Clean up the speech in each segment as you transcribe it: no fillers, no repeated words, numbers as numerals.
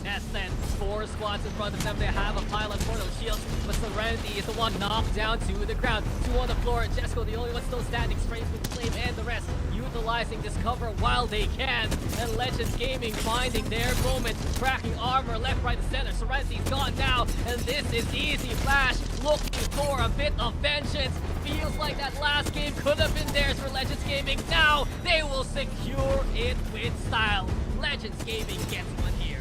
contest then. 4 squads in front of them. They have a pylon for those shields, but Serenity is the one knocked down to the ground. 2 on the floor. Jesco, the only one still standing, straight with Flame and the rest, utilizing this cover while they can. And Legends Gaming finding their moment, cracking armor left, right, and center. Serenity's gone now, and this is easy. Flash looking for a bit of vengeance. Feels like that last game could have been theirs for Legends Gaming. Now they will secure it with style. Legends Gaming gets one here.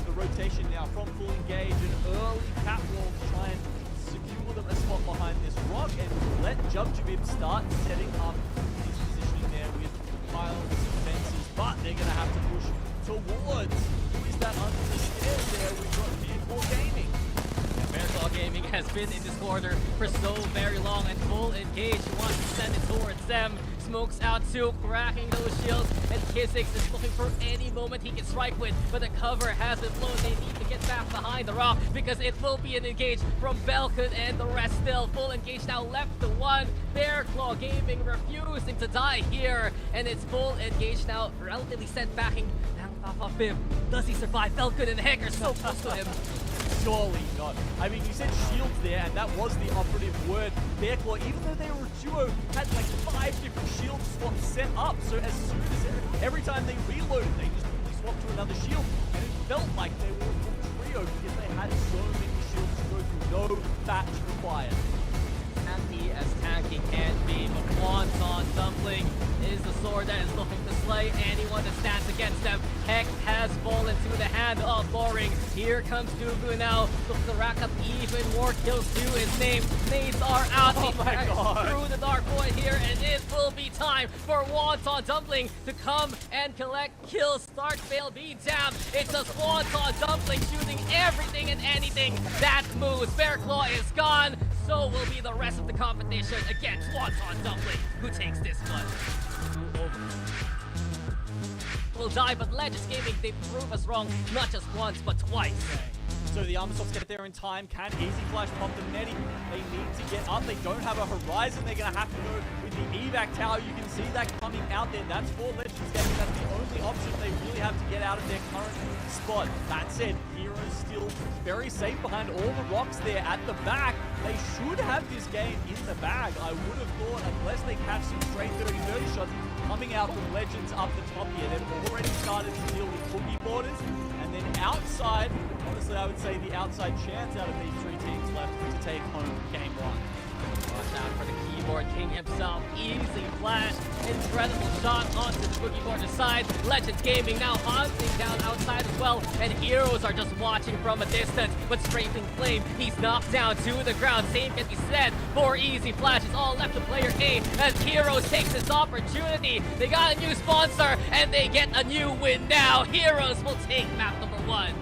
The rotation now from full engage, an early catwalk to try and secure them a spot behind this rock and let JubJabib start setting up his positioning there with piles of fences, but they're going to have to push towards. Who is that under the stairs there? We've got Vehicle Gaming. MeiDuiYaoBYD has been in this corner for so very long and full engage. He wants to send it towards them. Smokes out too, cracking those shields, and K6 is looking for any moment he can strike with, but the cover has been blown. They need to get back behind the rock because it will be an engage from Belkut and the rest still. Full engage now left to 1. Bearclaw Gaming refusing to die here, and it's full engage now, relatively set backing down off of him. Does he survive? Belkut and Hacker so close to him. Surely not. I mean, you said shields there, and that was the operative word. Bearclaw, even though they were a duo, had like 5 different shield swaps set up. So as soon as every time they reloaded, they just quickly swapped to another shield, and it felt like they were a full trio because they had so many shields to go through. No batch required. Tanky as tanky can be, but Wonton Dumpling is the sword that is looking to slay anyone that stands against them. Heck has fallen to the hand of Boring. Here comes Dugu now, looking to rack up even more kills to his name. Nades are out. Oh my God. Through the dark void here, and it will be time for Wonton Dumpling to come and collect kills. Start fail be damned. It's just Wonton Dumpling shooting everything and anything that moves. Bearclaw is gone. So will be the rest of the competition against Wonton Dumpling, who takes this one. Will die, but Legends Gaming, they prove us wrong, not just once, but twice. Okay. So the Armor Softs get there in time. Can Easy Flash pump the Netty? They need to get up. They don't have a horizon. They're going to have to go with the evac tower. You can see that coming out there. That's for Legends Gaming. That's the only option they really have to get out of their current spot. That said, Heroes still very safe behind all the rocks there at the back. They should have this game in the bag, I would have thought, unless they catch some straight 30-30 shots coming out from Legends up the top here. They've already started to deal with Boogie borders. And then outside, honestly, I would say the outside chance out of these 3 teams left to take home game 1. Watch out for the keyboard king himself. Easy flash. Incredible shot onto the Boogie boarder side. Legends Gaming now hunting down outside as well. And Heroes are just watching from a distance. But Strafing Flame, he's knocked down to the ground. Same can be said for Easy Flash. It's all left to player A as Heroes takes this opportunity. They got a new sponsor and they get a new win now. Heroes will take map number 1.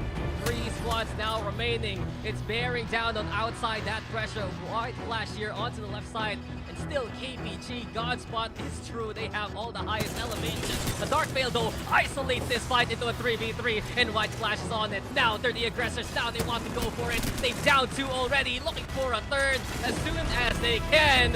3 squads now remaining. It's bearing down on outside that pressure. White Flash here onto the left side. And still KPG, Godspot is true. They have all the highest elevations. The Dark Veil though isolates this fight into a 3v3. And White Flash is on it. Now they're the aggressors. Now they want to go for it. They down 2 already. Looking for a 3rd as soon as they can.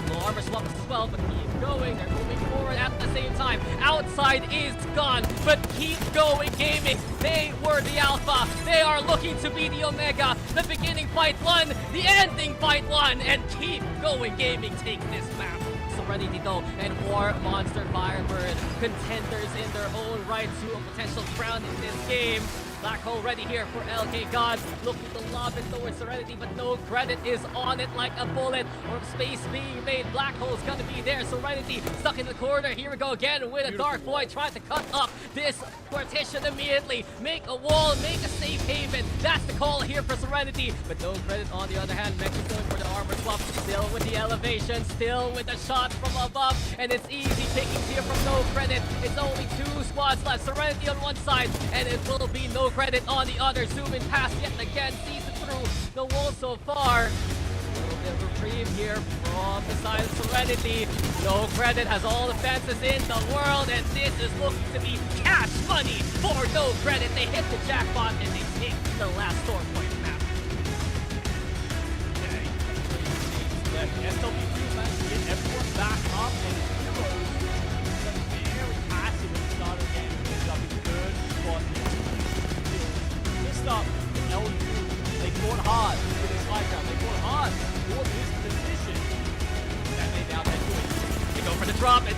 No armor swaps as well, but keep going. They're moving forward at the same time. Outside is gone, but keep going Gaming. They were the alpha. They are looking to be the omega. The beginning fight 1, the ending fight 1, and keep going Gaming takes this map. Serenity though, and War Monster Firebird, contenders in their own right to a potential crown in this game. Black Hole ready here for LK Gods, looking to lob it towards Serenity, but NoCredit is on it like a bullet, or space being made. Black Hole's gonna be there. Serenity stuck in the corner. Here we go again with a Dark Void, trying to cut up this partition immediately. Make a wall, make a safe haven. That's the call here for Serenity, but NoCredit on the other hand, Mexico going for the armor swap, still with the elevation, still with the shot from above, and it's easy pickings here from NoCredit. It's only 2 squads left. Serenity on one side, and it will be NoCredit on the other. Zooming past yet again, sees it through the wall so far. A little bit of reprieve here from the side of Serenity. NoCredit has all the fences in the world, and this is looking to be cash money for NoCredit. They hit the jackpot and they take the last store point map. Okay. SW2 managed to get everyone back up, and Heroes very passive at the start of the game. Ended up in 3rd spot.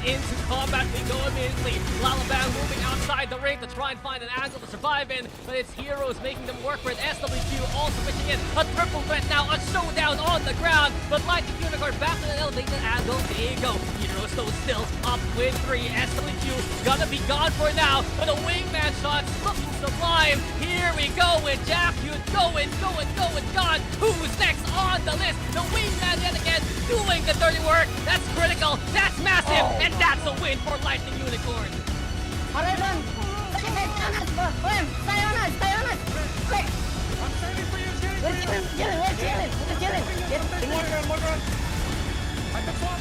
into combat we go immediately. Lalabang moving outside the ring to try and find an angle to survive in, but it's Heroes making them work for it. SWQ also pitching in a triple threat now, a showdown on the ground, but Lightning Unicorn back to an elevated angle. There you go. Heroes though still up with 3. SWQ gonna be gone for now, but a wingman shot's looking sublime. Here we go with Jack. You going, God. Who's next on the list? The wingman yet again doing the dirty work. That's critical. That's massive, and that's a win for Lightning Unicorn. Alright, run. Stay on us. Quick. I'm saving for you, We're chilling. One run. I can swap.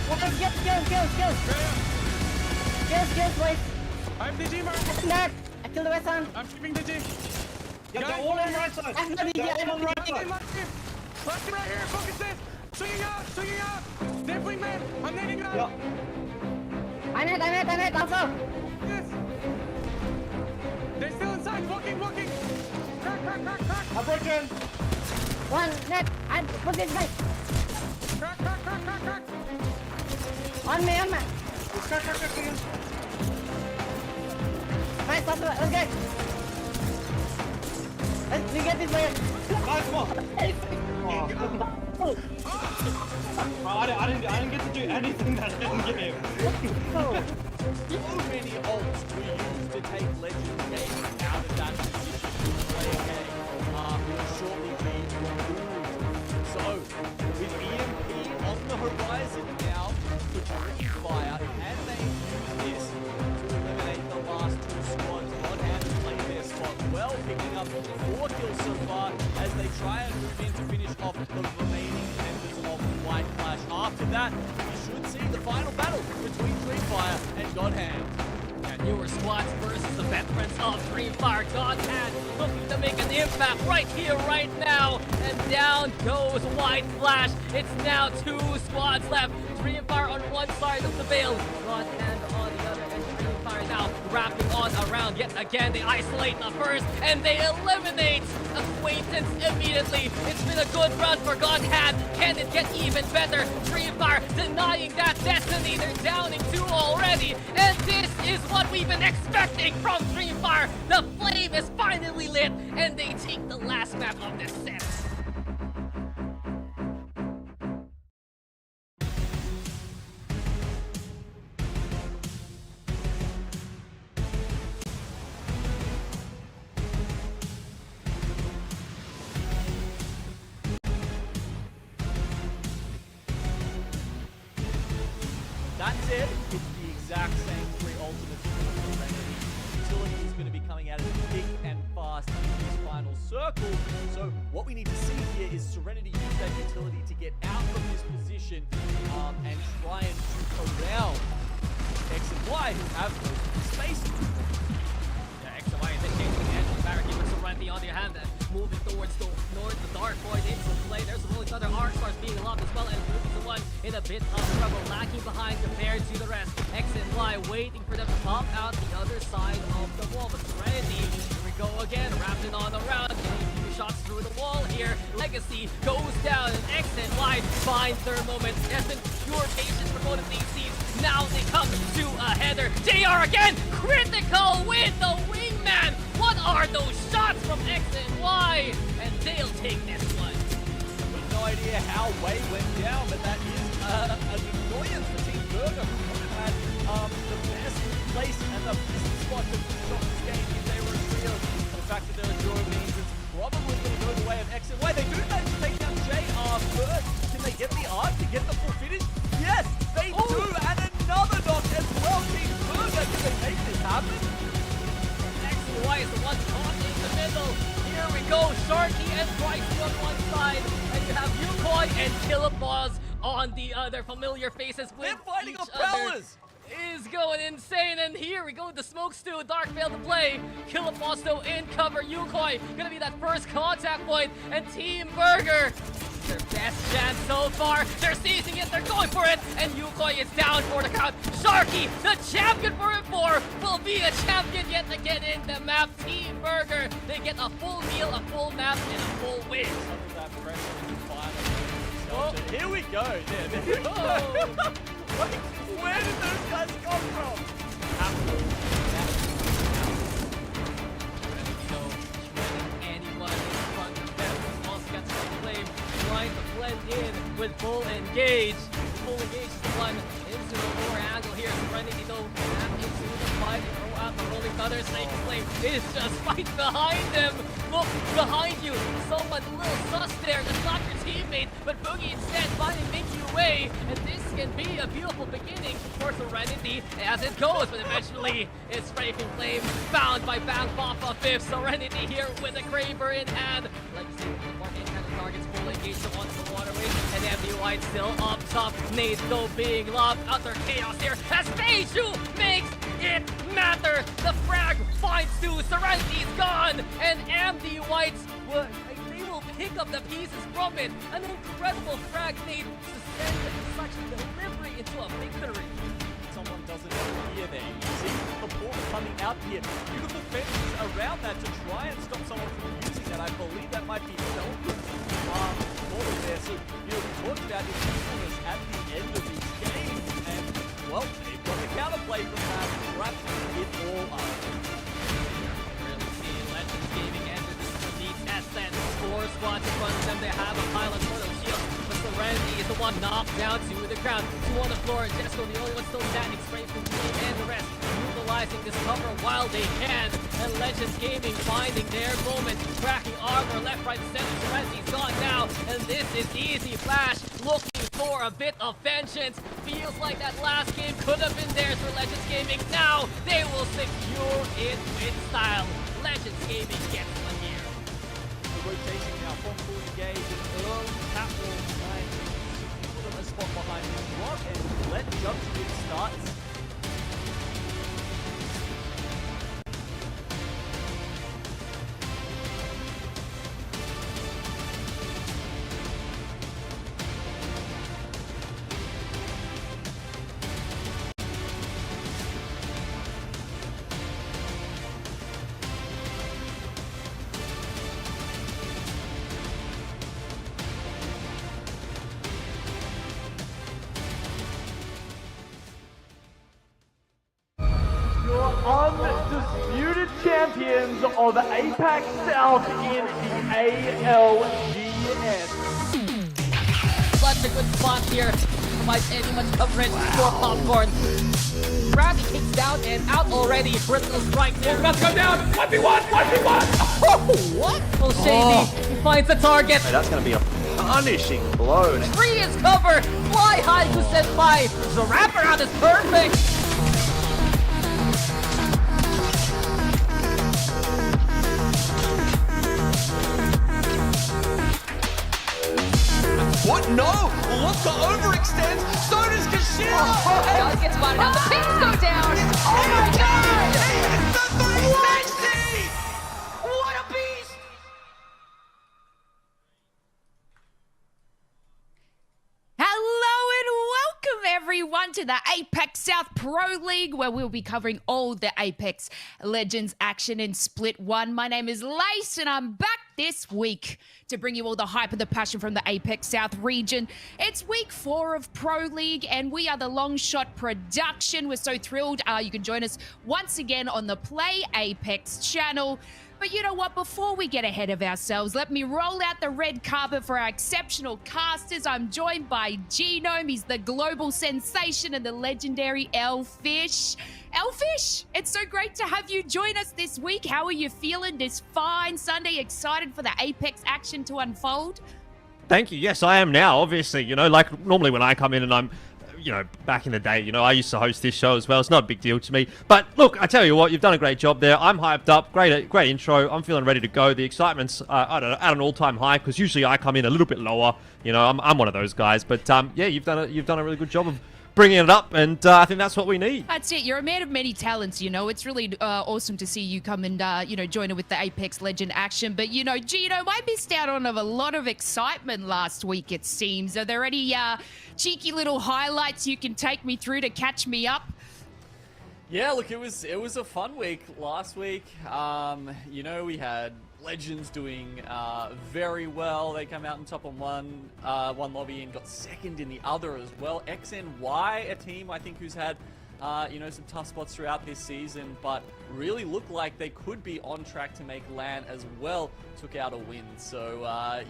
Kills, boys. I'm DG, man. Knock. I killed the West Hand. I'm skipping DG. Yeah, they're all on the right side. I'm not DG. They're all on the right side. Left right here. Focus this. Swinging out. Dumpling, man. I'm netting it out. Yeah. I net. Also. Yes. They're still inside. Walking. Crack. I broke in. One net. And put this guy. Crack. On me. It's crack. Nice, let's go. Let's get this way. Nice one. I didn't get to do anything that I didn't get him. So many ults were used to take Legend Gaming out of that position to play a game. Will shortly be removed. So, with EMP on the horizon now for DreamFire, and they use this to eliminate the last 2 squads. God hand played their spot well, picking up 4 kills so far as they try and move in to finish off the remaining members of White Flash. After that, we should see the final battle between DreamFire and God Hand. And newer squads versus the veterans of DreamFire. God Hand looking to make an impact right here, right now. And down goes White Flash. It's now 2 squads left. DreamFire on one side of the veil. God Hand on the other. And DreamFire now wrapping on around yet again. They isolate the first and they eliminate Acquaintance immediately. It's been a good run for God Hand. Can it get even better? DreamFire denying that destiny. They're downing 2 already. And this is what we've been expecting from DreamFire. The flame is finally lit and they take the last map of this set. That's it. It's the exact same 3 ultimates for Serenity. Utility is going to be coming out of it thick and fast in this final circle. So what we need to see here is Serenity use that utility to get out of this position and try and shoot around X and Y, who have no space. Yeah, X and Y is changing the edge of the barricade with Serenity on the other hand. Moving towards the north, the Dark Void into play. There's a rolling thunder. Arc Stars being lobbed as well, and Ruby's the one in a bit of trouble, lacking behind compared to the rest. X and Y waiting for them to pop out the other side of the wall. But Serenity, here we go again, wrapping on around, getting a few shots through the wall here. Legacy goes down, and X and Y find their moments. Essence, pure patience for both of these teams. Now they come to a header. JR again, critical with the wingman. What are those shots from X and Y? And they'll take this one. With no idea how Way went down, but that is an annoyance for Team Burger, who had the best place and the best spot to stop this game if they were a trio. The fact that they're a duo means it's probably going to go the way of X and Y. They do manage to take down JR first. Can they get the arc to get the full finish? Yes, they do, and another knock as well. Team Burger, can they make this happen? X and Y is the one caught in the middle. Here we go, Sharky and Bryce on one side, and you have Yukoi and Killapause on the other. Familiar faces with They're fighting each off other. powers. Is going insane, and here we go with the smoke stew. Dark Veil to play. Killapause though in cover. Yukoi gonna be that first contact point, and Team Burger, their best chance so far. They're seizing it, they're going for it, and Yukoi is down for the count. Sharky, the champion for it will be a champion yet again in the map. Team Burger, they get a full meal, a full map, and a full win. Some of that pressure is final. Here we go. There we go. Like, where did those guys come from? Anyone in front of them also got some flame, trying to blend in with full engage. Full engage is the one into the lower angle here. Serenity though, back into the fight and throw out the rolling thunder. Snake Flame is just right behind them. Look behind you. Someone a little sus there. That's not your teammate, but Boogie instead finding MeiDuYaoBYD, and this can be a beautiful beginning for Serenity as it goes, but eventually it's Strafing Flame found by Bang Papa 5th. Serenity here with a Kraber in hand. Legacy with the mark in hand of targets, full engagement onto the waterway, and MDY still up top. Nate though being lobbed, utter chaos here as MeiDuYaoBYD makes it matter. The frag finds two, Serenity's gone, and MDY-WHITE they will pick up the pieces from it. An incredible frag Nate to send such delivery into a victory. Someone doesn't hear there. You see the ball coming out here. Beautiful fences around that to try and stop someone from using that. I believe that might be Selfie there. So, we talked about his usefulness at the end of these games, and, well, they've got the counterplay from that, wrapping it all up. Really see Legends Gaming enter this elite S10. 4 squads in front of them. They have a pile of Portal Shields, but Serenity is the one knocked down to the ground. 2 on the floor. Jesco, the only one still standing, straight from the team, and the rest utilizing this cover while they can. And Legends Gaming finding their moment, cracking armor left, right, center. Serenity's gone now, and this is easy. Flash looking for a bit of vengeance. Feels like that last game could have been theirs for Legends Gaming. Now they will secure it with style. Legends Gaming gets one here. The rotation now from full engage and early catwalk trying to put them a spot behind the block and let jump speed starts. Undisputed champions of APAC-South in the ALGS. Such a good spot here. Provides any much coverage for Popcorn. Bradley kicks down and out already. Brittle strike there. Let's go down! 1v1! 1v1! Oh, what? Well, Shady he finds the target. That's going to be a punishing blow. Tree is covered. Fly high to Senpai. The wraparound is perfect. What? No! Wants to overextend. So does Kashira! Does get spotted out. The pings go down. Oh my god! It's the 360! What a beast! Hello and welcome everyone to the APAC-South Pro League, where we'll be covering all the Apex Legends action in Split 1. My name is Lace and I'm back this week to bring you all the hype and the passion from the APAC-South region. It's week 4 of Pro League and we are the Long Shot production. We're so thrilled you can join us once again on the Play Apex channel. But you know what, before we get ahead of ourselves, let me roll out the red carpet for our exceptional casters. I'm joined by Genome. He's the global sensation and the legendary Elfish. Elfish, it's so great to have you join us this week. How are you feeling this fine Sunday? Excited for the Apex action to unfold? Thank you. Yes, I am now, obviously. You know, like normally when I come in and I'm, you know, back in the day, you know, I used to host this show as well. It's not a big deal to me. But look, I tell you what, you've done a great job there. I'm hyped up. Great intro. I'm feeling ready to go. The excitement's, I don't know, at an all-time high because usually I come in a little bit lower. You know, I'm one of those guys. But yeah, you've done a really good job of bringing it up, and I think that's what we need. That's it. You're a man of many talents, you know. It's really awesome to see you come and, you know, join in with the Apex Legend action. But, you know, Gino, I missed out on a lot of excitement last week, it seems. Are there any cheeky little highlights you can take me through to catch me up? Yeah, look, it was a fun week last week. You know, we had Legends doing very well. They came out on top on one lobby and got second in the other as well. XNY, a team I think who's had you know, some tough spots throughout this season, but really look like they could be on track to make LAN as well. Took out a win. So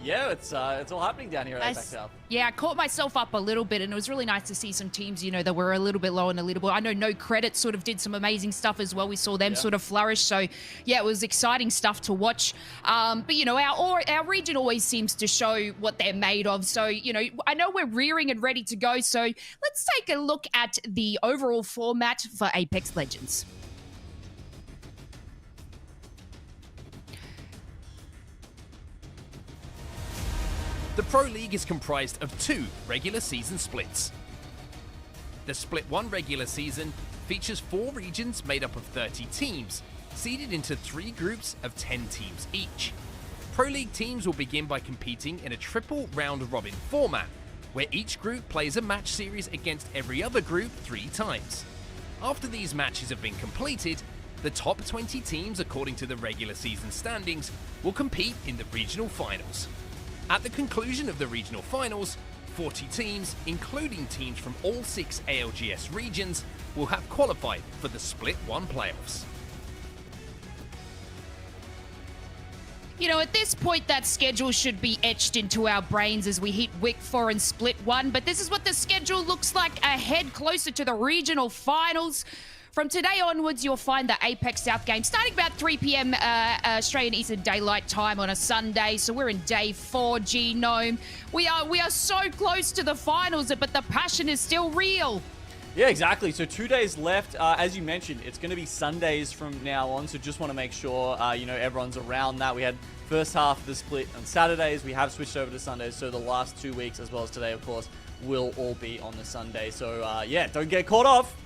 yeah, it's all happening down here at APAC South. Yeah, I caught myself up a little bit, and it was really nice to see some teams, you know, that were a little bit low on the leaderboard. I know NoCredit sort of did some amazing stuff as well. We saw them sort of flourish. So yeah, it was exciting stuff to watch. But you know, our region always seems to show what they're made of. So you know, I know we're rearing and ready to go. So let's take a look at the overall format for Apex Legends. The Pro League is comprised of 2 regular season splits. The Split 1 regular season features 4 regions made up of 30 teams, seeded into 3 groups of 10 teams each. Pro League teams will begin by competing in a triple round-robin format, where each group plays a match series against every other group 3 times. After these matches have been completed, the top 20 teams according to the regular season standings will compete in the regional finals. At the conclusion of the regional finals, 40 teams, including teams from all 6 ALGS regions, will have qualified for the Split 1 playoffs. You know, at this point, that schedule should be etched into our brains as we hit Week 4 and Split 1, but this is what the schedule looks like ahead, closer to the regional finals. From today onwards, you'll find the APAC-South game starting about 3 p.m. Australian Eastern Daylight Time on a Sunday. So we're in day 4, Genome. We are so close to the finals, but the passion is still real. Yeah, exactly. So 2 days left. As you mentioned, it's going to be Sundays from now on. So just want to make sure, you know, everyone's around that. We had first half of the split on Saturdays. We have switched over to Sundays. So the last 2 weeks, as well as today, of course, will all be on the Sunday. So yeah, don't get caught off.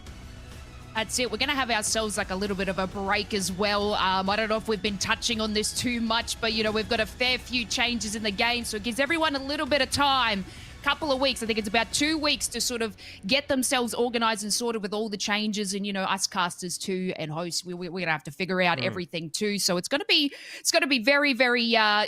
That's it. We're going to have ourselves like a little bit of a break as well. I don't know if we've been touching on this too much, but, you know, we've got a fair few changes in the game. So it gives everyone a little bit of time. Couple of weeks. I think it's about 2 weeks to sort of get themselves organized and sorted with all the changes, and you know, us casters too and hosts, we're gonna have to figure out everything too. So it's gonna be very, very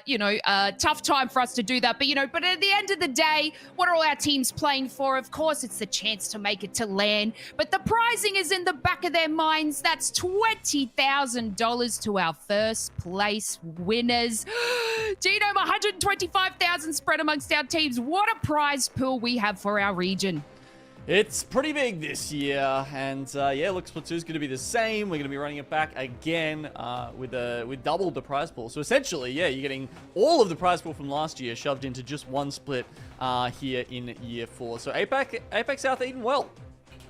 you know, tough time for us to do that. But you know, but at the end of the day, what are all our teams playing for? Of course, it's the chance to make it to LAN, but the prizing is in the back of their minds. That's $20,000 to our first place winners. Genome, 125,000 spread amongst our teams. What a prize pool we have for our region. It's pretty big this year, and yeah, look, Split 2 is going to be the same. We're going to be running it back again with double the prize pool. So essentially, yeah, you're getting all of the prize pool from last year shoved into just one split here in year 4. So APAC South eating well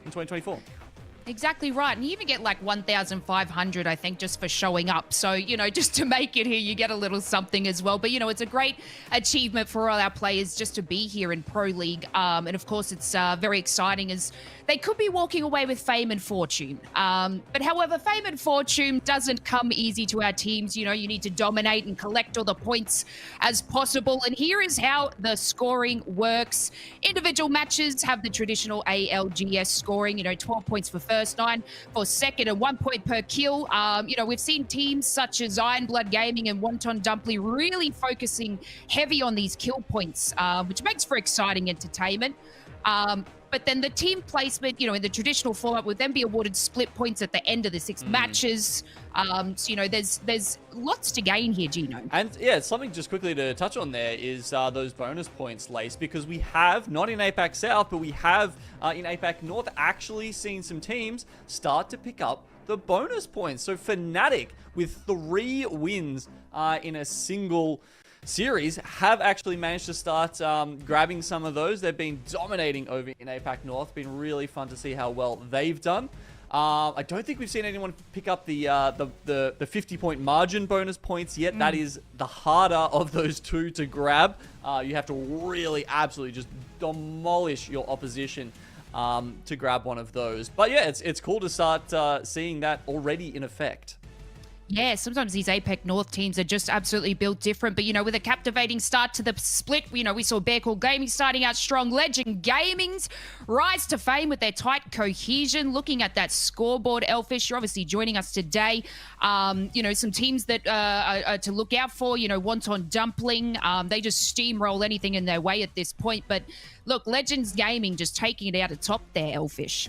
in 2024. Exactly right. And you even get like 1,500, I think, just for showing up. So, you know, just to make it here, you get a little something as well. But, you know, it's a great achievement for all our players just to be here in Pro League. And of course, it's very exciting as they could be walking away with fame and fortune. But however, fame and fortune doesn't come easy to our teams. You know, you need to dominate and collect all the points as possible. And here is how the scoring works. Individual matches have the traditional ALGS scoring, you know, 12 points for first, 9 for second, and 1 point per kill. You know, we've seen teams such as IronBloodGaming and Wonton Dumpling really focusing heavy on these kill points, which makes for exciting entertainment. But then the team placement, you know, in the traditional format would then be awarded split points at the end of the 6 matches. So, you know, there's lots to gain here, Gino. And yeah, something just quickly to touch on there is those bonus points, Lace, because we have, not in APAC South, but we have in APAC North actually seen some teams start to pick up the bonus points. So Fnatic, with 3 wins in a single series, have actually managed to start grabbing some of those. They've been dominating over in APAC North. Been really fun to see how well they've done. I don't think we've seen anyone pick up the 50-point margin bonus points yet. That is the harder of those 2 to grab. You have to really absolutely just demolish your opposition to grab one of those. But yeah, it's cool to start seeing that already in effect. Yeah, sometimes these APAC North teams are just absolutely built different. But, with a captivating start to the split, we saw KAKKOII starting out strong. Legend Gaming's rise to fame with their tight cohesion. Looking at that scoreboard, Elfish, you're obviously joining us today. Some teams that are to look out for, Wonton, Dumpling. They just steamroll anything in their way at this point. But, look, Legends Gaming just taking it out of top there, Elfish.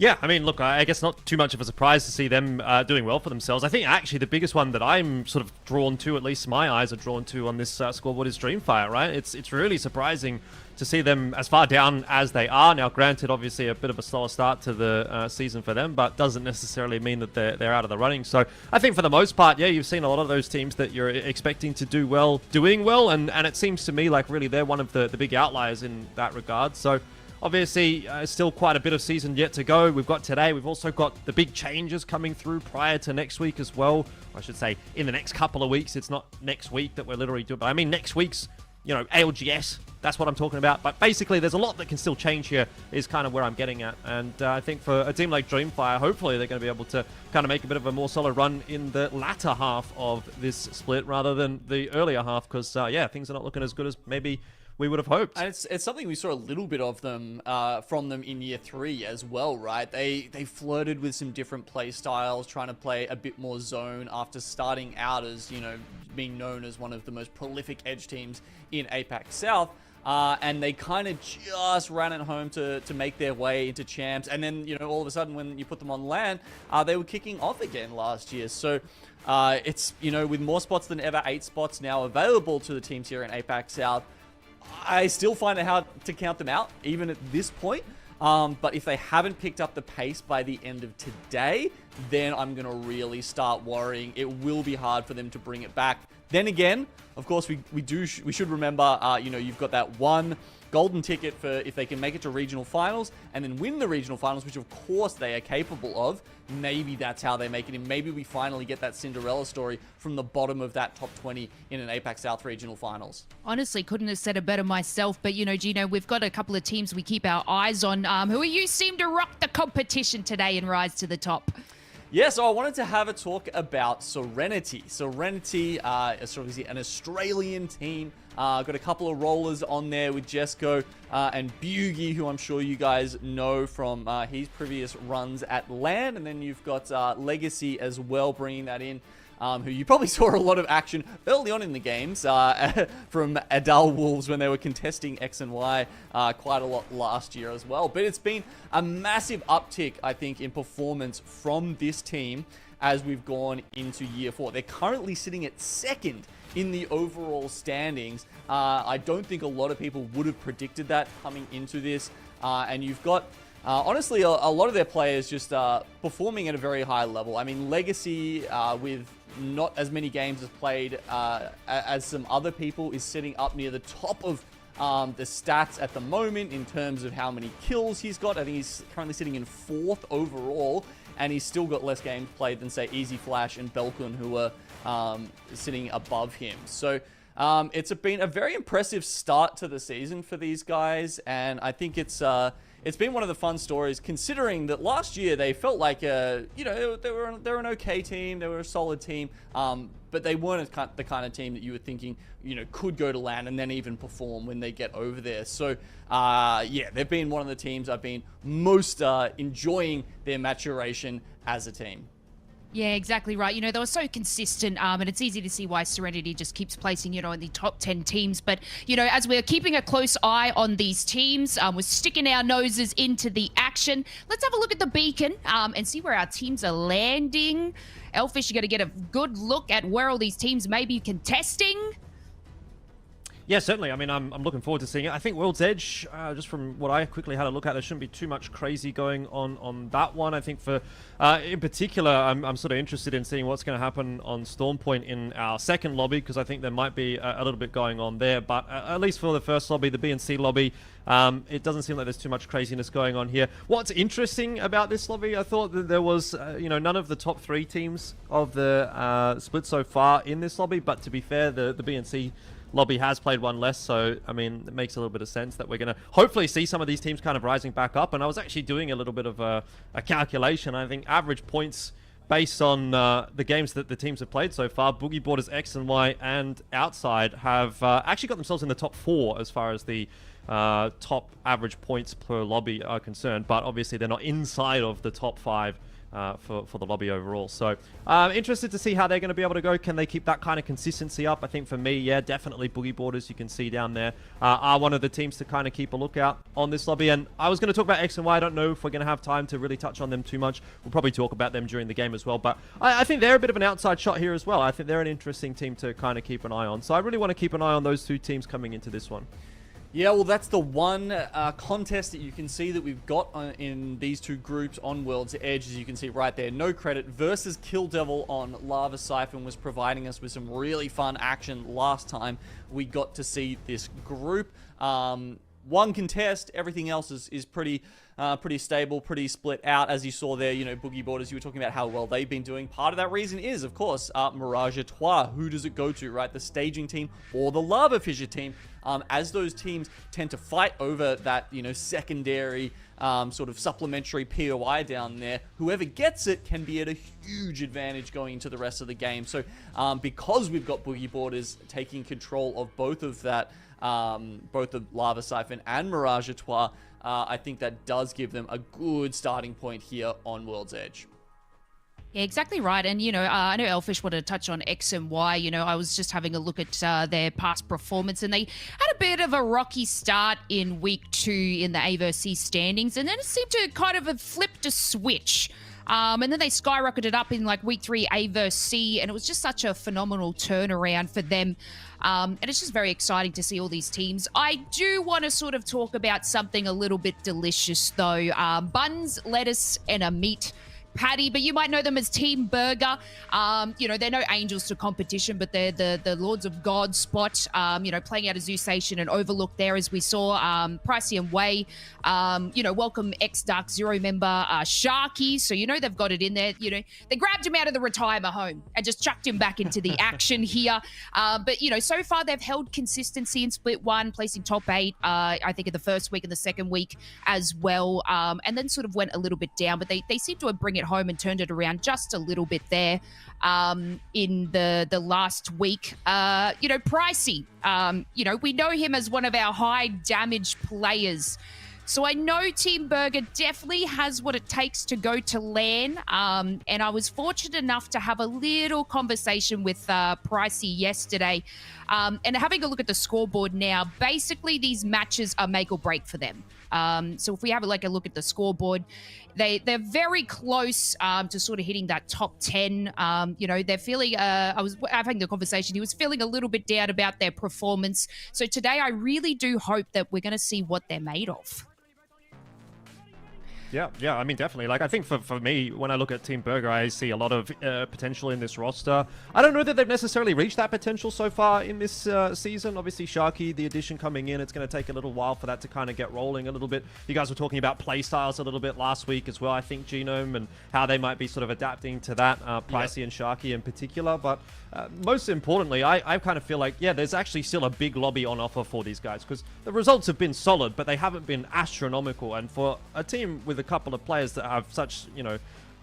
Yeah, I mean, look, I guess not too much of a surprise to see them doing well for themselves. I think actually the biggest one that I'm sort of drawn to, at least my eyes are drawn to on this scoreboard, is DreamFire, right? It's really surprising to see them as far down as they are. Now, granted, obviously a bit of a slower start to the season for them, but doesn't necessarily mean that they're out of the running. So I think for the most part, yeah, you've seen a lot of those teams that you're expecting to do well, doing well, and it seems to me like really they're one of the big outliers in that regard. So obviously, still quite a bit of season yet to go. We've got today. We've also got the big changes coming through prior to next week as well. I should say in the next couple of weeks. It's not next week that we're literally doing, but I mean next week's, ALGS. That's what I'm talking about. But basically, there's a lot that can still change here is kind of where I'm getting at. And I think for a team like DreamFire, hopefully they're going to be able to kind of make a bit of a more solid run in the latter half of this split rather than the earlier half because, things are not looking as good as maybe we would have hoped. And it's something we saw a little bit of them from them in year 3 as well, right? They flirted with some different play styles, trying to play a bit more zone after starting out as, being known as one of the most prolific edge teams in APAC-South. And they kind of just ran it home to make their way into champs. And then, all of a sudden when you put them on LAN, they were kicking off again last year. So it's, with more spots than ever, 8 spots now available to the teams here in APAC-South, I still find it hard to count them out, even at this point. But if they haven't picked up the pace by the end of today, then I'm going to really start worrying. It will be hard for them to bring it back. Then again, of course, we should remember, you've got that one golden ticket for if they can make it to regional finals and then win the regional finals, which of course they are capable of. Maybe that's how they make it, and maybe we finally get that Cinderella story from the bottom of that top 20 in an APAC South regional finals. Honestly, couldn't have said it better myself, but Gino, we've got a couple of teams we keep our eyes on who you seem to rock the competition today and rise to the top. Yeah, so I wanted to have a talk about Serenity. Serenity is obviously an Australian team. Got a couple of rollers on there with Jesco and Boogie, who I'm sure you guys know from his previous runs at LAN. And then you've got Legacy as well, bringing that in, who you probably saw a lot of action early on in the games from Adal Wolves when they were contesting X and Y quite a lot last year as well. But it's been a massive uptick, I think, in performance from this team as we've gone into year 4. They're currently sitting at 2nd in the overall standings. I don't think a lot of people would have predicted that coming into this. And you've got, honestly, a lot of their players just performing at a very high level. I mean, Legacy, with not as many games as played as some other people, is sitting up near the top of the stats at the moment in terms of how many kills he's got. I think he's currently sitting in 4th overall, and he's still got less games played than, say, Easy Flash and Belkun, who are sitting above him. So it's been a very impressive start to the season for these guys, and I think it's been one of the fun stories, considering that last year they felt like, they were an okay team, they were a solid team, but they weren't the kind of team that you were thinking, could go to LAN and then even perform when they get over there. So, yeah, they've been one of the teams I've been most enjoying their maturation as a team. Yeah, exactly right. They were so consistent, and it's easy to see why Serenity just keeps placing, in the top 10 teams. But, as we're keeping a close eye on these teams, we're sticking our noses into the action. Let's have a look at the beacon and see where our teams are landing. Elfish, you got to get a good look at where all these teams may be contesting. Yeah, certainly. I mean, I'm looking forward to seeing it. I think World's Edge, just from what I quickly had a look at, there shouldn't be too much crazy going on that one. I think for, in particular, I'm sort of interested in seeing what's going to happen on Storm Point in our second lobby, because I think there might be a little bit going on there. But at least for the first lobby, the B and C lobby, it doesn't seem like there's too much craziness going on here. What's interesting about this lobby, I thought that there was, none of the top 3 teams of the split so far in this lobby. But to be fair, the B and C lobby has played one less, so I mean it makes a little bit of sense that we're going to hopefully see some of these teams kind of rising back up. And I was actually doing a little bit of a calculation. I think average points based on the games that the teams have played so far, Boogie Boarders X and Y and Outside have actually got themselves in the top 4 as far as the top average points per lobby are concerned, but obviously they're not inside of the top 5 for the lobby overall. So interested to see how they're going to be able to go. Can they keep that kind of consistency up? I think for me, yeah, definitely Boogie Boarders, you can see down there, are one of the teams to kind of keep a lookout on this lobby. And I was going to talk about X and Y. I don't know if we're going to have time to really touch on them too much. We'll probably talk about them during the game as well, but I think they're a bit of an outside shot here as well. I think they're an interesting team to kind of keep an eye on. So I really want to keep an eye on those 2 teams coming into this one. Yeah, well, that's the one contest that you can see that we've got in these 2 groups on World's Edge, as you can see right there. NoCredit versus Kill Devil on Lava Siphon was providing us with some really fun action last time we got to see this group. 1 contest, everything else is pretty stable, pretty split out. As you saw there, you know, Boogie Boarders, you were talking about how well they've been doing. Part of that reason is, of course, MeiDuiYaoBYD. Who does it go to, right? The staging team or the Lava Fissure team, as those teams tend to fight over that, you know, secondary sort of supplementary POI down there. Whoever gets it can be at a huge advantage going into the rest of the game. So because we've got Boogie Boarders taking control of both of that, both the Lava Siphon and MeiDuiYaoBYD, I think that does give them a good starting point here on World's Edge. Yeah, exactly right. And, you know, I know Elfish wanted to touch on X and Y. You know, I was just having a look at their past performance, and they had a bit of a rocky start in week 2 in the A vs C standings, and then it seemed to kind of have flipped a switch. And then they skyrocketed up in like week 3 A vs C, and it was just such a phenomenal turnaround for them. And it's just very exciting to see all these teams. I do want to sort of talk about something a little bit delicious though. Buns, lettuce, and a meat patty, but you might know them as Team Burger. You know, they're no angels to competition, but they're the Lords of God spot, you know, playing out of Zoo Station and Overlook there, as we saw. Pricey and Way, you know, welcome ex-Dark Zero member Sharky, so you know they've got it in there. You know, they grabbed him out of the retirement home and just chucked him back into the action here. But, you know, so far they've held consistency in Split 1, placing top 8, I think in the first week and the second week as well, and then sort of went a little bit down, but they seem to bring it home and turned it around just a little bit there in the last week. You know, Pricey, you know, we know him as one of our high damage players. So I know Team Burger definitely has what it takes to go to LAN. And I was fortunate enough to have a little conversation with Pricey yesterday. And having a look at the scoreboard now, basically these matches are make or break for them. So if we have like a look at the scoreboard, they're very close to sort of hitting that top 10. You know, they're feeling, I was having the conversation, he was feeling a little bit down about their performance. So today I really do hope that we're going to see what they're made of. Yeah, I mean, definitely. Like, I think for me, when I look at Team Burger, I see a lot of potential in this roster. I don't know that they've necessarily reached that potential so far in this season. Obviously, Sharky, the addition coming in, it's going to take a little while for that to kind of get rolling a little bit. You guys were talking about play styles a little bit last week as well, I think, Genome, and how they might be sort of adapting to that, Pricey and Sharky in particular. But most importantly, I kind of feel like, yeah, there's actually still a big lobby on offer for these guys, because the results have been solid, but they haven't been astronomical. And for a team with a couple of players that have such, you know,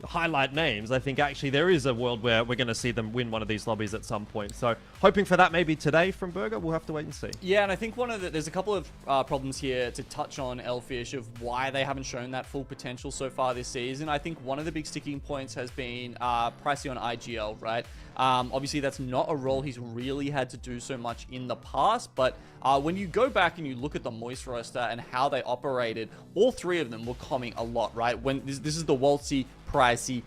highlight names, I think actually there is a world where we're going to see them win one of these lobbies at some point. So hoping for that maybe today from Burger. We'll have to wait and see. Yeah, and I think there's a couple of problems here to touch on, Elfish, of why they haven't shown that full potential so far this season. I think one of the big sticking points has been Pricey on IGL, right? Obviously, that's not a role he's really had to do so much in the past, but when you go back and you look at the Moist roster and how they operated, all 3 of them were coming a lot, right? When this is the Waltzy, Pricey,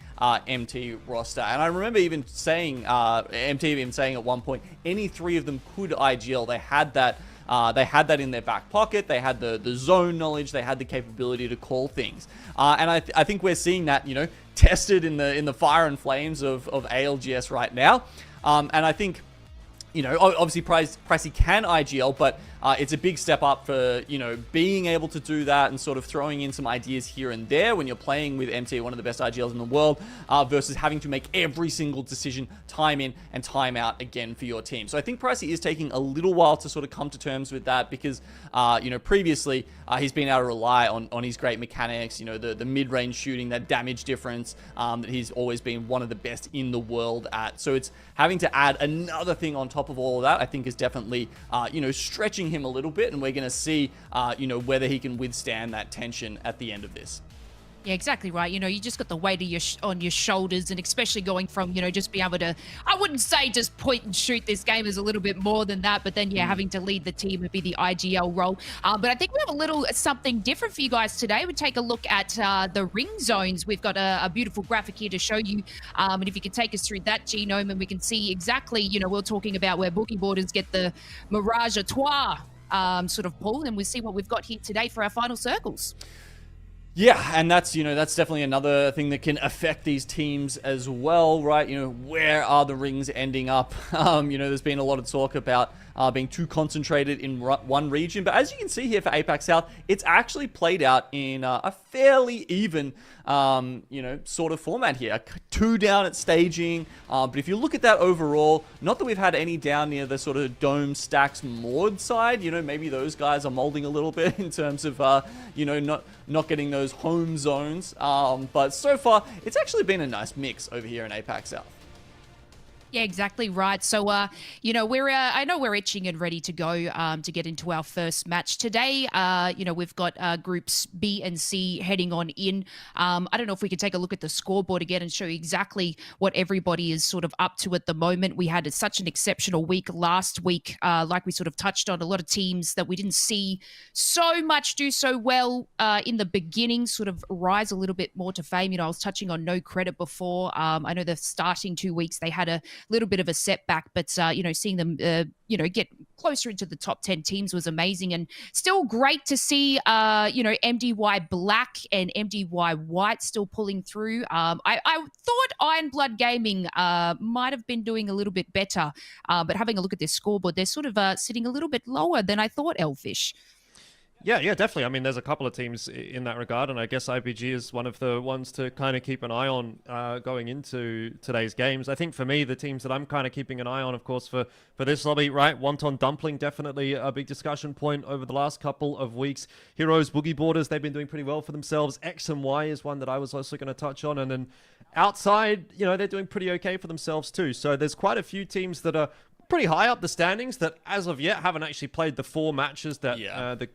MT roster, and I remember even saying, MT even saying at one point, any 3 of them could IGL. They had that in their back pocket. They had the zone knowledge. They had the capability to call things. And I think we're seeing that, you know, tested in the fire and flames of ALGS right now. And I think, you know, obviously Pricey can IGL, but it's a big step up for, you know, being able to do that and sort of throwing in some ideas here and there when you're playing with MT, one of the best IGLs in the world, versus having to make every single decision time in and time out again for your team. So I think Pricey is taking a little while to sort of come to terms with that because, you know, previously he's been able to rely on his great mechanics, you know, the mid-range shooting, that damage difference that he's always been one of the best in the world at. So it's having to add another thing on top of all of that, I think is definitely, you know, stretching him a little bit, and we're going to see, you know, whether he can withstand that tension at the end of this. Yeah, exactly right. You know, you just got the weight of on your shoulders, and especially going from, you know, just being able to, I wouldn't say just point and shoot. This game is a little bit more than that, but then, yeah, having to lead the team would be the IGL role. But I think we have a little something different for you guys today. We take a look at the ring zones. We've got a beautiful graphic here to show you. And if you could take us through that genome, and we can see exactly, you know, we're talking about where Boogie Boarders get the Mirage à Trois sort of pull, and we'll see what we've got here today for our final circles. Yeah, and that's, you know, that's definitely another thing that can affect these teams as well, right? You know, where are the rings ending up? You know, there's been a lot of talk about being too concentrated in one region, but as you can see here for APAC South, it's actually played out in a fairly even, you know, sort of format here. 2 down at staging, but if you look at that overall, not that we've had any down near the sort of dome stacks moored side. You know, maybe those guys are molding a little bit in terms of, you know, not getting those home zones, but so far it's actually been a nice mix over here in APAC South. Yeah, exactly right. So, you know, I know we're itching and ready to go to get into our first match today. You know, we've got groups B and C heading on in. I don't know if we could take a look at the scoreboard again and show you exactly what everybody is sort of up to at the moment. We had such an exceptional week last week, like we sort of touched on, a lot of teams that we didn't see so much do so well in the beginning sort of rise a little bit more to fame. You know, I was touching on NoCredit before. I know the starting 2 weeks, they had a little bit of a setback, but you know, seeing them you know, get closer into the top 10 teams was amazing, and still great to see you know, MDY Black and MDY-WHITE still pulling through. I thought IronBloodGaming might have been doing a little bit better, but having a look at their scoreboard, they're sort of sitting a little bit lower than I thought, Elfish. Yeah, definitely. I mean, there's a couple of teams in that regard, and I guess IPG is one of the ones to kind of keep an eye on going into today's games. I think for me, the teams that I'm kind of keeping an eye on, of course, for this lobby, right? Wonton, Dumpling, definitely a big discussion point over the last couple of weeks. Heroes, Boogie Boarders, they've been doing pretty well for themselves. X and Y is one that I was also going to touch on, and then outside, you know, they're doing pretty okay for themselves too. So there's quite a few teams that are pretty high up the standings that as of yet haven't actually played the 4 matches that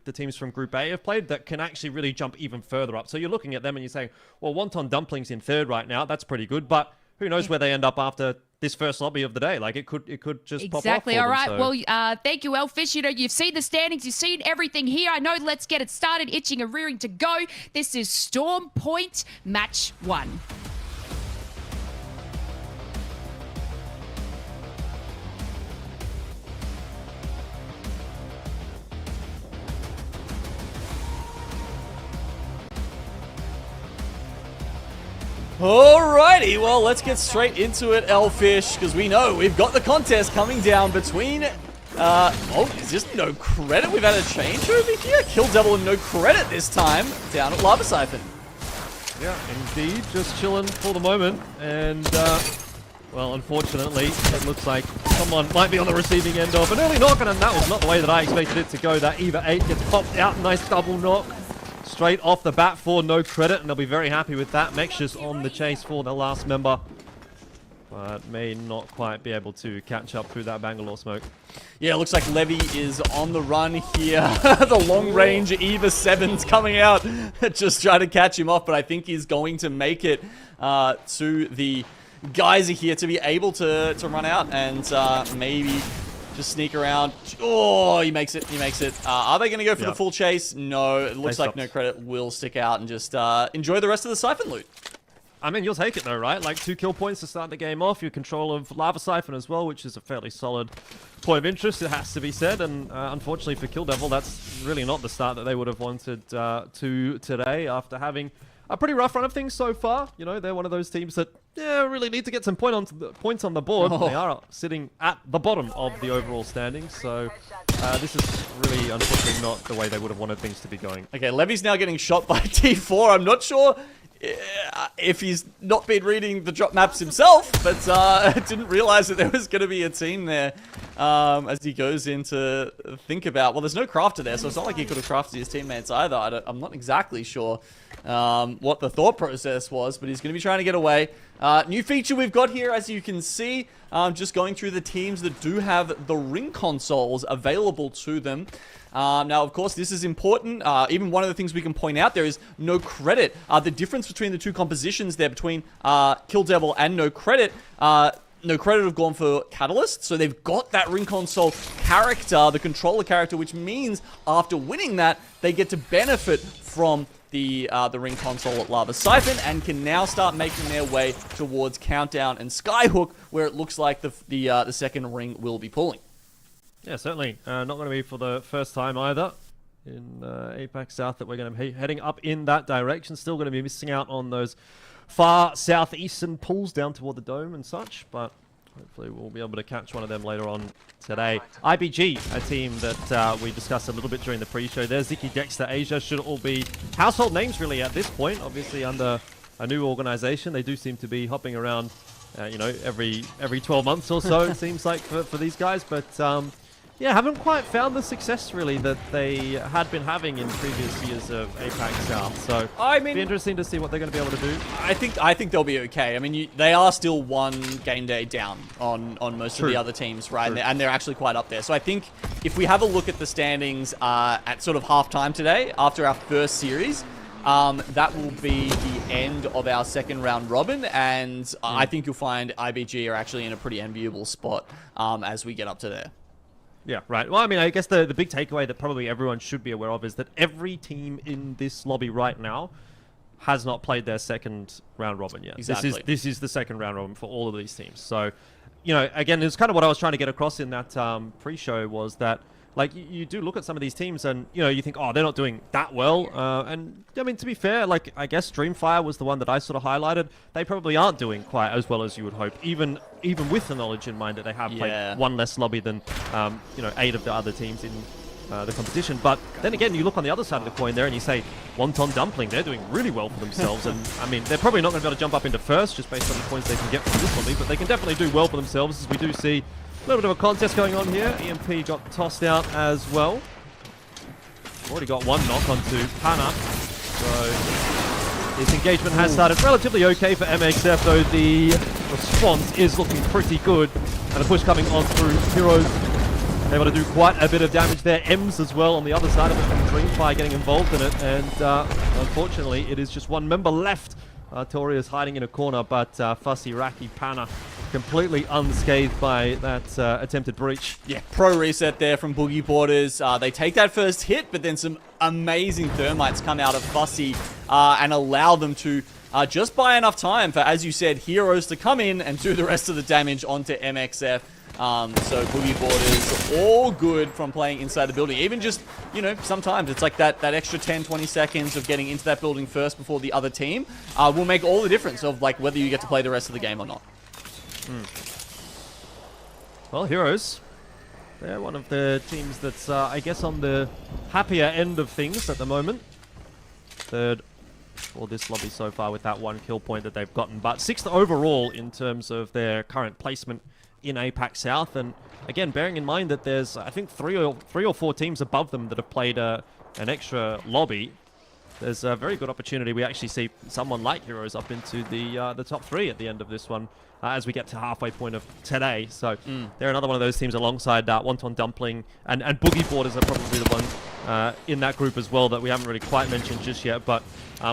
the teams from Group A have played that can actually really jump even further up. So you're looking at them and you're saying, well, Wonton Dumpling's in 3rd right now. That's pretty good, but who knows where they end up after this first lobby of the day. Like, it could just pop off. Exactly. All right. So. Well, thank you, Elfish. You know, you've seen the standings, you've seen everything here. I know. Let's get it started. Itching and rearing to go. This is Storm Point Match 1. Alrighty, well, let's get straight into it, Elfish, because we know we've got the contest coming down between, is this NoCredit? We've had a change over here. Kill Devil and NoCredit this time, down at Lava Siphon. Yeah, indeed, just chilling for the moment, and, well, unfortunately, it looks like someone might be on the receiving end of an early knock, and that was not the way that I expected it to go. That EVA 8 gets popped out, nice double knock. Straight off the bat for NoCredit, and they'll be very happy with that. Mexus on the chase for the last member, but may not quite be able to catch up through that Bangalore smoke. Yeah, it looks like Levy is on the run here. The long-range EVA 7's coming out. Just trying to catch him off, but I think he's going to make it to the Geyser here to be able to run out and maybe just sneak around. Oh, he makes it. He makes it. Are they going to go for the full chase? No. It looks like NoCredit will stick out and just enjoy the rest of the Siphon loot. I mean, you'll take it though, right? Like 2 kill points to start the game off. Your control of Lava Siphon as well, which is a fairly solid point of interest, it has to be said. And unfortunately for Kill Devil, that's really not the start that they would have wanted to today after having a pretty rough run of things so far. You know, they're one of those teams that really need to get some points on the board. Oh. They are sitting at the bottom of the overall standings, so this is really, unfortunately, not the way they would have wanted things to be going. Okay, Levy's now getting shot by T4. I'm not sure if he's not been reading the drop maps himself, but didn't realize that there was going to be a team there as he goes in to think about. Well, there's no crafter there, so it's not like he could have crafted his teammates either. I'm not exactly sure what the thought process was, but he's going to be trying to get away. New feature we've got here, as you can see, just going through the teams that do have the ring consoles available to them. Now, of course, this is important. Even one of the things we can point out there is NoCredit. The difference between the two compositions there between Kill Devil and NoCredit. NoCredit have gone for Catalyst, so they've got that ring console character, the controller character, which means after winning that, they get to benefit from the ring console at Lava Siphon and can now start making their way towards Countdown and Skyhook, where it looks like the second ring will be pulling. Yeah, certainly. Not going to be for the first time either in APAC South that we're going to be heading up in that direction. Still going to be missing out on those far southeastern pulls down toward the dome and such, but hopefully we'll be able to catch one of them later on today. IBG, a team that we discussed a little bit during the pre-show. There's Ziki, Dexter, Asia should all be household names really at this point. Obviously under a new organization, they do seem to be hopping around, you know, every 12 months or so, it seems like for these guys, but yeah, haven't quite found the success really that they had been having in previous years of APAC South. So I mean, it'll be interesting to see what they're going to be able to do. I think they'll be okay. I mean, they are still one game day down on most of the other teams, right? And they're actually quite up there. So I think if we have a look at the standings at sort of halftime today, after our first series, that will be the end of our second round robin, and I think you'll find IBG are actually in a pretty enviable spot as we get up to there. Yeah, right. Well, I mean, I guess the big takeaway that probably everyone should be aware of is that every team in this lobby right now has not played their second round robin yet. Exactly. This is the second round robin for all of these teams. So, you know, again, it's kind of what I was trying to get across in that pre-show was that, like, you do look at some of these teams and, you know, you think, oh, they're not doing that well. And, I mean, to be fair, like, I guess DreamFire was the one that I sort of highlighted. They probably aren't doing quite as well as you would hope, even with the knowledge in mind that they have played one less lobby than, you know, 8 of the other teams in the competition. But then again, you look on the other side of the coin there and you say, Wonton, Dumpling, they're doing really well for themselves. And, I mean, they're probably not going to be able to jump up into first just based on the points they can get from this lobby, but they can definitely do well for themselves, as we do see a little bit of a contest going on here. EMP got tossed out as well. Already got one knock onto Pana. So this engagement has started relatively okay for MXF, though the response is looking pretty good. And a push coming on through Heroes. Able to do quite a bit of damage there. Ems as well on the other side of it, and DreamFire getting involved in it. And unfortunately, it is just one member left. Tori is hiding in a corner, but Fussy, Raki, Pana completely unscathed by that attempted breach. Yeah, pro reset there from Boogie Borders. They take that first hit, but then some amazing thermites come out of Fussy and allow them to just buy enough time for, as you said, Heroes to come in and do the rest of the damage onto MXF. So Boogie Borders, all good from playing inside the building. Even just, you know, sometimes it's like that extra 10, 20 seconds of getting into that building first before the other team will make all the difference of, like, whether you get to play the rest of the game or not. Well, Heroes, they're one of the teams that's, I guess, on the happier end of things at the moment. Third for this lobby so far with that 1 kill point that they've gotten, but 6th overall in terms of their current placement in APAC South. And again, bearing in mind that there's, I think, three or four teams above them that have played an extra lobby, there's a very good opportunity. We actually see someone like Heroes up into the top 3 at the end of this one as we get to halfway point of today. So they're another one of those teams alongside Wonton, Dumpling, and Boogie Borders are probably the ones in that group as well that we haven't really quite mentioned just yet. But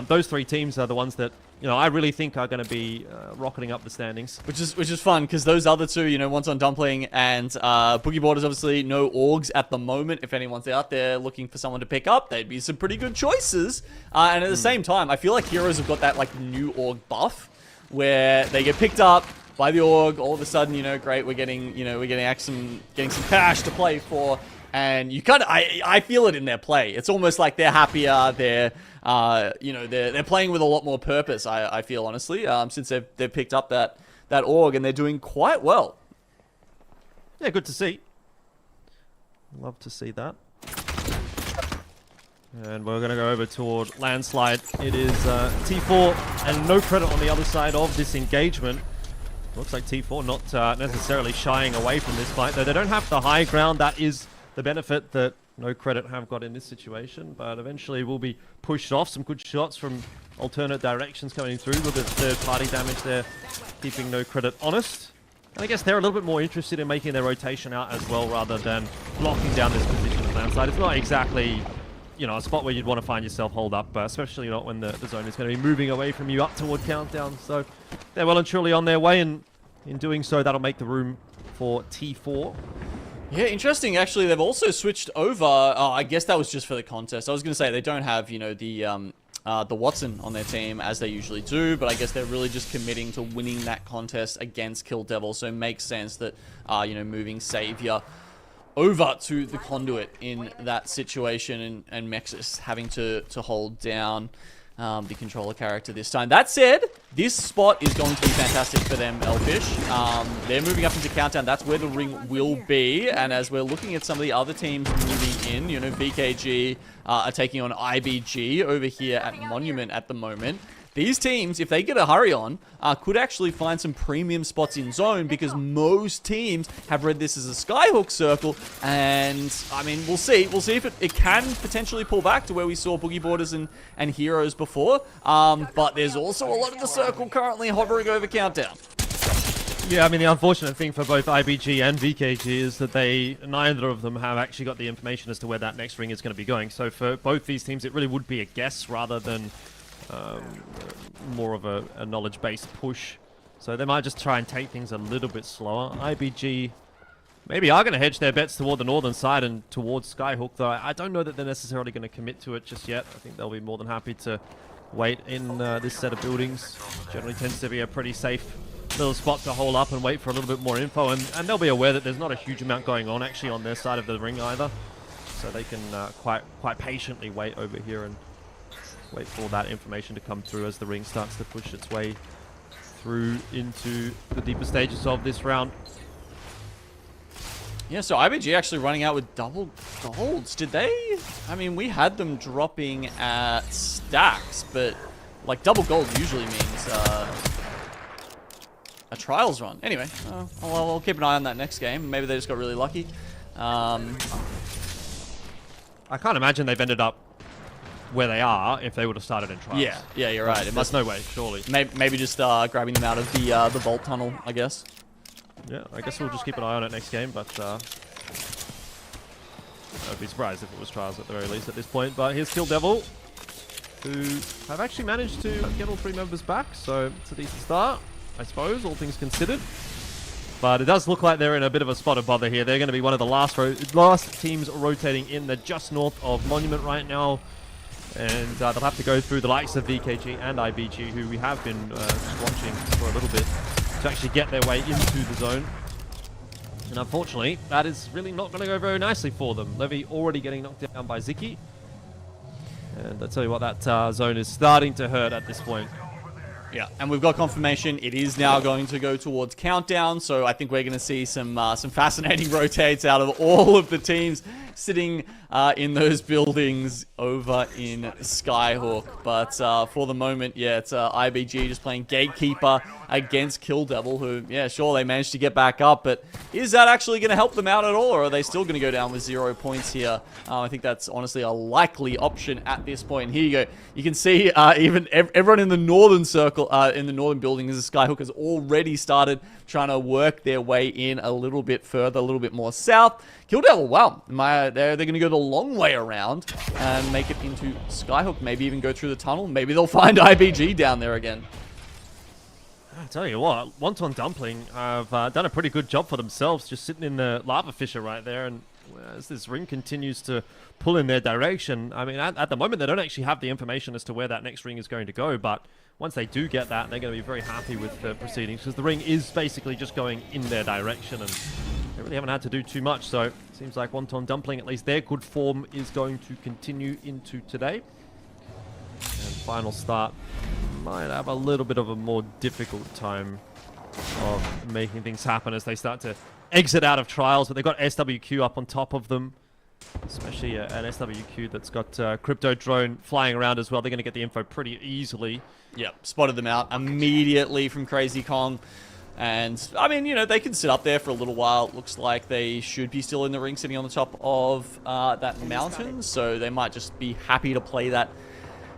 those 3 teams are the ones that, you know, I really think are going to be rocketing up the standings. Which is fun, because those other 2, you know, Wonton, Dumpling, and Boogie Borders, obviously no ALGS at the moment. If anyone's out there looking for someone to pick up, they'd be some pretty good choices. And at the same time, I feel like Heroes have got that, like, new ALG buff, where they get picked up by the ALG, all of a sudden, you know, great, we're getting some cash to play for And you kind of, I feel it in their play. It's almost like they're happier. They're, you know, they're playing with a lot more purpose. I feel honestly, since they've picked up that org, and they're doing quite well. Yeah, good to see. Love to see that. And we're going to go over toward Landslide. It is T4 and NoCredit on the other side of this engagement. Looks like T4 not necessarily shying away from this fight, though they don't have the high ground. That is the benefit that NoCredit have got in this situation, but eventually will be pushed off. Some good shots from alternate directions coming through. A little bit of third-party damage there, keeping NoCredit honest. And I guess they're a little bit more interested in making their rotation out as well, rather than blocking down this position of Landslide. It's not exactly, you know, a spot where you'd want to find yourself hold up, especially not when the zone is going to be moving away from you up toward Countdown. So they're well and truly on their way, and in doing so, that'll make the room for T4. Yeah, interesting. Actually, they've also switched over. I guess that was just for the contest. I was going to say they don't have, you know, the Wonton on their team as they usually do, but I guess they're really just committing to winning that contest against Kill Devil. So it makes sense that, you know, moving Savior over to the Conduit in that situation, and Mexus having to hold down the controller character this time. That said, this spot is going to be fantastic for them, Elfish. They're moving up into Countdown. That's where the ring will be. And as we're looking at some of the other teams moving in, you know, VKG are taking on IBG over here at Monument at the moment. These teams, if they get a hurry on, could actually find some premium spots in zone, because most teams have read this as a Skyhook circle. And, I mean, we'll see. We'll see if it can potentially pull back to where we saw Boogie Boarders and Heroes before. But there's also a lot of the circle currently hovering over Countdown. Yeah, I mean, the unfortunate thing for both IBG and VKG is that neither of them have actually got the information as to where that next ring is going to be going. So for both these teams, it really would be a guess rather than more of a knowledge-based push. So they might just try and take things a little bit slower. IBG maybe are going to hedge their bets toward the northern side and towards Skyhook, though I don't know that they're necessarily going to commit to it just yet. I think they'll be more than happy to wait in this set of buildings. Generally tends to be a pretty safe little spot to hold up and wait for a little bit more info, and they'll be aware that there's not a huge amount going on actually on their side of the ring either. So they can quite patiently wait over here and wait for that information to come through as the ring starts to push its way through into the deeper stages of this round. Yeah, so IBG actually running out with double golds. Did they? I mean, we had them dropping at stacks, but like double gold usually means a trials run. Anyway, I'll keep an eye on that next game. Maybe they just got really lucky. I can't imagine they've ended up where they are if they would have started in trials. Yeah, you're right. There's no way, surely. Maybe just grabbing them out of the vault tunnel, I guess. Yeah, I guess we'll just keep an eye on it next game, but I'd be surprised if it was trials at the very least at this point. But here's Kill Devil, who have actually managed to get all 3 members back, so it's a decent start, I suppose, all things considered. But it does look like they're in a bit of a spot of bother here. They're going to be one of the last teams rotating in. They're just north of Monument right now. And they'll have to go through the likes of VKG and IBG, who we have been watching for a little bit, to actually get their way into the zone. And unfortunately, that is really not going to go very nicely for them. Levy already getting knocked down by Ziki. And I tell you what, that zone is starting to hurt at this point. Yeah, and we've got confirmation it is now going to go towards Countdown, so I think we're going to see some fascinating rotates out of all of the teams sitting in those buildings over in Skyhook. But for the moment, yeah, it's IBG just playing Gatekeeper against Kill Devil, who, yeah, sure, they managed to get back up, but is that actually going to help them out at all, or are they still going to go down with 0 points here? I think that's honestly a likely option at this point. And here you go. You can see even everyone in the northern circle, in the northern building, as Skyhook has already started trying to work their way in a little bit further, a little bit more south. Kill Devil, wow, they're going to go the long way around and make it into Skyhook, maybe even go through the tunnel. Maybe they'll find IBG down there again. I tell you what, Wonton Dumpling have done a pretty good job for themselves, just sitting in the lava fissure right there, and as this ring continues to pull in their direction, I mean, at the moment they don't actually have the information as to where that next ring is going to go, but once they do get that, they're going to be very happy with the proceedings, because the ring is basically just going in their direction, and they really haven't had to do too much, so it seems like Wonton Dumpling, at least their good form is going to continue into today. And final start might have a little bit of a more difficult time of making things happen as they start to exit out of trials, but they've got SWQ up on top of them, especially an SWQ that's got Crypto Drone flying around as well. They're going to get the info pretty easily. Yep, spotted them out immediately from Crazy Kong. And, I mean, you know, they can sit up there for a little while. It looks like they should be still in the ring sitting on the top of that mountain, so they might just be happy to play that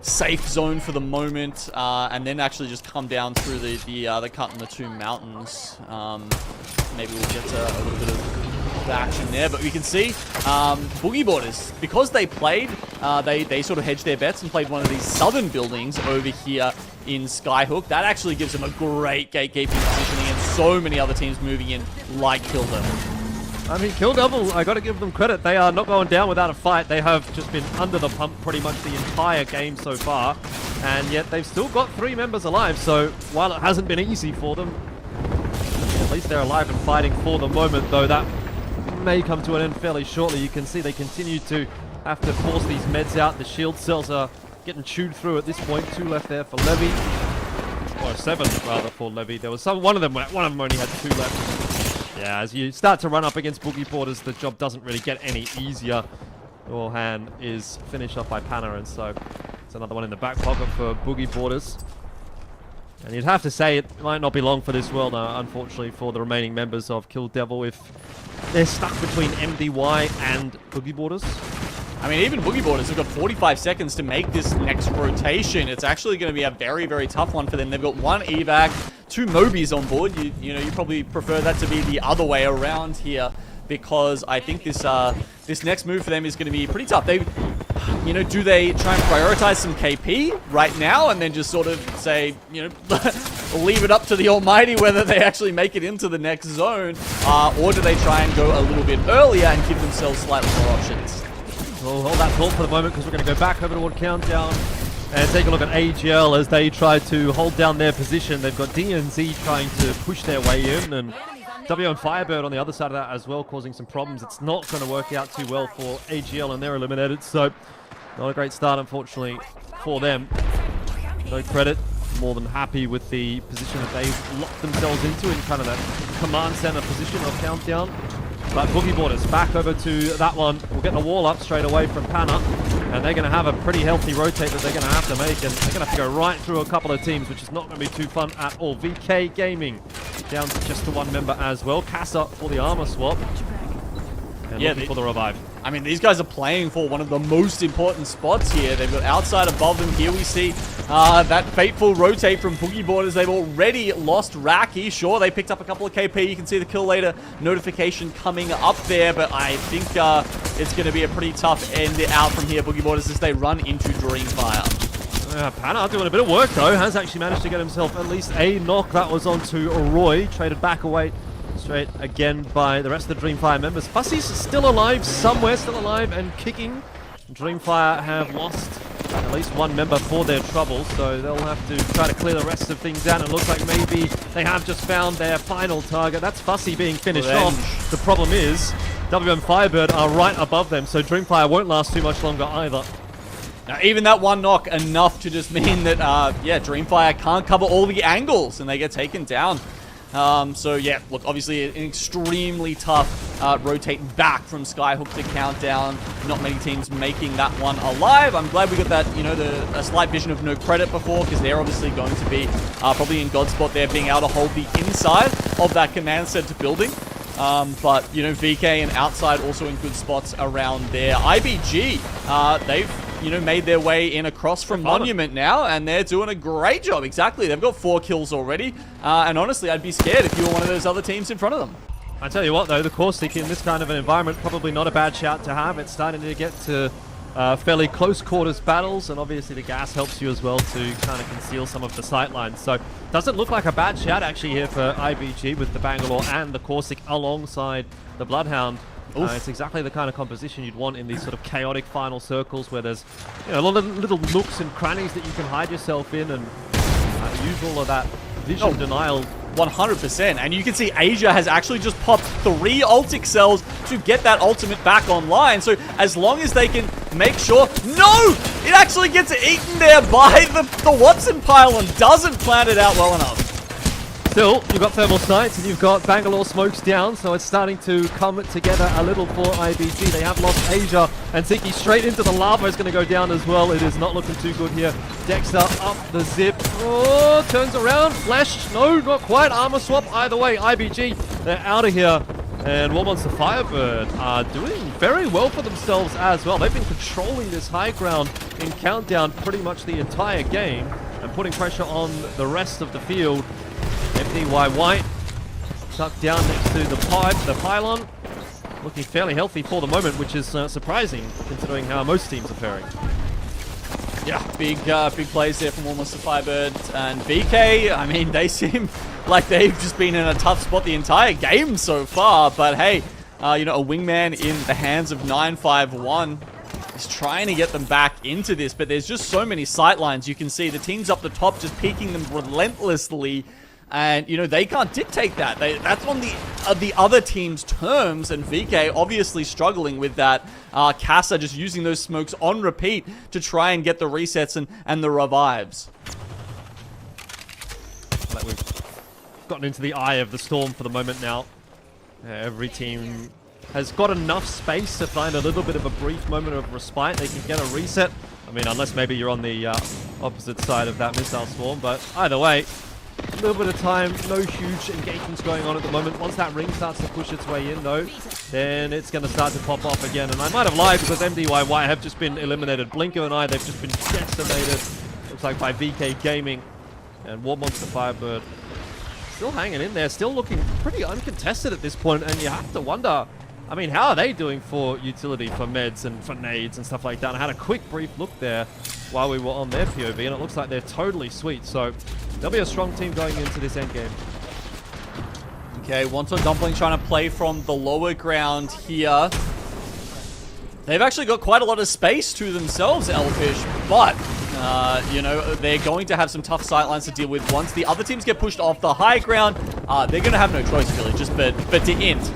safe zone for the moment, and then actually just come down through the cut in the two mountains. Maybe we'll get a little bit of action there, but we can see Boogie Boarders, because they played, they sort of hedged their bets and played one of these southern buildings over here in Skyhook. That actually gives them a great gatekeeping positioning, and so many other teams moving in like Kill Devil. I mean, Kill Devil, I got to give them credit. They are not going down without a fight. They have just been under the pump pretty much the entire game so far, and yet they've still got 3 members alive. So while it hasn't been easy for them, at least they're alive and fighting for the moment, though that may come to an end fairly shortly. You can see they continue to have to force these meds out. The shield cells are getting chewed through at this point. 2 left there for Levy, or 7 rather for Levy. There was one of them only had 2 left. Yeah, as you start to run up against Boogie Boarders, the job doesn't really get any easier. Your hand is finished off by Panna, and so it's another one in the back pocket for Boogie Boarders. And you'd have to say it might not be long for this world, unfortunately, for the remaining members of Kill Devil if they're stuck between MDY and Boogie Boarders. I mean, even Boogie Boarders have got 45 seconds to make this next rotation. It's actually going to be a very, very tough one for them. They've got 1 evac, 2 Mobies on board. You know, you probably prefer that to be the other way around here, because I think this next move for them is going to be pretty tough. They, you know, do they try and prioritize some KP right now and then just sort of say, you know, leave it up to the almighty whether they actually make it into the next zone, or do they try and go a little bit earlier and give themselves slightly more options? We'll hold that thought for the moment because we're going to go back over toward Countdown and take a look at AGL as they try to hold down their position. They've got DNZ trying to push their way in, and WMFireBird on the other side of that as well, causing some problems. It's not going to work out too well for AGL, and they're eliminated, so not a great start, unfortunately, for them. NoCredit, more than happy with the position that they've locked themselves into in kind of that command center position of Countdown. But Boogie Boarders back over to that one. We'll get the wall up straight away from Panna, and they're going to have a pretty healthy rotate that they're going to have to make, and they're going to have to go right through a couple of teams, which is not going to be too fun at all. VK Gaming down to just the 1 member as well. Kassa for the armor swap, and looking for the revive. I mean, these guys are playing for one of the most important spots here. They've got outside above them. Here we see that fateful rotate from Boogie Boarders. They've already lost Raki. Sure, they picked up a couple of KP. You can see the kill later notification coming up there, but I think it's going to be a pretty tough end out from here, Boogie Boarders, as they run into DreamFire. Panna doing a bit of work, though. Has actually managed to get himself at least a knock. That was onto Roy. Traded back away straight again by the rest of the DreamFire members. Fussy's still alive somewhere, still alive and kicking. DreamFire have lost at least 1 member for their trouble, so they'll have to try to clear the rest of things out. It looks like maybe they have just found their final target. That's Fussy being finished off. The problem is WMFireBird are right above them, so DreamFire won't last too much longer either. Now, even that 1 knock enough to just mean that, yeah, DreamFire can't cover all the angles and they get taken down. So yeah, look, obviously an extremely tough rotate back from Skyhook to Countdown. Not many teams making that one alive. I'm glad we got that, you know, a slight vision of NoCredit before, because they're obviously going to be probably in God's spot there, being able to hold the inside of that command center building. But, you know, VK and outside also in good spots around there. IBG, they've, you know, made their way in across from Monument now, and they're doing a great job. Exactly. They've got 4 kills already. And honestly, I'd be scared if you were one of those other teams in front of them. I tell you what, though, the Caustic in this kind of an environment, probably not a bad shout to have. It's starting to get to fairly close quarters battles, and obviously the gas helps you as well to kind of conceal some of the sight lines. So doesn't look like a bad shout actually here for IBG with the Bangalore and the Caustic alongside the Bloodhound. It's exactly the kind of composition you'd want in these sort of chaotic final circles where there's, you know, a lot of little nooks and crannies that you can hide yourself in, and use all of that vision denial 100%. And you can see Asia has actually just popped 3 ultic cells to get that ultimate back online. So as long as they can make sure... No! It actually gets eaten there by the Wonton pylon. Doesn't plan it out well enough. Still, you've got thermal sights and you've got Bangalore smokes down, so it's starting to come together a little for IBG. They have lost Asia, and Ziki straight into the lava is going to go down as well. It is not looking too good here. Dexter up the zip. Oh, turns around. Flash. No, not quite. Armor swap. Either way, IBG, they're out of here. And WMFireBird are doing very well for themselves as well. They've been controlling this high ground in Countdown pretty much the entire game and putting pressure on the rest of the field. MDY-WHITE tucked down next to the pylon. Looking fairly healthy for the moment, which is surprising considering how most teams are faring. Yeah, big plays there from WMFireBird and VK. I mean, they seem like they've just been in a tough spot the entire game so far. But hey, you know, a wingman in the hands of 951 is trying to get them back into this. But there's just so many sight lines. You can see the teams up the top just peeking them relentlessly. And, you know, they can't dictate that. That's on the other team's terms, and VK obviously struggling with that. Kassa just using those smokes on repeat to try and get the resets and the revives. Like we've gotten into the eye of the storm for the moment now. Every team has got enough space to find a little bit of a brief moment of respite. They can get a reset. I mean, unless maybe you're on the opposite side of that missile swarm, but either way, a little bit of time, no huge engagements going on at the moment. Once that ring starts to push its way in, though, then it's going to start to pop off again. And I might have lied because MDY-WHITE have just been eliminated. Blinker and I, they've just been decimated. Looks like by VK Gaming. And WMFireBird still hanging in there, still looking pretty uncontested at this point. And you have to wonder, I mean, how are they doing for utility, for meds and for nades and stuff like that? I had a quick brief look there while we were on their POV, and it looks like they're totally sweet. So they'll be a strong team going into this endgame. Okay, Wonton Dumpling trying to play from the lower ground here. They've actually got quite a lot of space to themselves, Elfish, but, you know, they're going to have some tough sightlines to deal with. Once the other teams get pushed off the high ground, they're going to have no choice, really, just but to int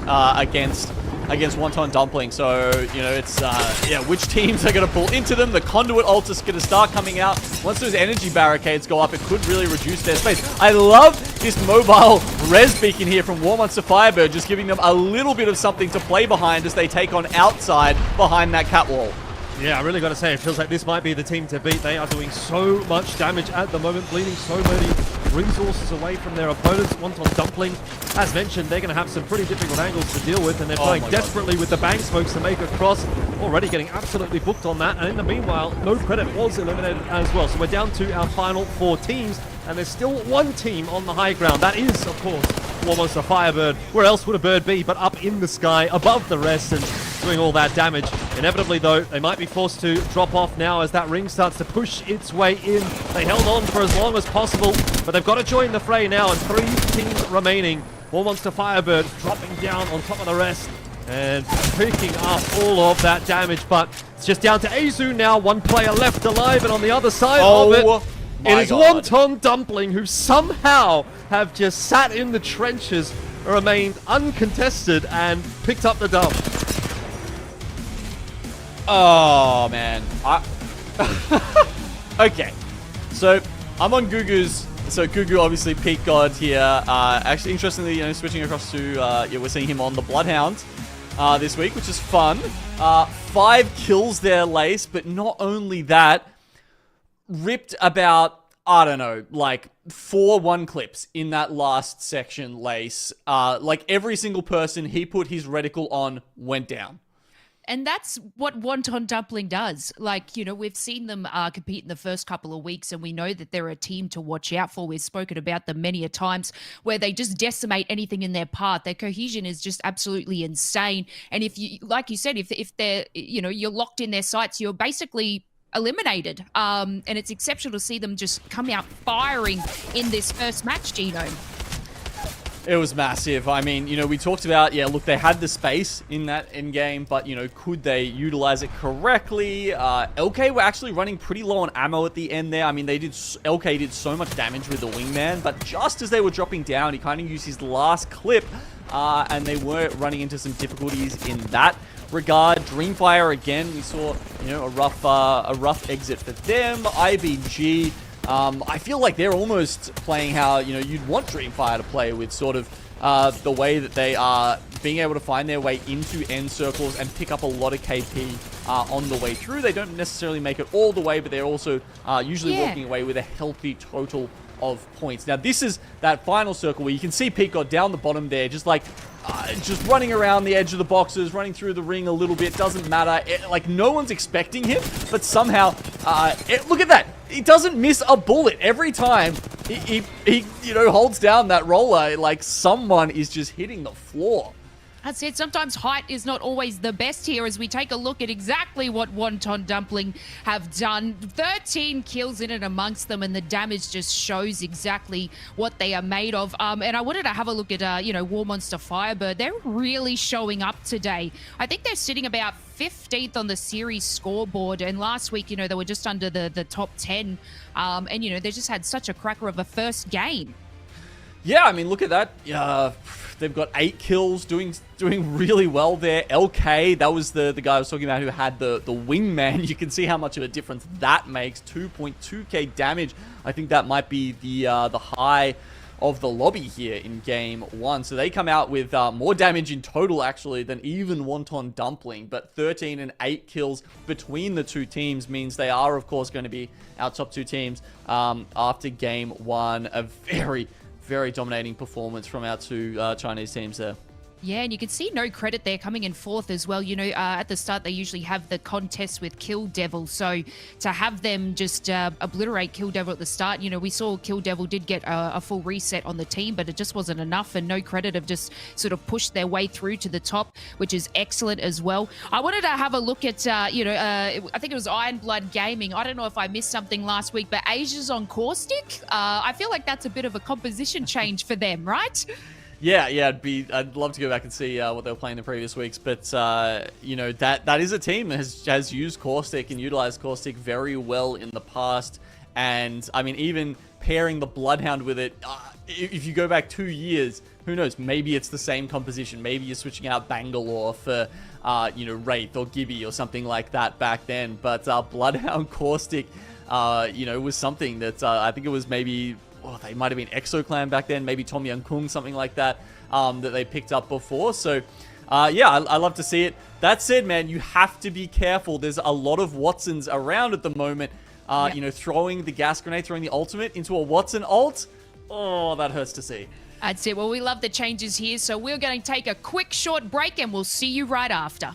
against Wonton Dumpling. So, you know, it's, yeah, which teams are going to pull into them. The Conduit ult is going to start coming out. Once those energy barricades go up, it could really reduce their space. I love this mobile res beacon here from WMFireBird, just giving them a little bit of something to play behind as they take on outside behind that cat wall. Yeah, I really got to say, it feels like this might be the team to beat. They are doing so much damage at the moment, bleeding so many resources away from their opponents. Wonton Dumpling, as mentioned, they're going to have some pretty difficult angles to deal with, and they're playing desperately with the bang smokes to make a cross. Already getting absolutely booked on that, and in the meanwhile, NoCredit was eliminated as well. So we're down to our final 4 teams, and there's still one team on the high ground. That is, of course, WMFireBird. Where else would a bird be but up in the sky above the rest and doing all that damage? Inevitably, though, they might be forced to drop off now as that ring starts to push its way in. They held on for as long as possible, but they've got to join the fray now, and 3 teams remaining. WMFireBird dropping down on top of the rest and picking up all of that damage, but it's just down to Azu now. 1 player left alive, and on the other side of it, it is Wonton Dumpling, who somehow have just sat in the trenches, remained uncontested, and picked up the dub. Oh, man. Okay. So, I'm on Gugu's. So, Gugu obviously peak god here. Actually, interestingly, you know, switching across to, yeah, we're seeing him on the Bloodhound this week, which is fun. 5 kills there, Lace, but not only that, ripped about, I don't know, like 4 1 clips in that last section, Lace. Like every single person he put his reticle on went down. And that's what Wonton Dumpling does. Like, you know, we've seen them compete in the first couple of weeks, and we know that they're a team to watch out for. We've spoken about them many a times, where they just decimate anything in their path. Their cohesion is just absolutely insane. And if you, like you said, if they're, you know, you're locked in their sights, you're basically eliminated. And it's exceptional to see them just come out firing in this first match, Gino. It was massive. I mean, you know, we talked about, yeah, look, they had the space in that end game, but, you know, could they utilize it correctly? LK were actually running pretty low on ammo at the end there. I mean, LK did so much damage with the wingman, but just as they were dropping down, he kind of used his last clip, and they were running into some difficulties in that regard. DreamFire, again, we saw, you know, a rough exit for them. IBG, I feel like they're almost playing how, you know, you'd want DreamFire to play, with sort of the way that they are being able to find their way into end circles and pick up a lot of KP on the way through. They don't necessarily make it all the way, but they're also usually walking away with a healthy total of points. Now, this is that final circle where you can see Pete got down the bottom there, just like just running around the edge of the boxes, running through the ring a little bit. Doesn't matter. Like, no one's expecting him, but somehow, look at that. He doesn't miss a bullet every time he you know, holds down that roller. Like, someone is just hitting the floor. That's it. Sometimes height is not always the best here, as we take a look at exactly what Wonton Dumpling have done. 13 kills in and amongst them, and the damage just shows exactly what they are made of. And I wanted to have a look at, you know, WMFireBird. They're really showing up today. I think they're sitting about 15th on the series scoreboard, and last week, you know, they were just under the top 10. And, you know, they just had such a cracker of a first game. Yeah, I mean, look at that. They've got 8 kills, doing really well there. LK, that was the guy I was talking about who had the wingman. You can see how much of a difference that makes. 2.2k damage. I think that might be the high of the lobby here in game 1. So they come out with more damage in total, actually, than even Wonton Dumpling. But 13 and 8 kills between the two teams means they are, of course, going to be our top 2 teams after game 1. A very dominating performance from our two Chinese teams there. Yeah, and you can see NoCredit there coming in 4th as well. You know, at the start, they usually have the contest with Kill Devil. So to have them just obliterate Kill Devil at the start, you know, we saw Kill Devil did get a full reset on the team, but it just wasn't enough. And NoCredit have just sort of pushed their way through to the top, which is excellent as well. I wanted to have a look at, you know, I think it was IronBloodGaming. I don't know if I missed something last week, but Asia's on Caustic. I feel like that's a bit of a composition change for them, right? Yeah, I'd love to go back and see what they were playing the previous weeks, but you know, that is a team that has used Caustic and utilized Caustic very well in the past. And I mean, even pairing the Bloodhound with it, if you go back 2 years, who knows? Maybe it's the same composition. Maybe you're switching out Bangalore for you know, Wraith or Gibby or something like that back then. But Bloodhound Caustic, you know, was something that I think it was maybe. Oh, they might have been ExoClan back then, maybe Tom Young Kung, something like that, that they picked up before. So, yeah, I love to see it. That said, man, you have to be careful. There's a lot of Watsons around at the moment. You know, throwing the gas grenade, throwing the ultimate into a Watson ult. Oh, that hurts to see. That's it. Well, we love the changes here, so we're going to take a quick short break, and we'll see you right after.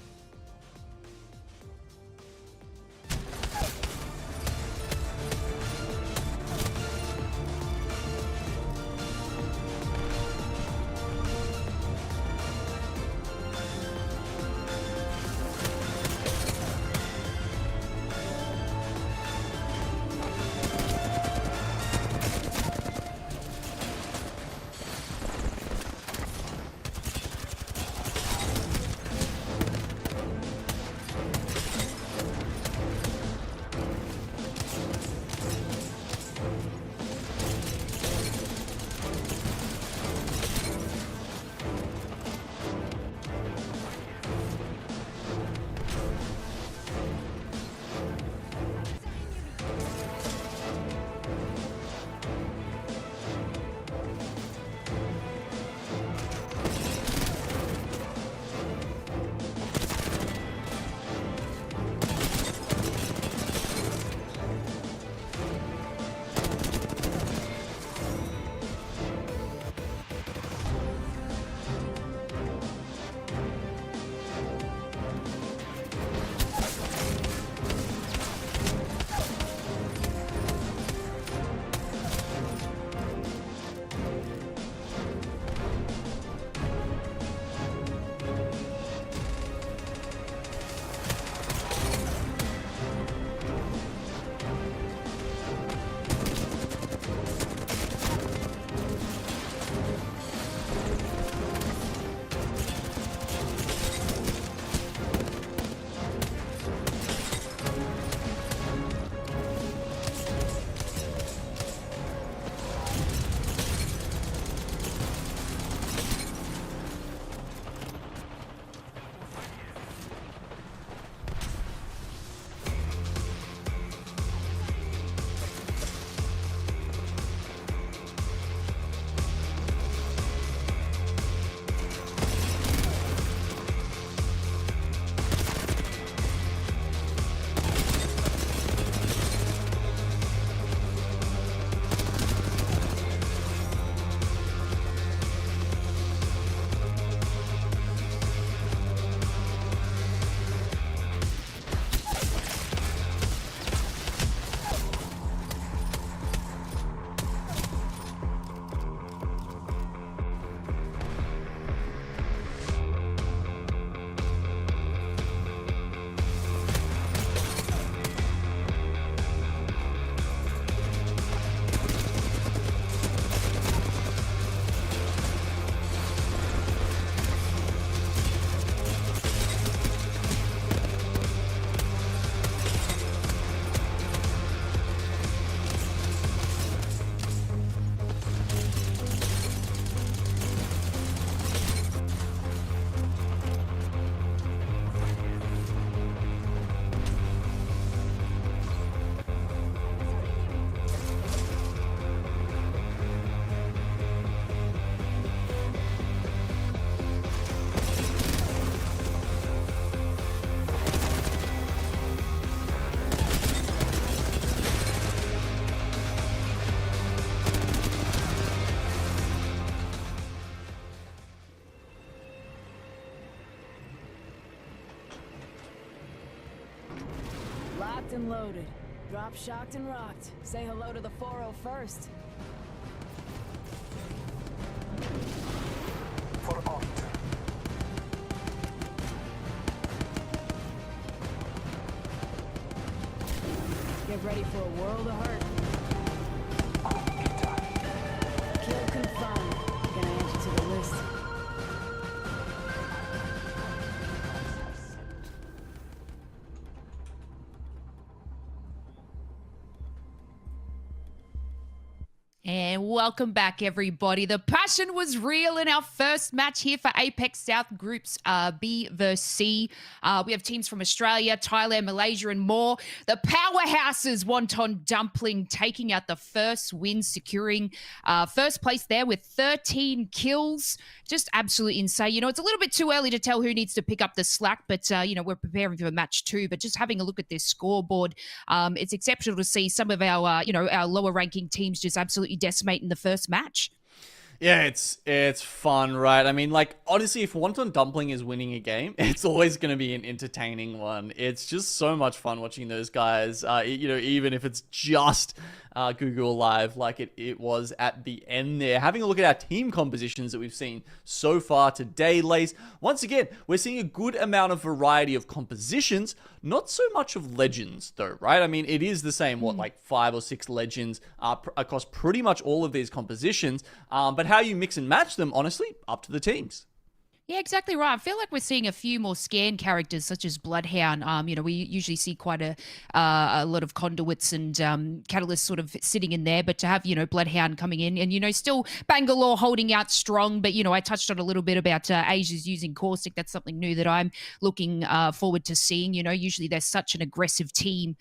Locked and loaded. Drop shocked and rocked. Say hello to the 4-0 first. Get ready for a world of hurt. Kill confirmed. Gonna add you to the list. And welcome back, everybody. The passion was real in our first match here for APAC-South Groups B vs C. We have teams from Australia, Thailand, Malaysia, and more. The powerhouses, Wonton, Dumpling, taking out the first win, securing first place there with 13 kills. Just absolutely insane. You know, it's a little bit too early to tell who needs to pick up the slack, but, you know, we're preparing for match 2. But just having a look at this scoreboard, it's exceptional to see some of our, you know, our lower ranking teams just absolutely decimating the first match. Yeah, it's fun, right? I mean, like, honestly, if Wonton Dumpling is winning a game, it's always going to be an entertaining one. It's just so much fun watching those guys, you know, even if it's just Google Live like it was at the end there. Having a look at our team compositions that we've seen so far today, Lace. Once again, we're seeing a good amount of variety of compositions, not so much of legends, though, right? I mean, it is the same, what, like 5 or 6 legends across pretty much all of these compositions, but how you mix and match them, honestly, up to the teams. Yeah, exactly right. I feel like we're seeing a few more scan characters such as Bloodhound. You know, we usually see quite a lot of conduits and catalysts sort of sitting in there, but to have, you know, Bloodhound coming in and, you know, still Bangalore holding out strong. But, you know, I touched on a little bit about Asia's using Caustic. That's something new that I'm looking forward to seeing. You know, usually they're such an aggressive team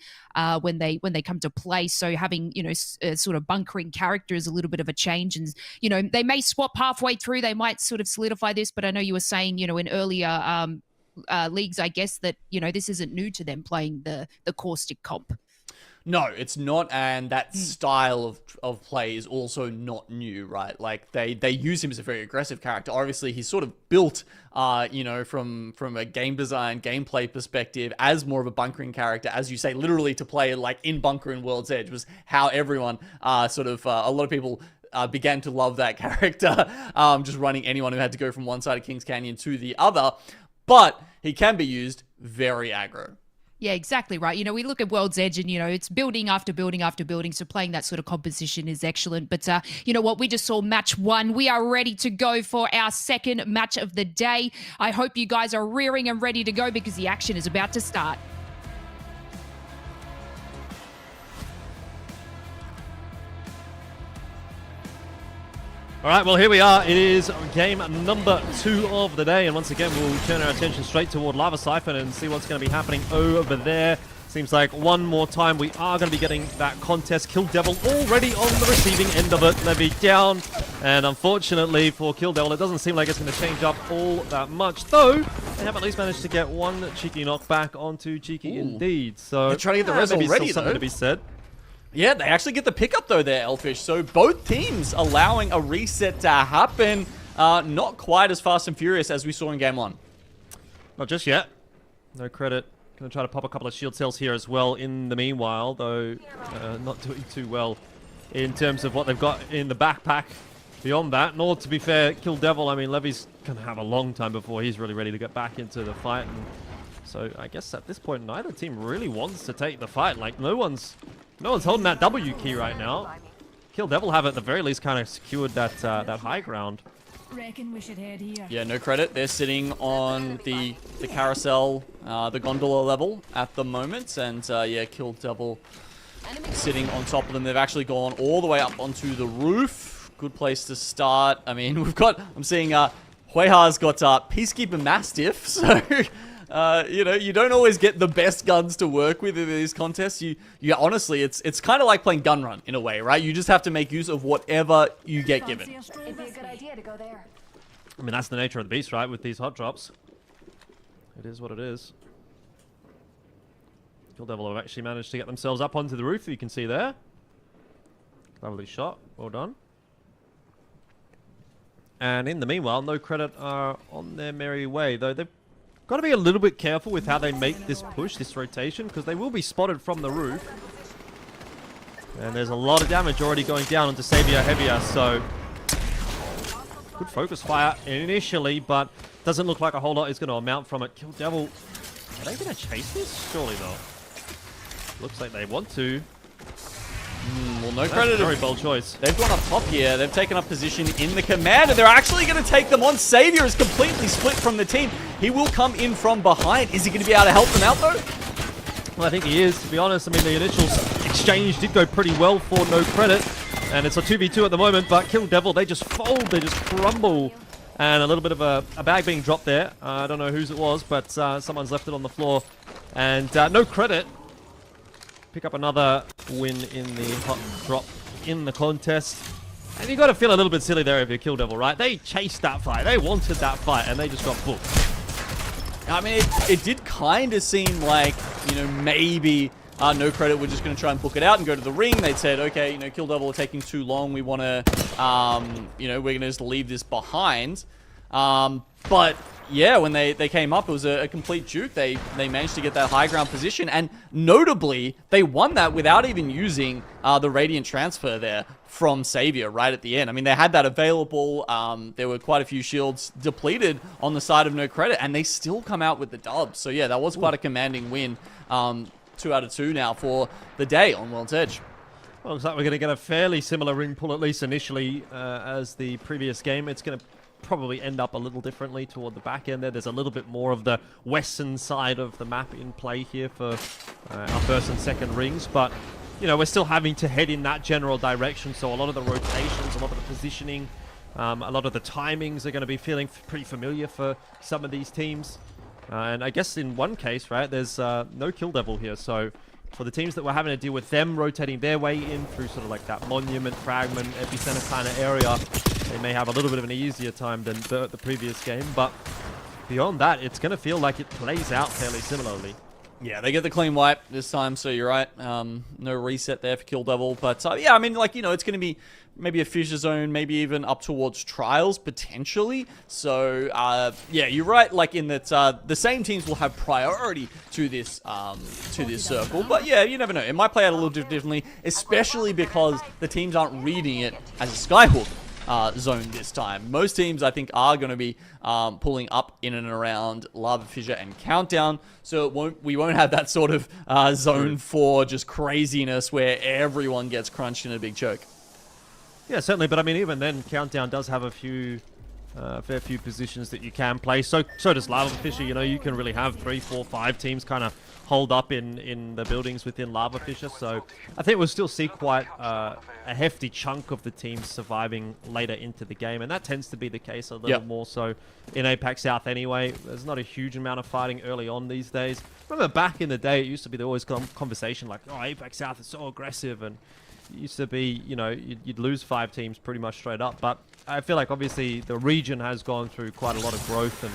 when they come to play. So having, you know, sort of bunkering character is a little bit of a change. And, you know, they may swap halfway through. They might sort of solidify this, but I know you were saying, you know, in earlier leagues, I guess, that, you know, this isn't new to them playing the Caustic comp. No, it's not, and that style of play is also not new, right? Like, they use him as a very aggressive character. Obviously, he's sort of built, you know, from a game design, gameplay perspective, as more of a bunkering character, as you say, literally to play, like, in Bunker and World's Edge was how everyone sort of, a lot of people began to love that character, just running anyone who had to go from one side of Kings Canyon to the other, but he can be used very aggro. Yeah, exactly right. You know, we look at World's Edge and, you know, it's building after building after building. So playing that sort of composition is excellent. But you know what? We just saw match 1. We are ready to go for our second match of the day. I hope you guys are rearing and ready to go because the action is about to start. All right, well, here we are. It is game number 2 of the day. And once again, we'll turn our attention straight toward Lava Siphon and see what's going to be happening over there. Seems like one more time we are going to be getting that contest. Kill Devil already on the receiving end of it. Levy down. And unfortunately for Kill Devil, it doesn't seem like it's going to change up all that much. Though, they have at least managed to get one cheeky knockback onto Cheeky indeed. So they're trying to get the res already, still something to be said. Yeah, they actually get the pickup, though, there, Elfish. So both teams allowing a reset to happen. Not quite as fast and furious as we saw in Game 1. Not just yet. NoCredit going to try to pop a couple of shield cells here as well in the meanwhile, though not doing too well in terms of what they've got in the backpack. Beyond that, nor to be fair, Kill Devil, I mean, Levy's going to have a long time before he's really ready to get back into the fight. And so I guess at this point, neither team really wants to take the fight. Like, no one's holding that W key right now. Kill Devil have at the very least kind of secured that high ground. Reckon we should head here. Yeah, NoCredit. They're sitting on the carousel, the gondola level at the moment, and yeah, Kill Devil sitting on top of them. They've actually gone all the way up onto the roof. Good place to start. I mean, I'm seeing Huiha's got Peacekeeper Mastiff, so. You know, you don't always get the best guns to work with in these contests. You honestly, it's kind of like playing Gun Run in a way, right? You just have to make use of whatever you get given. It'd be a good idea to go there. I mean, that's the nature of the beast, right? With these hot drops, it is what it is. Kill Devil have actually managed to get themselves up onto the roof. You can see there. Lovely shot. Well done. And in the meanwhile, NoCredit are on their merry way, though they've Got to be a little bit careful with how they make this push, this rotation, because they will be spotted from the roof. And there's a lot of damage already going down onto Savior Heavier, so good focus fire initially, but doesn't look like a whole lot is going to amount from it. Kill Devil, are they going to chase this? Surely not. Looks like they want to. Well, NoCredit. Very bold choice. They've gone up top here. They've taken up position in the command, and they're actually going to take them on. Savior is completely split from the team. He will come in from behind. Is he going to be able to help them out, though? Well, I think he is, to be honest. I mean, the initial exchange did go pretty well for NoCredit, and it's a 2v2 at the moment, but Kill Devil, they just fold, they just crumble. And a little bit of a bag being dropped there. I don't know whose it was, but someone's left it on the floor. And NoCredit pick up another win in the hot drop in the contest. And you got to feel a little bit silly there if you're Kill Devil, right? They chased that fight. They wanted that fight, and they just got booked. I mean, it did kind of seem like, you know, maybe NoCredit were just going to try and book it out and go to the ring. They'd said, okay, you know, Kill Devil are taking too long. We want to, you know, we're going to just leave this behind. But yeah, when they came up, it was a complete juke. They managed to get that high ground position, and notably, they won that without even using the Radiant transfer there from Savior right at the end. I mean, they had that available. There were quite a few shields depleted on the side of NoCredit, and they still come out with the dub. So yeah, that was quite a commanding win. 2 out of 2 now for the day on World's Edge. Well, looks like we're going to get a fairly similar ring pull, at least initially, as the previous game. It's going to probably end up a little differently toward the back end there. There's a little bit more of the western side of the map in play here for our first and second rings, but you know, we're still having to head in that general direction, so a lot of the rotations, a lot of the positioning, a lot of the timings are going to be feeling pretty familiar for some of these teams. And I guess in one case, right, there's no Kill Devil here, so for the teams that were having to deal with them rotating their way in through sort of like that monument, fragment, epicenter kind of area, they may have a little bit of an easier time than the previous game, but beyond that, it's going to feel like it plays out fairly similarly. Yeah, they get the clean wipe this time, so you're right. No reset there for Kill Devil, but yeah, I mean, like, you know, it's going to be maybe a Fissure Zone, maybe even up towards Trials, potentially. So, yeah, you're right, like, in that the same teams will have priority to this circle. But, yeah, you never know. It might play out a little differently, especially because the teams aren't reading it as a Skyhook zone this time. Most teams, I think, are going to be pulling up in and around Lava Fissure and Countdown, so we won't have that sort of zone for just craziness where everyone gets crunched in a big choke. Yeah, certainly, but I mean, even then, Countdown does have a few, fair few positions that you can play. So does Lava Fissure. You know, you can really have 3, 4, 5 teams kind of hold up in the buildings within Lava Fissure. So I think we'll still see quite a hefty chunk of the teams surviving later into the game, and that tends to be the case a little more so in APAC-South anyway. There's not a huge amount of fighting early on these days. Remember back in the day, it used to be the always conversation like, oh, APAC-South is so aggressive, and it used to be, you know, you'd lose 5 teams pretty much straight up. But I feel like obviously the region has gone through quite a lot of growth, and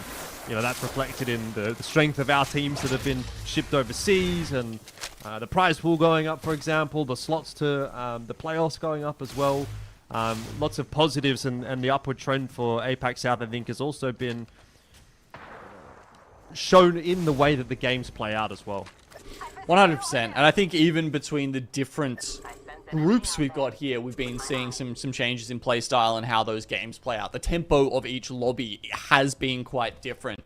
you know, that's reflected in the strength of our teams that have been shipped overseas, and the prize pool going up, for example, the slots to the playoffs going up as well. Lots of positives, and the upward trend for APAC-South, I think, has also been shown in the way that the games play out as well. 100%, and I think even between the different groups we've got here, we've been seeing some changes in play style and how those games play out. The tempo of each lobby has been quite different.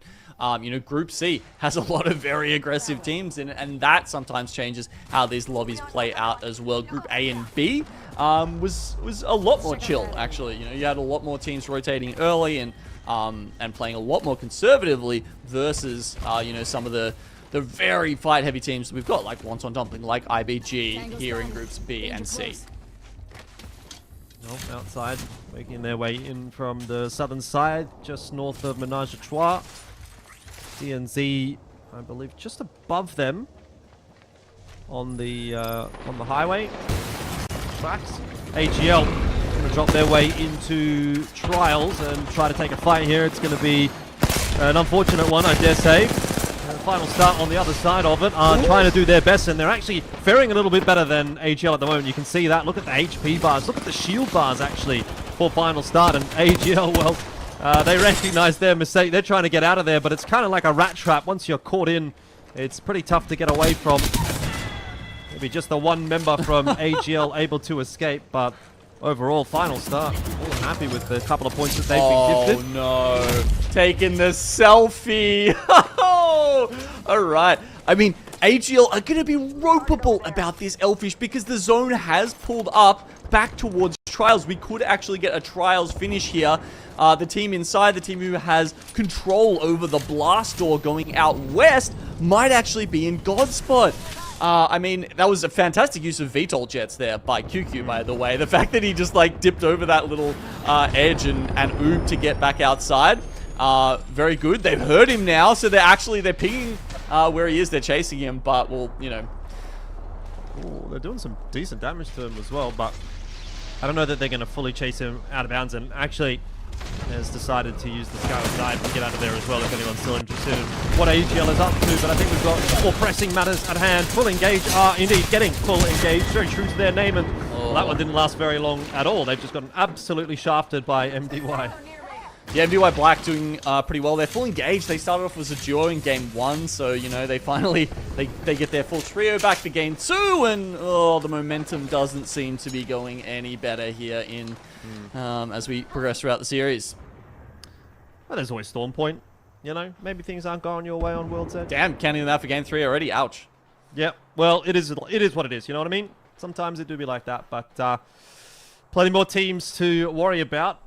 You know, Group C has a lot of very aggressive teams, and that sometimes changes how these lobbies play out as well. Group A and B was a lot more chill, actually. You know, you had a lot more teams rotating early and playing a lot more conservatively versus you know, some of the very fight-heavy teams that we've got, like Wonton, Dumpling, like IBG here in Groups B and C. Well, outside, making their way in from the southern side, just north of Menage a Trois. DNZ, I believe, just above them on the highway. Tracks. AGL going to drop their way into Trials and try to take a fight here. It's going to be an unfortunate one, I dare say. Final start on the other side of it are trying to do their best, and they're actually faring a little bit better than AGL at the moment. You can see that. Look at the HP bars. Look at the shield bars, actually, for final start. And AGL, well, They recognize their mistake. They're trying to get out of there, but it's kind of like a rat trap. Once you're caught in, it's pretty tough to get away from. Maybe just the one member from AGL able to escape, but overall, final start. More than happy with the couple of points that they've been gifted. Oh, no. Taking the selfie. All right. I mean, AGL are going to be ropeable about this, Elfish, because the zone has pulled up back towards Trials. We could actually get a Trials finish here. The team inside, the team who has control over the blast door going out west, might actually be in God's spot. I mean, that was a fantastic use of VTOL jets there by KAKKOII, by the way. The fact that he just, like, dipped over that little edge and ooped to get back outside. Very good. They've heard him now, so they're pinging where he is. They're chasing him, but, well, you know. Ooh, they're doing some decent damage to him as well, but I don't know that they're going to fully chase him out of bounds. And actually, has decided to use the Scarlet Side to get out of there as well, if anyone's still interested in what AGL is up to. But I think we've got more pressing matters at hand. Full engage are indeed getting full engage, very true to their name, and that one didn't last very long at all. They've just gotten absolutely shafted by MDY. Yeah, MDY Black doing pretty well. They're full engaged. They started off as a duo in game 1, so, you know, they finally, they get their full trio back to game 2, and, oh, the momentum doesn't seem to be going any better here in as we progress throughout the series. Well, there's always Storm Point, you know. Maybe things aren't going your way on World's End. Damn, counting that for game 3 already. Ouch. Yep. Well, it is what it is, you know what I mean? Sometimes it do be like that, but plenty more teams to worry about.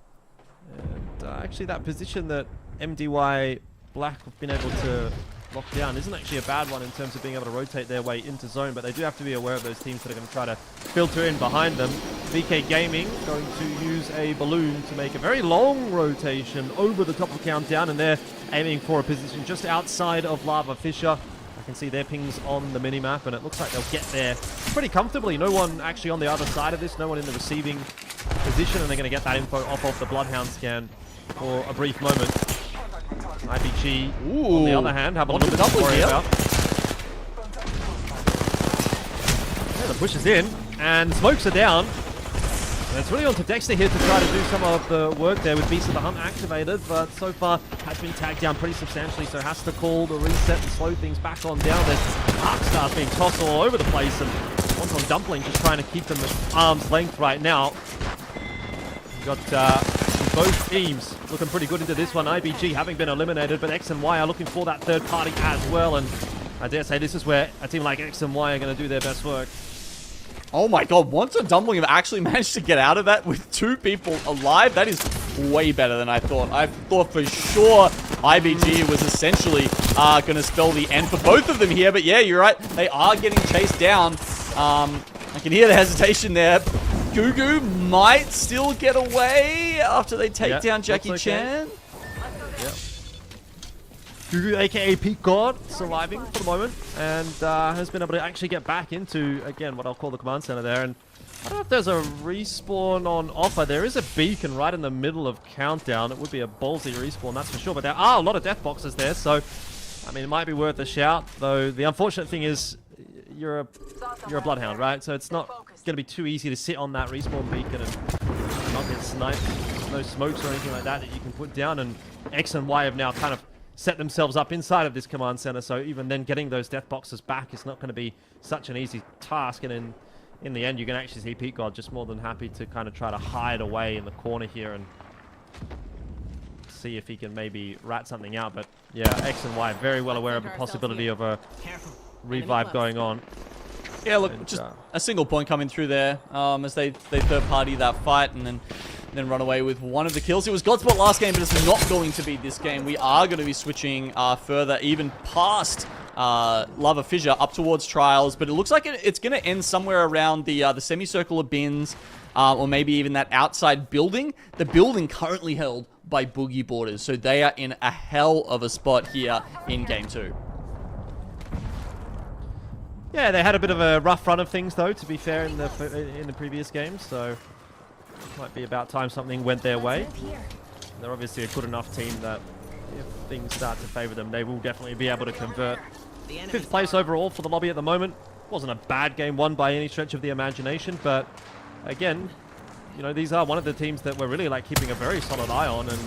And actually, that position that MDY Black have been able to lock down isn't actually a bad one in terms of being able to rotate their way into zone, but they do have to be aware of those teams that are going to try to filter in behind them. KAKKOII going to use a balloon to make a very long rotation over the top of Countdown, and they're aiming for a position just outside of Lava Fissure. I can see their pings on the minimap, and it looks like they'll get there pretty comfortably. No one actually on the other side of this, no one in the receiving position, and they're going to get that info off of the Bloodhound scan for a brief moment. IPG, on the other hand, have a little bit to worry about. Yeah, the push is in, and the smokes are down. And it's really on to Dexter here to try to do some of the work there with Beast of the Hunt activated, but so far has been tagged down pretty substantially, so has to call the reset and slow things back on down. There's Arc Stars being tossed all over the place, and Wonton Dumpling just trying to keep them at arm's length right now. We've got both teams looking pretty good into this one. IBG having been eliminated, but X and Y are looking for that third party as well, and I dare say this is where a team like X and Y are going to do their best work. Oh my god, Wonton Dumpling have actually managed to get out of that with 2 people alive. That is way better than I thought. I thought for sure IBG was essentially going to spell the end for both of them here, but yeah, you're right. They are getting chased down. I can hear the hesitation there. Gugu might still get away after they take down Jackie Chan. Yep. Gugu, aka Peak God, surviving for the moment, and has been able to actually get back into, again, what I'll call the command center there. And I don't know if there's a respawn on offer. There is a beacon right in the middle of Countdown. It would be a ballsy respawn, that's for sure. But there are a lot of death boxes there, so I mean, it might be worth a shout. Though the unfortunate thing is, you're a Bloodhound, right? So it's not going to be too easy to sit on that respawn beacon and not get sniped. There's no smokes or anything like that that you can put down. And X and Y have now kind of set themselves up inside of this command center, so even then getting those death boxes back is not going to be such an easy task. And in the end, you can actually see Pete God just more than happy to kind of try to hide away in the corner here and see if he can maybe rat something out. But yeah, X and Y very well aware of the possibility of a revive going on. Yeah, look, and just a single point coming through there as they third party that fight and then run away with one of the kills. It was Godspot last game, but it's not going to be this game. We are going to be switching further, even past Lava Fissure up towards Trials, but it looks like it's going to end somewhere around the semicircle of bins, or maybe even that outside building. The building currently held by Boogie Borders, so they are in a hell of a spot here in Game 2. Yeah, they had a bit of a rough run of things, though, to be fair, in the previous games, so it might be about time something went their way. They're obviously a good enough team that if things start to favor them, they will definitely be able to convert. 5th place overall for the lobby at the moment. Wasn't a bad game won by any stretch of the imagination, but again, you know, these are one of the teams that we're really like keeping a very solid eye on, and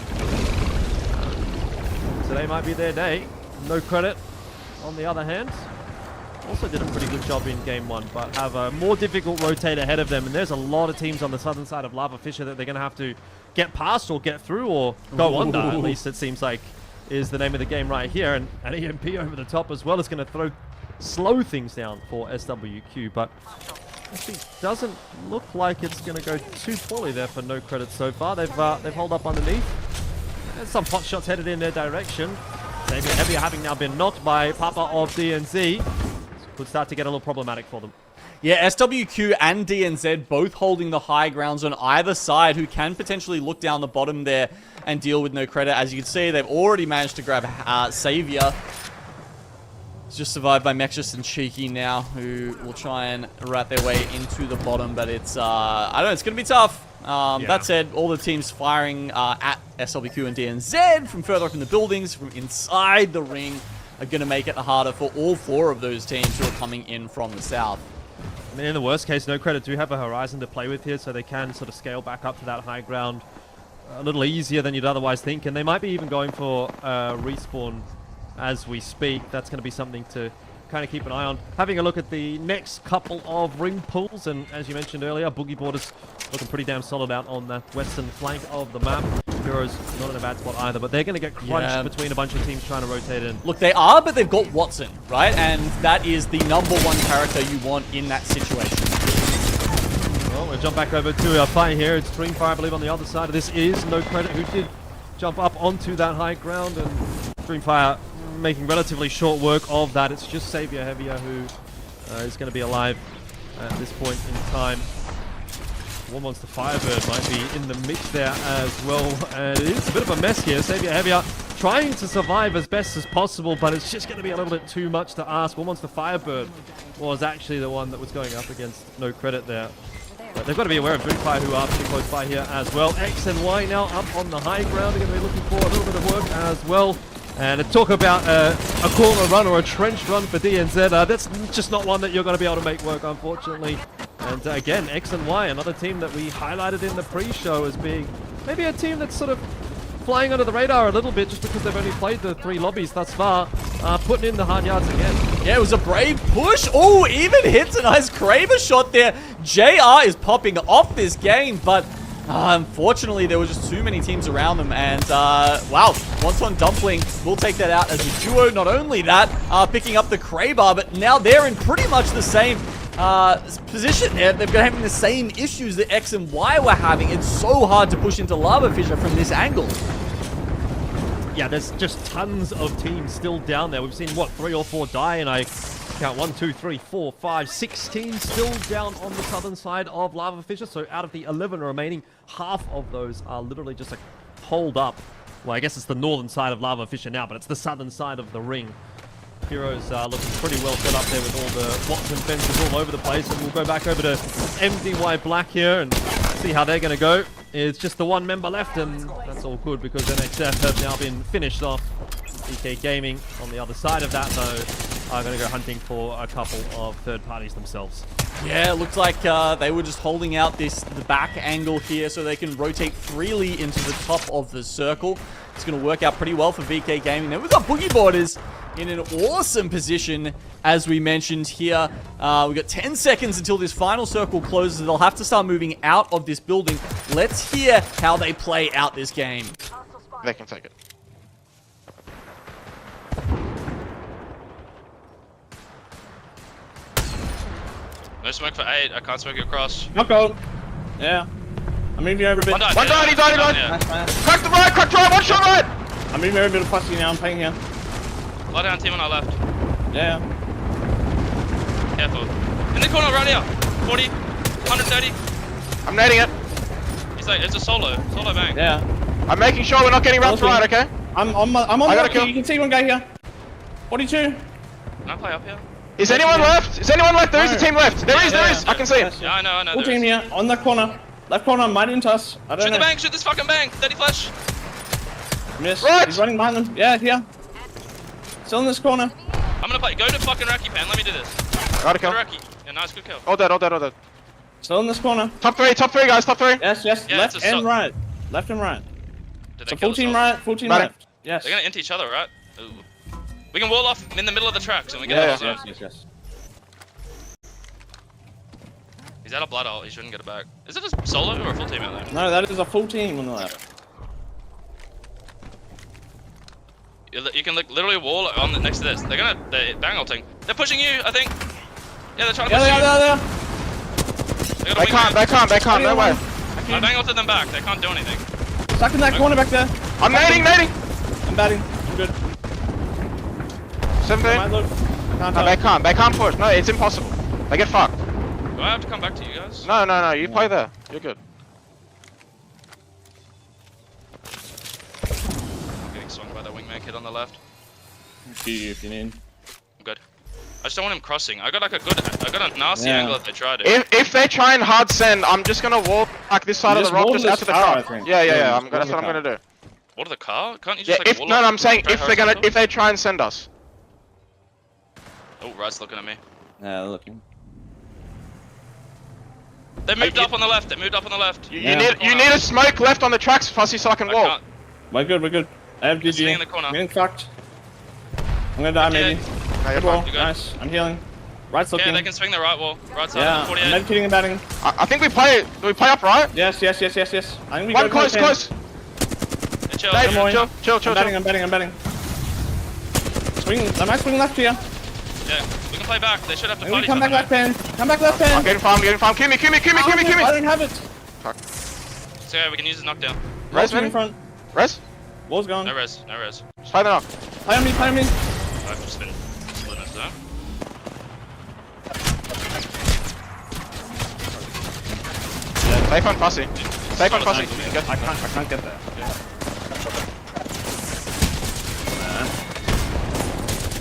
Today might be their day. NoCredit, on the other hand, also did a pretty good job in game 1, but have a more difficult rotate ahead of them. And there's a lot of teams on the southern side of Lava Fisher that they're going to have to get past or get through or go under, at least it seems like is the name of the game right here. And an EMP over the top as well is going to slow things down for SWQ, but actually doesn't look like it's going to go too poorly there for NoCredit so far. They've held up underneath. There's some pot shots headed in their direction. Xavier Heavier having now been knocked by Papa of DNZ. Could start to get a little problematic for them. Yeah, SWQ and DNZ both holding the high grounds on either side, who can potentially look down the bottom there and deal with NoCredit. As you can see, they've already managed to grab Xavier. It's just survived by Mexus and Cheeky now, who will try and rat their way into the bottom, but it's, I don't know, it's going to be tough. That said, all the teams firing at SWQ and DNZ from further up in the buildings, from inside the ring, are going to make it harder for all 4 of those teams who are coming in from the south. I mean, in the worst case, NoCredit do have a horizon to play with here, so they can sort of scale back up to that high ground a little easier than you'd otherwise think, and they might be even going for respawn as we speak. That's going to be something to kind of keep an eye on. Having a look at the next couple of ring pools, and as you mentioned earlier, Boogie Borders looking pretty damn solid out on that western flank of the map. Heroes not in a bad spot either, but they're going to get crunched between a bunch of teams trying to rotate in. Look, they are, but they've got Wonton, right? And that is the #1 character you want in that situation. Well, we'll jump back over to our fight here. It's DreamFire, I believe, on the other side of this is NoCredit, who did jump up onto that high ground, and DreamFire making relatively short work of that. It's just Xavier Heavier who is going to be alive at this point in time. WMFireBird might be in the mix there as well. And it is a bit of a mess here. Xavier Heavier trying to survive as best as possible, but it's just going to be a little bit too much to ask. WMFireBird was actually the one that was going up against NoCredit there. But they've got to be aware of DreamFire, who are pretty close by here as well. X and Y now up on the high ground. They're going to be looking for a little bit of work as well. And to talk about a corner run or a trench run for DNZ, that's just not one that you're going to be able to make work, unfortunately. And again, X and Y, another team that we highlighted in the pre-show as being maybe a team that's sort of flying under the radar a little bit just because they've only played the 3 lobbies thus far, putting in the hard yards again. Yeah, it was a brave push. Oh, even hits a nice Kraber shot there. JR is popping off this game, but unfortunately, there were just too many teams around them, and wow, Wonton Dumpling will take that out as a duo. Not only that, picking up the Kraber, but now they're in pretty much the same position there. They've been having the same issues that X and Y were having. It's so hard to push into Lava Fisher from this angle. Yeah, there's just tons of teams still down there. We've seen, what, 3 or 4 die, and I count 1, 2, 3, 4, 5, 6 teams still down on the southern side of Lava Fisher. So out of the 11 remaining, half of those are literally just holed up. Well, I guess it's the northern side of Lava Fisher now, but it's the southern side of the ring. Heroes are looking pretty well set up there with all the Wonton fences all over the place. And we'll go back over to MDY-WHITE here and see how they're going to go. It's just the 1 member left, and that's all good because NXF have now been finished off. KAKKOII on the other side of that, though, are going to go hunting for a couple of third parties themselves. Yeah, it looked like they were just holding out the back angle here so they can rotate freely into the top of the circle. It's going to work out pretty well for VK Gaming. Then we've got Boogie Borders in an awesome position, as we mentioned here. We've got 10 seconds until this final circle closes. They'll have to start moving out of this building. Let's hear how they play out this game. They can take it. No smoke for 8. I can't smoke you across. Knock out. Yeah. I'm moving over a bit. One died, he died. Nice, man. Crack the right, crack right, 1 shot right! I'm moving over a bit of fussy now, I'm playing here. Lie down, team on our left. Yeah. Careful. In the corner, right here. 40, 130. I'm nading it. He's like, it's a solo bang. Yeah. I'm making sure we're not getting wrapped right, okay? I'm on the right here. You can see one guy here. 42. Can I play up here? Is anyone left? Is anyone left? There is a team left. There is. I can see him. Yeah, I know. Full team here, on that corner. Left corner, might into us. I don't know. Shoot the bang, shoot this fucking bang. 30 flash. Miss. Right. He's running behind them. Yeah, here. Still in this corner. I'm gonna play. Go to fucking Raki Pan. Let me do this. Got a Go kill. to Raki. Yeah, nice, good kill. All dead. Still in this corner. Top 3 guys, top 3. Yes. Yeah, Left and right. Left and right. Did So they kill full team the solo? right, full team Right. left. Yes. They're gonna int each other, right? Ooh. We can wall off in the middle of the tracks and we get Yes. He's out of blood ult, he shouldn't get it back. Is it a solo or a full team out there? No, that is a full team on the left. You can literally wall on the, next to this. They're bang ulting. They're pushing you, I think. Yeah, they're trying to push you. They can't, no way. I bang ulted them back, they can't do anything. Stuck in that corner back there. I'm nading. I'm batting. I'm good. 17. No, they can't push. No, it's impossible. They get fucked. Do I have to come back to you guys? No, you play there. You're good. I'm getting swung by the wingman kid on the left. If you need. I'm good. I just don't want him crossing. I got a nasty angle if they try to. If they try and hard send, I'm just gonna wall like this side of the rock just out to the car. Yeah. That's what I'm gonna do. Wall to the car? Can't you just like wall no, I'm saying if they try and send us. Oh, Rad's looking at me. Yeah, they're looking. They moved up on the left. You need a smoke left on the tracks, Fussy, so I can wall. We're good. I have GG. In the corner. I'm getting fucked. I'm gonna die maybe. Good wall. Nice. I'm healing. Right's looking. Yeah, they can swing the right wall. Right side. Yeah. 48. I'm meditating and batting. I think we play. Do we play up right? Yes. I think we One go close. Chill. I'm betting. Swing. I might swing left here. Yeah, we can play back. They should have to fight each Come other. back left pen. I'm getting farm. Kill me. I don't have it. Fuck. So yeah, we can use his knockdown. Res in front. Res? Wall's gone. No res. Just play the knock. Play on me. I've just been splitting us down. Safe on Fussy. I can't get there.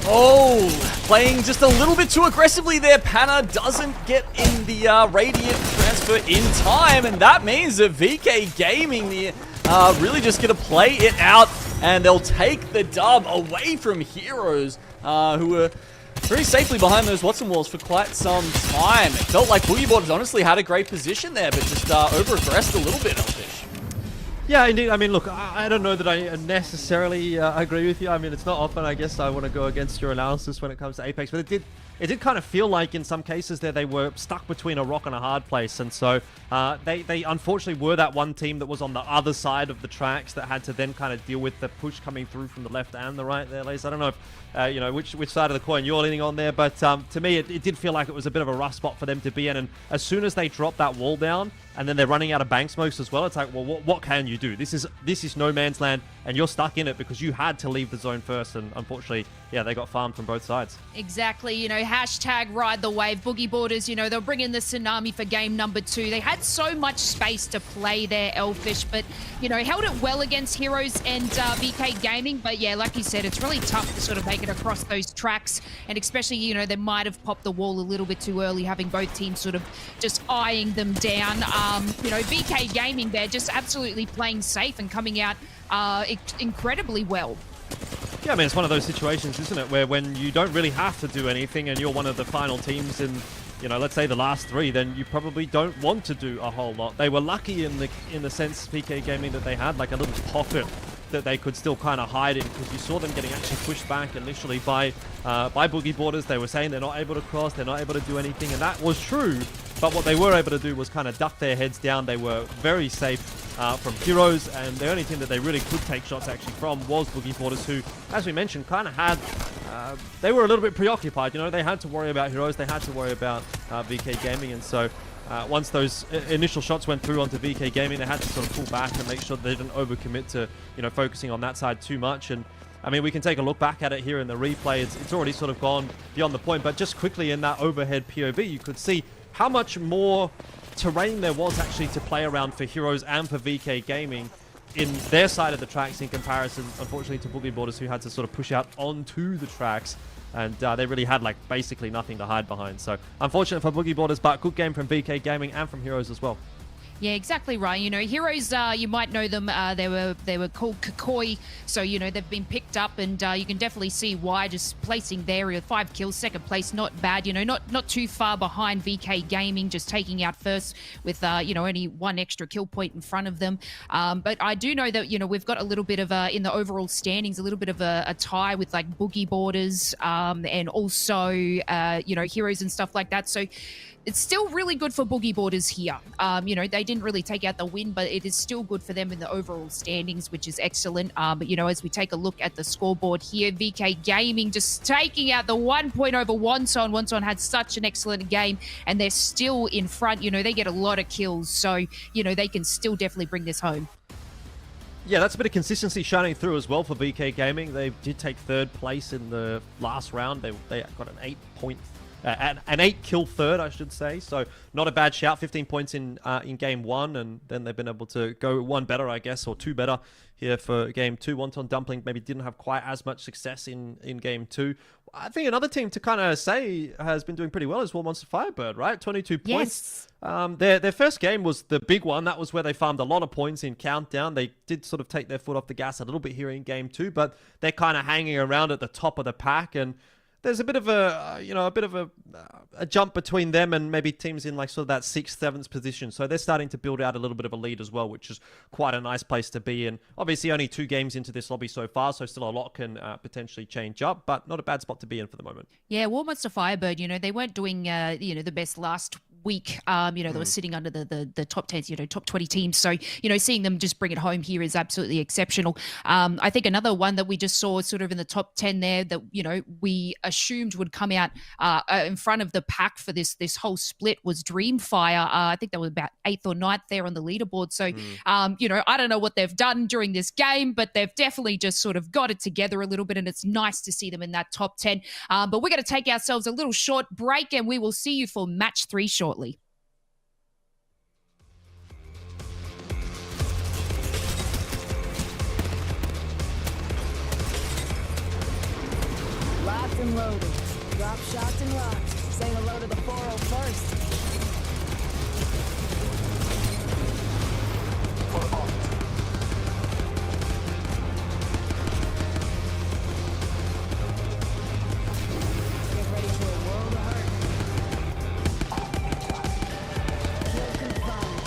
Oh, playing just a little bit too aggressively there. Panna doesn't get in the Radiant transfer in time, and that means that VK Gaming really just going to play it out, and they'll take the dub away from Heroes, who were very safely behind those Wonton walls for quite some time. It felt like BoogieBoard honestly had a great position there, but just over-aggressed a little bit, Elfish. Yeah, indeed. I mean, look, I don't know that I necessarily agree with you. I mean, it's not often, I guess, I want to go against your analysis when it comes to Apex, but it did kind of feel like in some cases that they were stuck between a rock and a hard place, and so they unfortunately were that one team that was on the other side of the tracks that had to then kind of deal with the push coming through from the left and the right there, Lace. I don't know if, you know, which side of the coin you're leaning on there, but to me, it did feel like it was a bit of a rough spot for them to be in, and as soon as they dropped that wall down, and then they're running out of bank smokes as well, it's like, well, what can you do? This is no man's land, and you're stuck in it because you had to leave the zone first, and unfortunately, yeah, they got farmed from both sides. Exactly, you know, hashtag ride the wave. BoogieBoarders, you know, they'll bring in the tsunami for game number 2. They had so much space to play there, Elfish, but, you know, held it well against Heroes and VK Gaming, but yeah, like you said, it's really tough to sort of make it across those tracks, and especially, you know, they might have popped the wall a little bit too early, having both teams sort of just eyeing them down. You know, VK Gaming there just absolutely playing safe and coming out incredibly well. Yeah, I mean, it's one of those situations, isn't it, where when you don't really have to do anything and you're one of the final teams in, you know, let's say the last 3, then you probably don't want to do a whole lot. They were lucky in the sense, VK Gaming, that they had like a little pocket that they could still kind of hide in, because you saw them getting actually pushed back initially by BoogieBoarders. They were saying they're not able to cross, they're not able to do anything, and that was true. But what they were able to do was kind of duck their heads down. They were very safe from Heroes, and the only team that they really could take shots actually from was BoogieBoarders, who, as we mentioned, kind of had... they were a little bit preoccupied, you know. They had to worry about Heroes, they had to worry about VK Gaming, and so once those initial shots went through onto VK Gaming, they had to sort of pull back and make sure they didn't overcommit to, you know, focusing on that side too much. And I mean, we can take a look back at it here in the replay. It's already sort of gone beyond the point, but just quickly in that overhead POV, you could see how much more terrain there was actually to play around for Heroes and for VK Gaming in their side of the tracks in comparison, unfortunately, to BoogieBoarders, who had to sort of push out onto the tracks, and they really had like basically nothing to hide behind. So unfortunate for BoogieBoarders, but good game from VK Gaming and from Heroes as well. Yeah, exactly right. You know, Heroes, you might know them. They were called KAKKOII, so you know they've been picked up, and you can definitely see why. Just placing there with 5 kills, second place, not bad. You know, not too far behind VK Gaming, just taking out first with you know, only 1 extra kill point in front of them. But I do know that, you know, we've got a little bit of in the overall standings, a little bit of a tie with like Boogie Borders and also you know, Heroes and stuff like that. So it's still really good for Boogie Borders here. You know, they didn't really take out the win, but it is still good for them in the overall standings, which is excellent. But, you know, as we take a look at the scoreboard here, VK Gaming just taking out the 1 point over Wonton. Wonton had such an excellent game, and they're still in front. You know, they get a lot of kills, so, you know, they can still definitely bring this home. Yeah, that's a bit of consistency shining through as well for VK Gaming. They did take 3rd place in the last round. They got an 8 kill third, I should say. So not a bad shout. 15 points in game 1, and then they've been able to go 1 better, I guess, or 2 better here for game 2. Wonton Dumpling maybe didn't have quite as much success in game 2. I think another team to kind of say has been doing pretty well is WMFireBird, right? 22 points. Their first game was the big one. That was where they farmed a lot of points in Countdown. They did sort of take their foot off the gas a little bit here in game 2, but they're kind of hanging around at the top of the pack, and there's a bit of a jump between them and maybe teams in like sort of that 6th, 7th position. So they're starting to build out a little bit of a lead as well, which is quite a nice place to be in. Obviously, only 2 games into this lobby so far, so still a lot can potentially change up, but not a bad spot to be in for the moment. Yeah, WMFireBird, you know, they weren't doing you know, the best last week. You know, they were sitting under the top 10, you know, top 20 teams. So, you know, seeing them just bring it home here is absolutely exceptional. I think another one that we just saw sort of in the top 10 there that, you know, we assumed would come out in front of the pack for this whole split was DreamFire. I think they were about 8th or 9th there on the leaderboard. So, you know, I don't know what they've done during this game, but they've definitely just sort of got it together a little bit, and it's nice to see them in that top 10. But we're going to take ourselves a little short break, and we will see you for match 3 shortly. Locked and loaded. Drop shocked and rocked. Say hello to the 401st. Get ready for a world of hurt. Kill confirmed.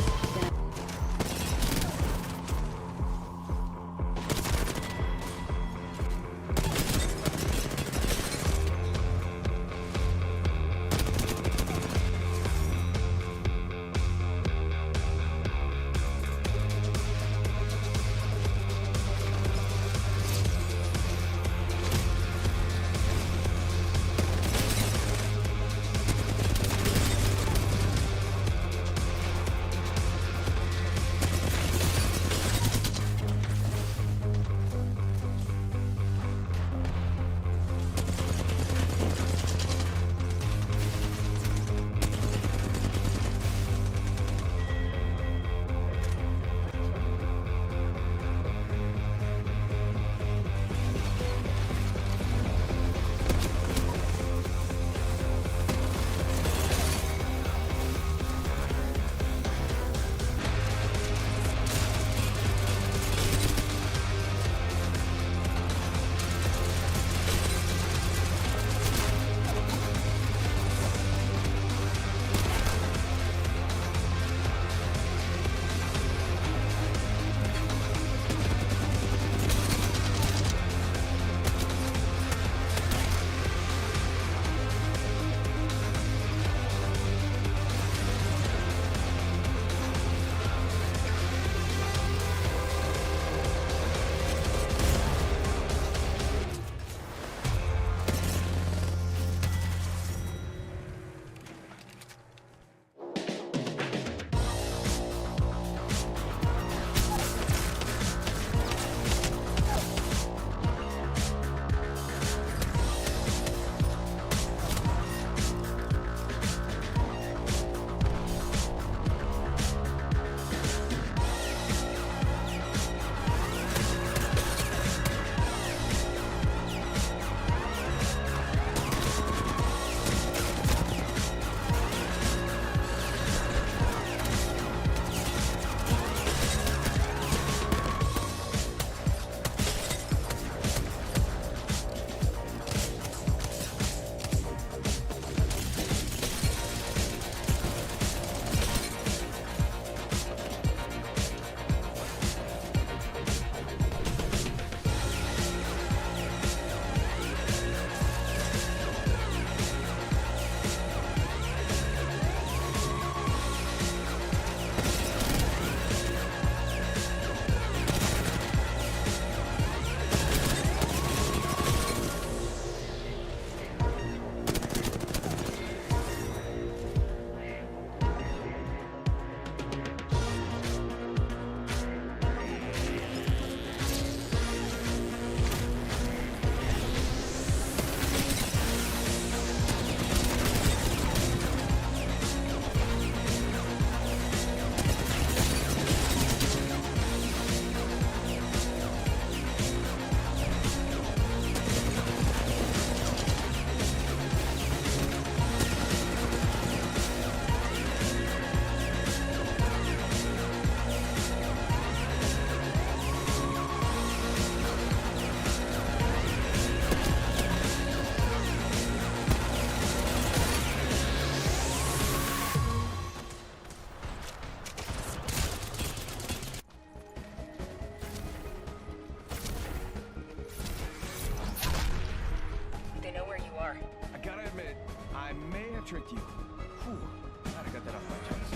I tricked you. Whew. Glad I got that off my chest.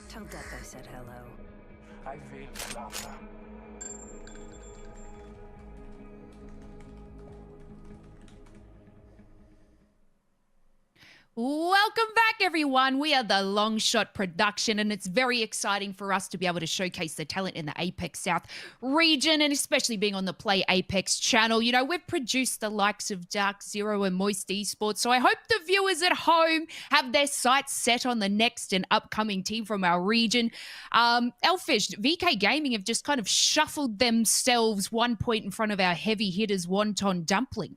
Tell Death I said hello. I will, Laura. Welcome back, everyone. We are the Long Shot Production, and it's very exciting for us to be able to showcase the talent in the APAC-South region, and especially being on the Play Apex channel. You know, we've produced the likes of Dark Zero and Moist Esports, so I hope the viewers at home have their sights set on the next and upcoming team from our region. Elfish, VK Gaming have just kind of shuffled themselves 1 point in front of our heavy hitters, Wonton, Dumpling.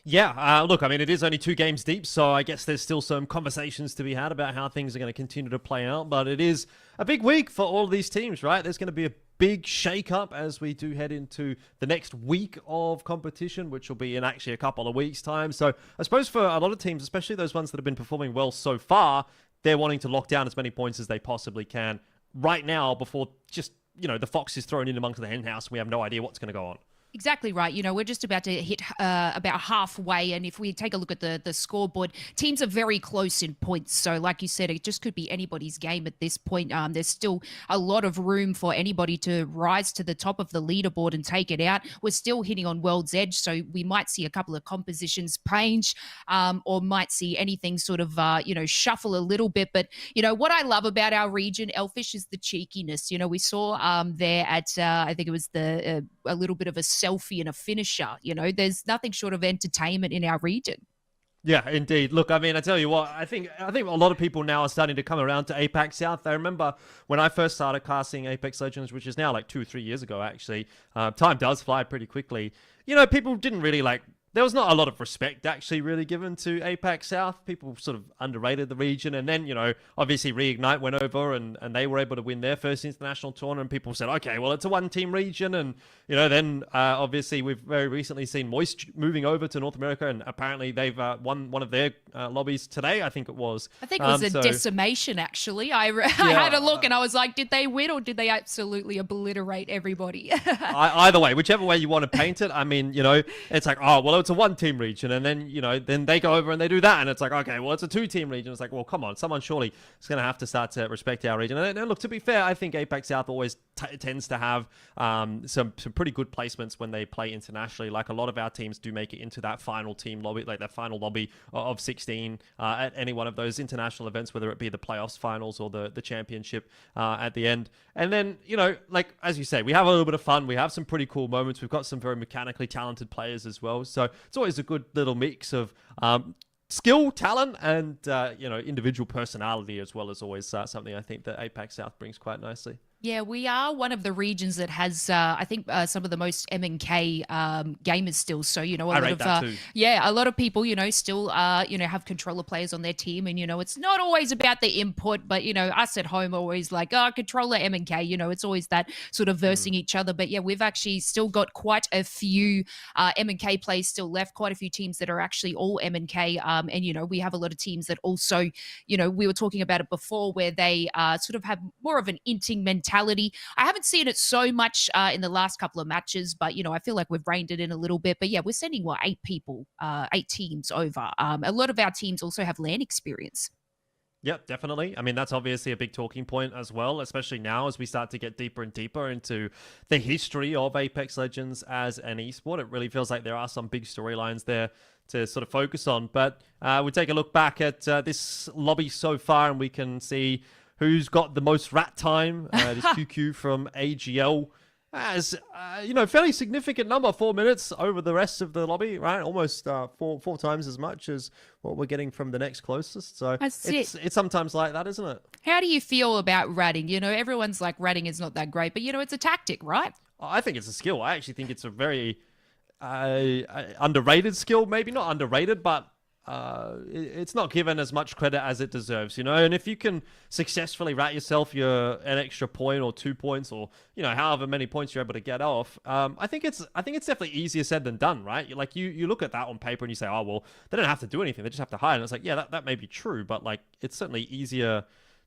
Yeah, look, I mean, it is only 2 games deep, so I guess there's still some conversations to be had about how things are going to continue to play out, but it is a big week for all of these teams, right? There's going to be a big shake-up as we do head into the next week of competition, which will be in actually a couple of weeks' time. So I suppose for a lot of teams, especially those ones that have been performing well so far, they're wanting to lock down as many points as they possibly can right now before just, you know, the fox is thrown in amongst the henhouse and we have no idea what's going to go on. Exactly right. You know, we're just about to hit about halfway, and if we take a look at the scoreboard, teams are very close in points. So like you said, it just could be anybody's game at this point. There's still a lot of room for anybody to rise to the top of the leaderboard and take it out. We're still hitting on World's Edge, so we might see a couple of compositions change, or might see anything sort of, you know, shuffle a little bit. But, you know, what I love about our region, Elfish, is the cheekiness. You know, we saw there at, I think it was a little bit of a selfie and a finisher. You know, there's nothing short of entertainment in our region. Yeah, indeed. Look, I mean, I tell you what, I think a lot of people now are starting to come around to APAC-South. I remember when I first started casting Apex Legends, which is now like 2 or 3 years ago, actually. Time does fly pretty quickly. You know, people didn't really there was not a lot of respect actually really given to APAC-South. People sort of underrated the region. And then, you know, obviously Reignite went over and they were able to win their first international tournament. People said, okay, well, it's a 1-team region. And, you know, then obviously we've very recently seen Moist moving over to North America. And apparently they've won one of their lobbies today, I think it was. I think it was a decimation, actually. I had a look and I was like, did they win or did they absolutely obliterate everybody? Either way, whichever way you want to paint it. I mean, you know, it's like, oh, well, it's a 1-team region, and then, you know, then they go over and they do that, and it's like, okay, well, it's a 2-team region. It's like, well, come on, someone surely is going to have to start to respect our region. And look, to be fair, I think APAC-South always tends to have some pretty good placements when they play internationally. Like a lot of our teams do make it into that final team lobby, like that final lobby of 16 at any one of those international events, whether it be the playoffs, finals, or the championship at the end. And then, you know, like as you say, we have a little bit of fun. We have some pretty cool moments. We've got some very mechanically talented players as well. So it's always a good little mix of skill, talent, and you know, individual personality as well, as always something I think that APAC-South brings quite nicely. Yeah, we are one of the regions that has, I think, some of the most M&K gamers still. So, you know, a lot of people, you know, still, you know, have controller players on their team. And, you know, it's not always about the input, but, you know, us at home are always like, oh, controller M&K, you know, it's always that sort of versing each other. But yeah, we've actually still got quite a few M&K players still left, quite a few teams that are actually all M&K. And, you know, we have a lot of teams that also, you know, we were talking about it before, where they sort of have more of an inting mentality. I haven't seen it so much in the last couple of matches, but, you know, I feel like we've reined it in a little bit. But yeah, we're sending, 8 teams over. A lot of our teams also have LAN experience. Yep, definitely. I mean, that's obviously a big talking point as well, especially now as we start to get deeper and deeper into the history of Apex Legends as an esport. It really feels like there are some big storylines there to sort of focus on. But we take a look back at this lobby so far, and we can see who's got the most rat time. This QQ from AGL has, you know, fairly significant number, 4 minutes over the rest of the lobby, right? Almost four times as much as what we're getting from the next closest. So it's sometimes like that, isn't it? How do you feel about ratting? You know, everyone's like, ratting is not that great, but, you know, it's a tactic, right? I think it's a skill. I actually think it's a very underrated skill. Maybe not underrated, but it's not given as much credit as it deserves, you know. And if you can successfully rat yourself an extra point or 2 points, or, you know, however many points you're able to get off, I think it's definitely easier said than done, right? Like you look at that on paper and you say, oh well, they don't have to do anything, they just have to hide. And it's like, yeah, that may be true, but like it's certainly easier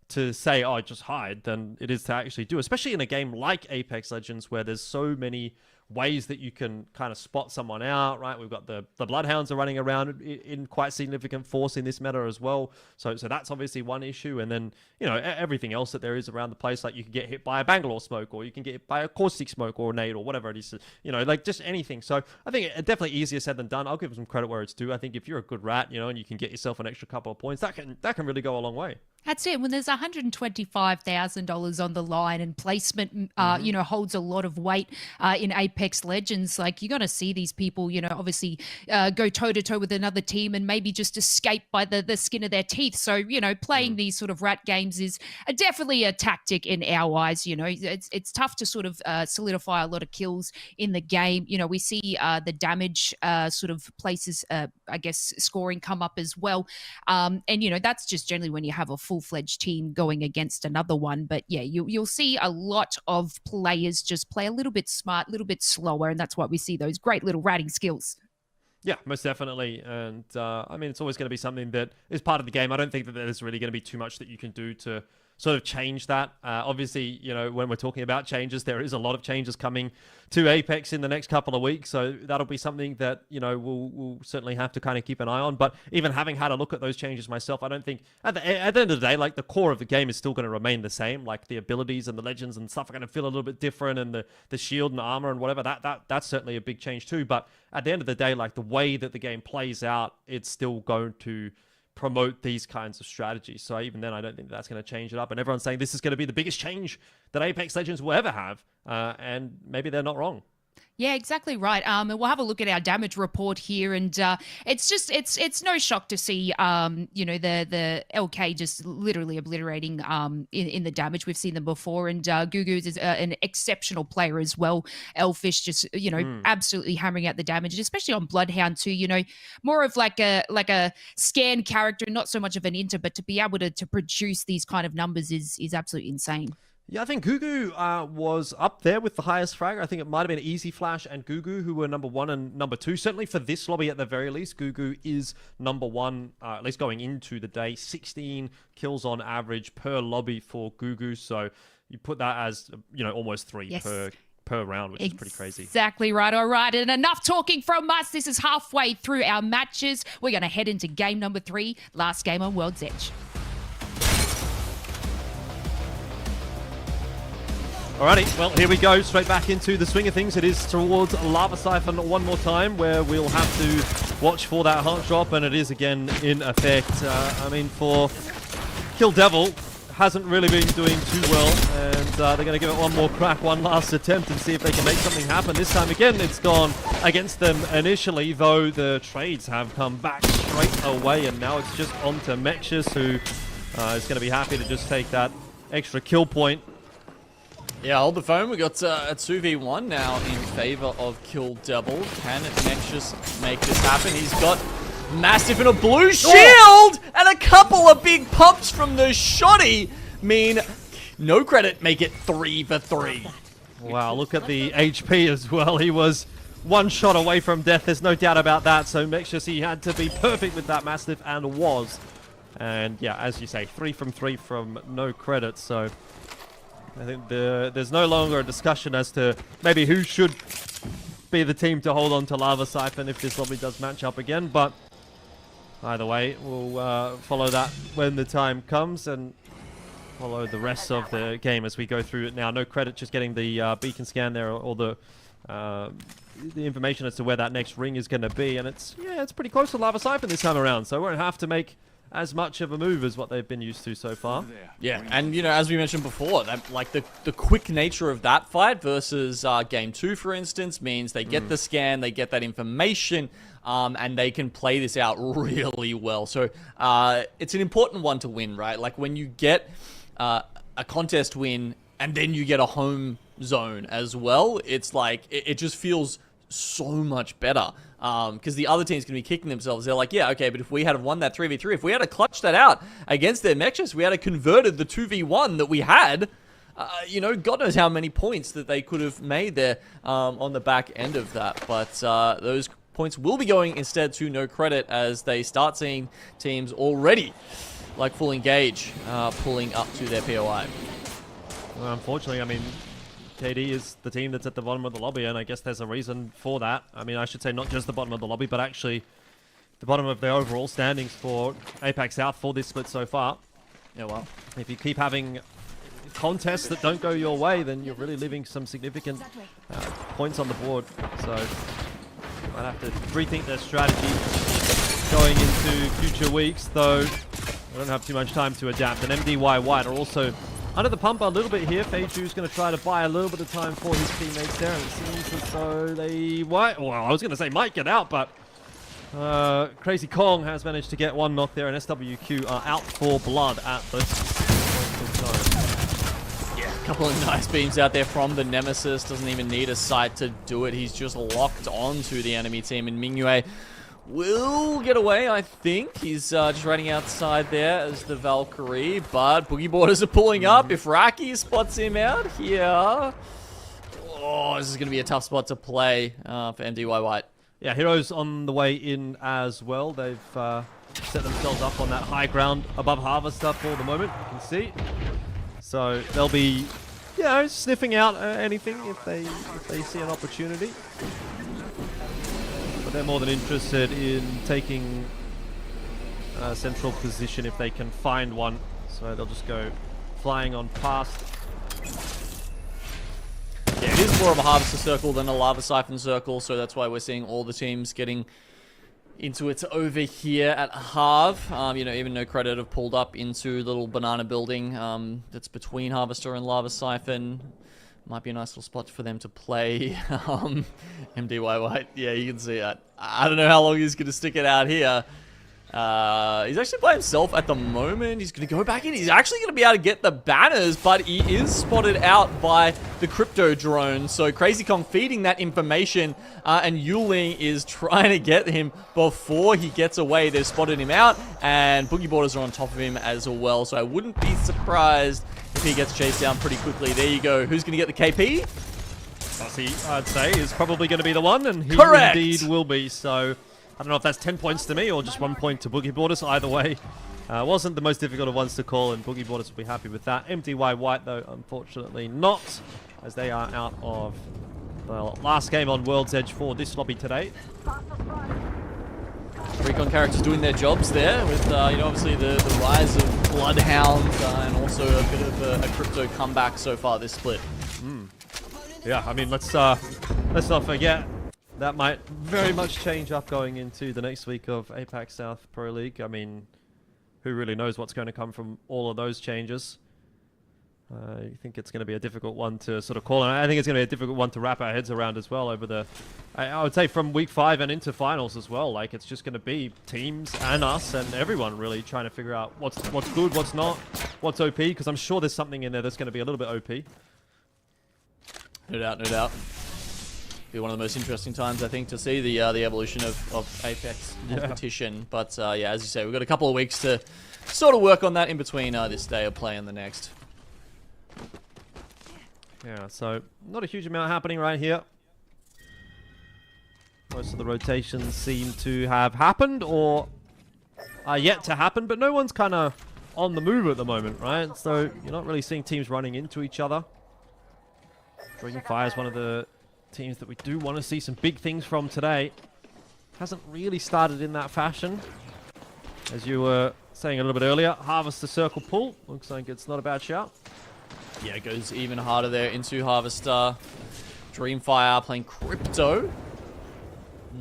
to say, oh, just hide, than it is to actually do, especially in a game like Apex Legends, where there's so many ways that you can kind of spot someone out, right? We've got the Bloodhounds are running around in quite significant force in this meta as well. So that's obviously one issue. And then, you know, everything else that there is around the place, like you can get hit by a Bangalore smoke, or you can get hit by a caustic smoke or a nade or whatever it is, you know, like just anything. So I think it definitely easier said than done. I'll give them credit where it's due. I think if you're a good rat, you know, and you can get yourself an extra couple of points, that can really go a long way. That's it. When there's $125,000 on the line and placement, you know, holds a lot of weight in Apex Legends, like you're going to see these people, you know, obviously go toe-to-toe with another team and maybe just escape by the skin of their teeth. So, you know, playing these sort of rat games is definitely a tactic in our eyes. You know, it's tough to sort of solidify a lot of kills in the game. You know, we see the damage sort of places, I guess, scoring come up as well. And, you know, that's just generally when you have a full-fledged team going against another one. But yeah, you'll see a lot of players just play a little bit smart, a little bit slower, and that's why we see those great little ratting skills. Yeah, most definitely. And I mean, it's always going to be something that is part of the game. I don't think that there's really going to be too much that you can do to sort of change that. Obviously, you know, when we're talking about changes, there is a lot of changes coming to Apex in the next couple of weeks. So that'll be something that, you know, we'll certainly have to kind of keep an eye on. But even having had a look at those changes myself, I don't think at the end of the day, like the core of the game is still going to remain the same. Like the abilities and the legends and stuff are going to feel a little bit different, and the shield and armor and whatever, that's certainly a big change too. But at the end of the day, like the way that the game plays out, it's still going to promote these kinds of strategies. So even then, I don't think that's going to change it up. And everyone's saying this is going to be the biggest change that Apex Legends will ever have. And maybe they're not wrong. Yeah, exactly right. And we'll have a look at our damage report here, and it's no shock to see you know, the LK just literally obliterating in the damage. We've seen them before, and Gugu's is an exceptional player as well. Elfish just, you know, absolutely hammering out the damage, especially on Bloodhound too. You know, more of like a scan character, not so much of an inter, but to be able to produce these kind of numbers is absolutely insane. Yeah, I think Gugu was up there with the highest frag. I think it might have been Easy Flash and Gugu who were number 1 and number 2. Certainly for this lobby at the very least, Gugu is number 1, at least going into the day. 16 kills on average per lobby for Gugu. So you put that as, you know, almost 3 per round, which is pretty crazy. Exactly right. All right. And enough talking from us. This is halfway through our matches. We're going to head into game number 3, last game on World's Edge. Alrighty, well, here we go, straight back into the swing of things. It is towards Lava Siphon one more time, where we'll have to watch for that heart drop, and it is again in effect. I mean, for Kill Devil, hasn't really been doing too well, and they're going to give it one more crack, one last attempt, and see if they can make something happen. This time again, it's gone against them initially, though the trades have come back straight away, and now it's just on to Mexus, who is going to be happy to just take that extra kill point. Yeah, hold the phone. We got a 2v1 now in favor of Kill Devil. Can Nexus make this happen? He's got Massive and a blue shield, and a couple of big pumps from the shotty mean NoCredit make it 3 for 3. Wow, look at the HP as well. He was one shot away from death. There's no doubt about that. So Mexus, he had to be perfect with that Massive, and was. And yeah, as you say, 3 from 3 from NoCredit. So I think there's no longer a discussion as to maybe who should be the team to hold on to Lava Siphon if this lobby does match up again. But either way, we'll follow that when the time comes and follow the rest of the game as we go through it now. NoCredit just getting the beacon scan there, or the information as to where that next ring is going to be. And it's pretty close to Lava Siphon this time around, so we won't have to make as much of a move as what they've been used to so far. Yeah, and you know, as we mentioned before, that like the quick nature of that fight versus game 2, for instance, means they get the scan, they get that information, and they can play this out really well. So it's an important one to win, right? Like when you get a contest win and then you get a home zone as well, it's like it just feels so much better. Because the other team's going to be kicking themselves. They're like, yeah, okay, but if we had won that 3v3, if we had to clutch that out against their Mexus, we had to converted the 2v1 that we had, you know, God knows how many points that they could have made there on the back end of that. But those points will be going instead to NoCredit as they start seeing teams already, like Full Engage, pulling up to their POI. Well, unfortunately, I mean, KD is the team that's at the bottom of the lobby, and I guess there's a reason for that. I mean, I should say not just the bottom of the lobby, but actually the bottom of the overall standings for APAC South for this split so far. Yeah, well, if you keep having contests that don't go your way, then you're really leaving some significant points on the board. So you might have to rethink their strategy going into future weeks, though I don't have too much time to adapt. And MDY-WHITE are also under the pump a little bit here. Feiju's going to try to buy a little bit of time for his teammates there, and it seems as though they might, well, I was going to say might get out, but Crazy Kong has managed to get one knock there, and SWQ are out for blood at this point in time. Yeah, a couple of nice beams out there from the Nemesis. Doesn't even need a sight to do it. He's just locked onto the enemy team, and MeiDuiYaoBYD will get away, I think. He's just running outside there as the Valkyrie, but Boogie Boarders are pulling up. If Raki spots him out here, oh, this is going to be a tough spot to play for MDY-WHITE. Yeah, Heroes on the way in as well. They've set themselves up on that high ground above Harvester for the moment, you can see. So they'll be, you know, sniffing out anything if they see an opportunity. But they're more than interested in taking a central position if they can find one. So they'll just go flying on past. Yeah, it is more of a Harvester circle than a Lava Siphon circle, so that's why we're seeing all the teams getting into it over here at Harv. You know, even NoCredit have pulled up into the little banana building that's between Harvester and Lava Siphon. Might be a nice little spot for them to play. MDY-WHITE, yeah, you can see that. I don't know how long he's going to stick it out here. He's actually by himself at the moment. He's going to go back in. He's actually going to be able to get the banners, but he is spotted out by the crypto drone. So Crazy Kong feeding that information, and Yuling is trying to get him before he gets away. They've spotted him out, and Boogie Boarders are on top of him as well. So I wouldn't be surprised if he gets chased down pretty quickly. There you go. Who's going to get the KP? Bossy, I'd say, is probably going to be the one, and he Correct. Indeed will be. So I don't know if that's 10 points to me or just 1 point to Boogie Boarders. Either way, wasn't the most difficult of ones to call, and Boogie Boarders will be happy with that. MDY-WHITE, though, unfortunately not, as they are out of the last game on World's Edge for this lobby today. Recon characters doing their jobs there with, you know, obviously the rise of Bloodhound and also a bit of a crypto comeback so far this split. Yeah, I mean, let's not forget that might very much change up going into the next week of APAC-South Pro League. I mean, who really knows what's going to come from all of those changes? I think it's going to be a difficult one to sort of call, and I think it's going to be a difficult one to wrap our heads around as well over the, I would say from week 5 and into finals as well. Like, it's just going to be teams and us and everyone really trying to figure out what's good, what's not, what's OP, because I'm sure there's something in there that's going to be a little bit OP. No doubt, no doubt. Be one of the most interesting times, I think, to see the evolution of Apex competition. But yeah, as you say, we've got a couple of weeks to sort of work on that in between this day of play and the next. Yeah, so not a huge amount happening right here. Most of the rotations seem to have happened or are yet to happen, but no one's kind of on the move at the moment, right? So you're not really seeing teams running into each other. DreamFire is one of the teams that we do want to see some big things from today. Hasn't really started in that fashion. As you were saying a little bit earlier, Harvester circle pull. Looks like it's not a bad shout. Yeah, it goes even harder there into Harvester. DreamFire playing Crypto.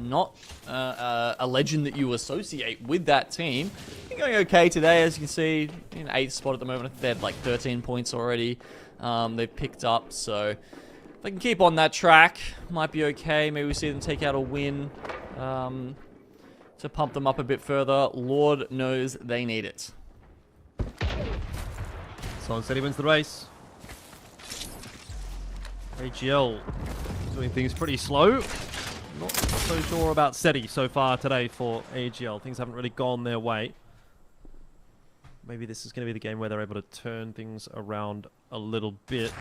Not a legend that you associate with that team. They're going okay today, as you can see. In 8th spot at the moment. I think they had like 13 points already. They've picked up, so if they can keep on that track, might be okay. Maybe we see them take out a win to pump them up a bit further. Lord knows they need it. Solon City wins the race. AGL doing things pretty slow. Not so sure about SETI so far today for AGL. Things haven't really gone their way. Maybe this is going to be the game where they're able to turn things around a little bit.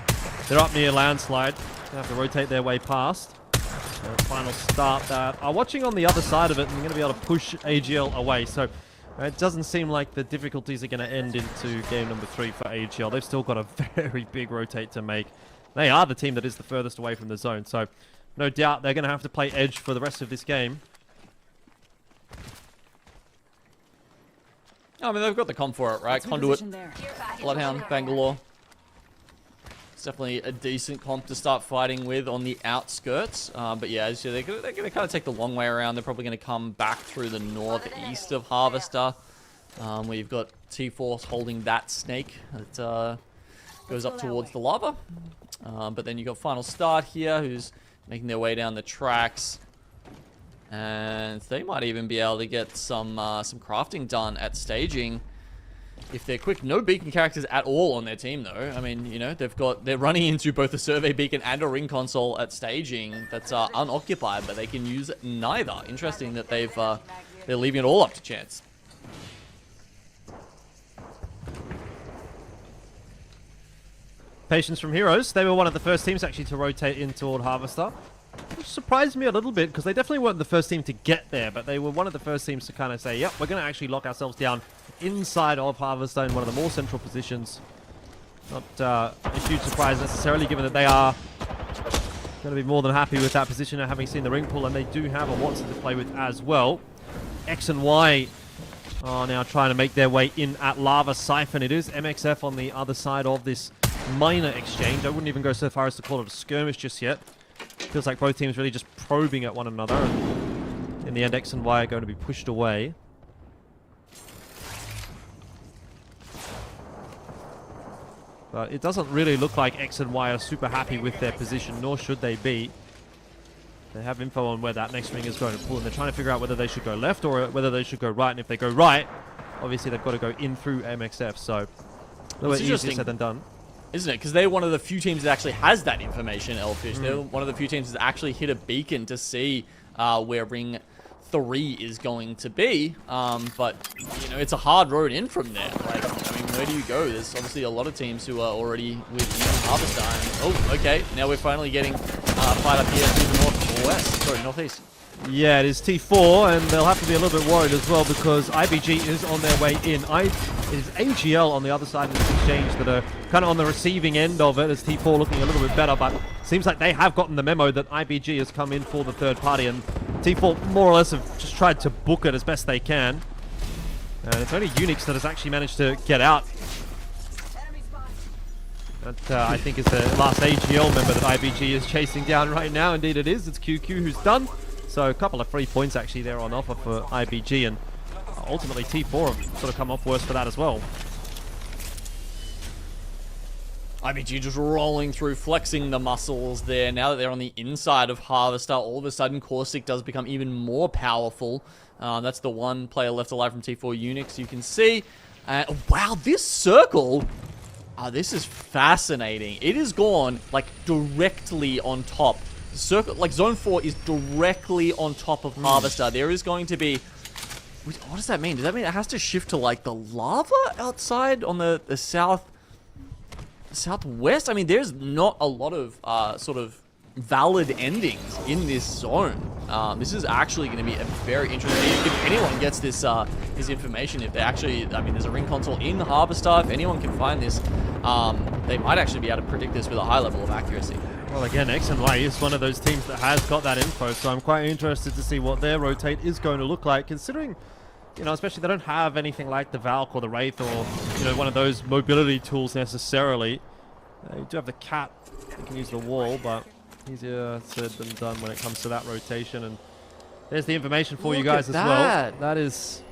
They're up near landslide. They have to rotate their way past. Final start that are watching on the other side of it, and they're going to be able to push AGL away. So it doesn't seem like the difficulties are going to end into game number 3 for AGL. They've still got a very big rotate to make. They are the team that is the furthest away from the zone, so no doubt they're going to have to play edge for the rest of this game. I mean, they've got the comp for it, right? Conduit, Bloodhound, Bangalore. It's definitely a decent comp to start fighting with on the outskirts. But yeah, as you said, they're going to kind of take the long way around. They're probably going to come back through the northeast of Harvester, where you've got T-Force holding that snake that goes up towards the lava. But then you've got Final Start here, who's making their way down the tracks. And they might even be able to get some crafting done at staging if they're quick. No beacon characters at all on their team, though. I mean, you know, they're running into both a survey beacon and a ring console at staging that's unoccupied, but they can use neither. Interesting that they're leaving it all up to chance. Patience from Heroes. They were one of the first teams actually to rotate in toward Harvester. Which surprised me a little bit, because they definitely weren't the first team to get there, but they were one of the first teams to kind of say, yep, we're going to actually lock ourselves down inside of Harvester in one of the more central positions. Not a huge surprise necessarily, given that they are going to be more than happy with that position, having seen the ring pull, and they do have a Wonton to play with as well. X and Y are now trying to make their way in at Lava Siphon. It is MXF on the other side of this minor exchange. I wouldn't even go so far as to call it a skirmish just yet. Feels like both teams really just probing at one another, and in the end X and Y are going to be pushed away. But it doesn't really look like X and Y are super happy with their position, nor should they be. They have info on where that next ring is going to pull, and they're trying to figure out whether they should go left or whether they should go right. And if they go right, obviously they've got to go in through MXF, so a little bit easier said than done. Isn't it? Because they're one of the few teams that actually has that information, Elfish. They're one of the few teams that actually hit a beacon to see where Ring 3 is going to be. But, you know, it's a hard road in from there. Like, I mean, where do you go? There's obviously a lot of teams who are already with Harvester. Oh, okay. Now we're finally getting fight up here to the north or west. Sorry, northeast. Yeah, it is T4, and they'll have to be a little bit worried as well, because IBG is on their way in. It is AGL on the other side of this exchange that are kind of on the receiving end of it, as T4 looking a little bit better, but seems like they have gotten the memo that IBG has come in for the third party, and T4 more or less have just tried to book it as best they can. And it's only Unix that has actually managed to get out. That, I think, is the last AGL member that IBG is chasing down right now. Indeed it is. It's QQ who's done. So a couple of free points actually there on offer for IBG, and ultimately T4 have sort of come off worse for that as well. IBG just rolling through, flexing the muscles there. Now that they're on the inside of Harvester, all of a sudden Caustic does become even more powerful. That's the one player left alive from T4 Unix, you can see. Wow, this circle, this is fascinating. It has gone like directly on top. Circle, like Zone 4 is directly on top of Harvester. There is going to be... What does that mean? Does that mean it has to shift to like the lava outside on the southwest? I mean, there's not a lot of sort of valid endings in this zone. This is actually going to be a very interesting... If anyone gets this this information, if they actually... I mean, there's a ring console in Harvester. If anyone can find this, they might actually be able to predict this with a high level of accuracy. Well, again, X and Y is one of those teams that has got that info, so I'm quite interested to see what their rotate is going to look like, considering, you know, especially they don't have anything like the Valk or the Wraith or, you know, one of those mobility tools necessarily. You do have the Cat, you can use the wall, but easier said than done when it comes to that rotation. And there's the information for you guys as well. That is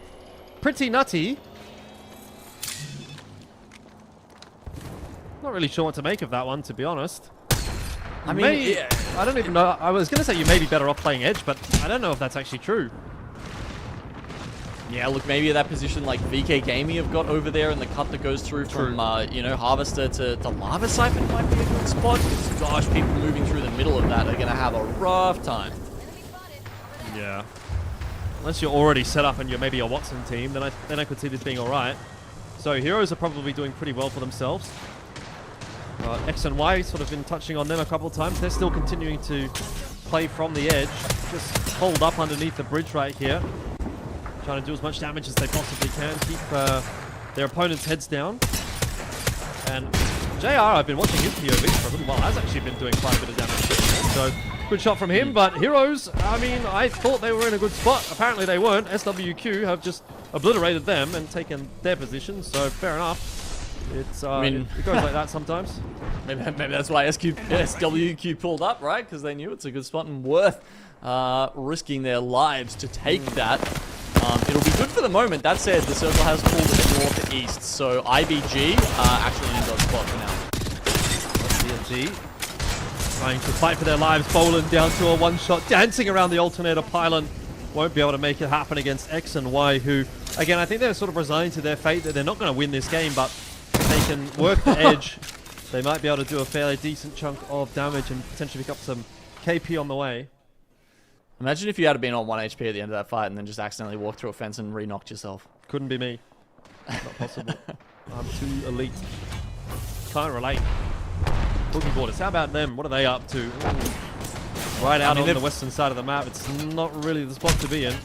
pretty nutty. Not really sure what to make of that one, to be honest. I mean, I don't even know. I was going to say you may be better off playing Edge, but I don't know if that's actually true. Yeah, look, maybe that position like VKGaming have got over there, and the cut that goes through from, you know, Harvester to Lava Siphon might be a good spot. Because, gosh, people moving through the middle of that are going to have a rough time. Yeah. Unless you're already set up and you're maybe a Wonton team, then I could see this being all right. So Heroes are probably doing pretty well for themselves. X and Y sort of been touching on them a couple of times. They're still continuing to play from the edge. Just hold up underneath the bridge right here. Trying to do as much damage as they possibly can. Keep their opponent's heads down. And JR, I've been watching his POV for a little while, has actually been doing quite a bit of damage. So, good shot from him, but Heroes, I mean, I thought they were in a good spot. Apparently they weren't. SWQ have just obliterated them and taken their position, so fair enough. It's, I mean, it goes like that sometimes. Maybe that's why SWQ pulled up, right? Because they knew it's a good spot and worth risking their lives to take that. It'll be good for the moment. That said, the circle has pulled northeast, so IBG actually in that spot for now. TNT trying to fight for their lives. Boland down to a one-shot, dancing around the alternator pylon. Won't be able to make it happen against X and Y, who, again, I think they're sort of resigned to their fate that they're not going to win this game, but they can work the edge. They might be able to do a fairly decent chunk of damage and potentially pick up some KP on the way. Imagine if you had been on 1 HP at the end of that fight and then just accidentally walked through a fence and re-knocked yourself. Couldn't be me. Not possible. I'm too elite. Can't relate. Boogie Boarders, how about them? What are they up to? Ooh. Right out on the western side of the map. It's not really the spot to be in.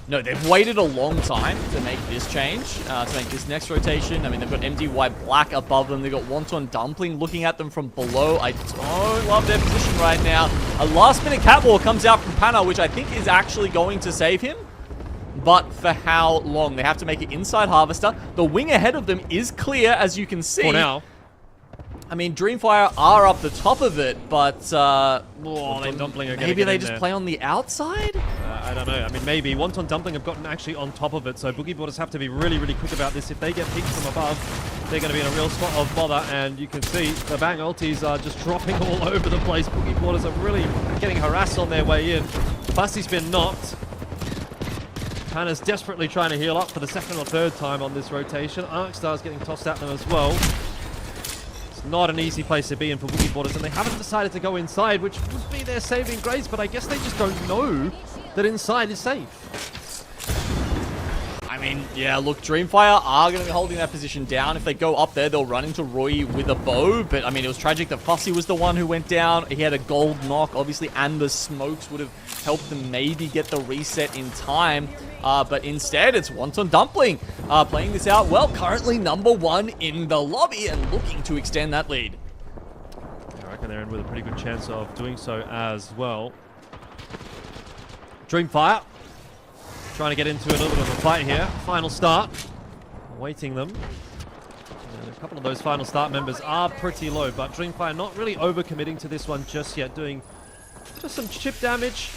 No, they've waited a long time to make this change, to make this next rotation. I mean, they've got MDY-WHITE above them. They've got Wonton Dumpling looking at them from below. I don't love their position right now. A last-minute catwalk comes out from Pana, which I think is actually going to save him. But for how long? They have to make it inside Harvester. The wing ahead of them is clear, as you can see. For now. I mean, DreamFire are up the top of it, but Dumpling are maybe they just play on the outside? I don't know. I mean, maybe. Wonton Dumpling have gotten actually on top of it, so Boogie Boarders have to be really, really quick about this. If they get peeked from above, they're going to be in a real spot of bother, and you can see the Bang ultis are just dropping all over the place. Boogie Boarders are really getting harassed on their way in. Fussy's been knocked. Hannah's desperately trying to heal up for the second or third time on this rotation. Arcstar's getting tossed at them as well. Not an easy place to be in for Boogie Boarders, and they haven't decided to go inside, which would be their saving grace, but I guess they just don't know that inside is safe. I mean, yeah, look, DreamFire are going to be holding that position down. If they go up there, they'll run into Roy with a bow, but I mean, it was tragic that Fussy was the one who went down. He had a gold knock, obviously, and the smokes would have helped them maybe get the reset in time. But instead, it's Wonton Dumpling playing this out well. Currently #1 in the lobby and looking to extend that lead. I reckon they're in with a pretty good chance of doing so as well. DreamFire trying to get into a little bit of a fight here. Final start. Awaiting them. And a couple of those final start members are pretty low, but DreamFire not really overcommitting to this one just yet. Doing just some chip damage.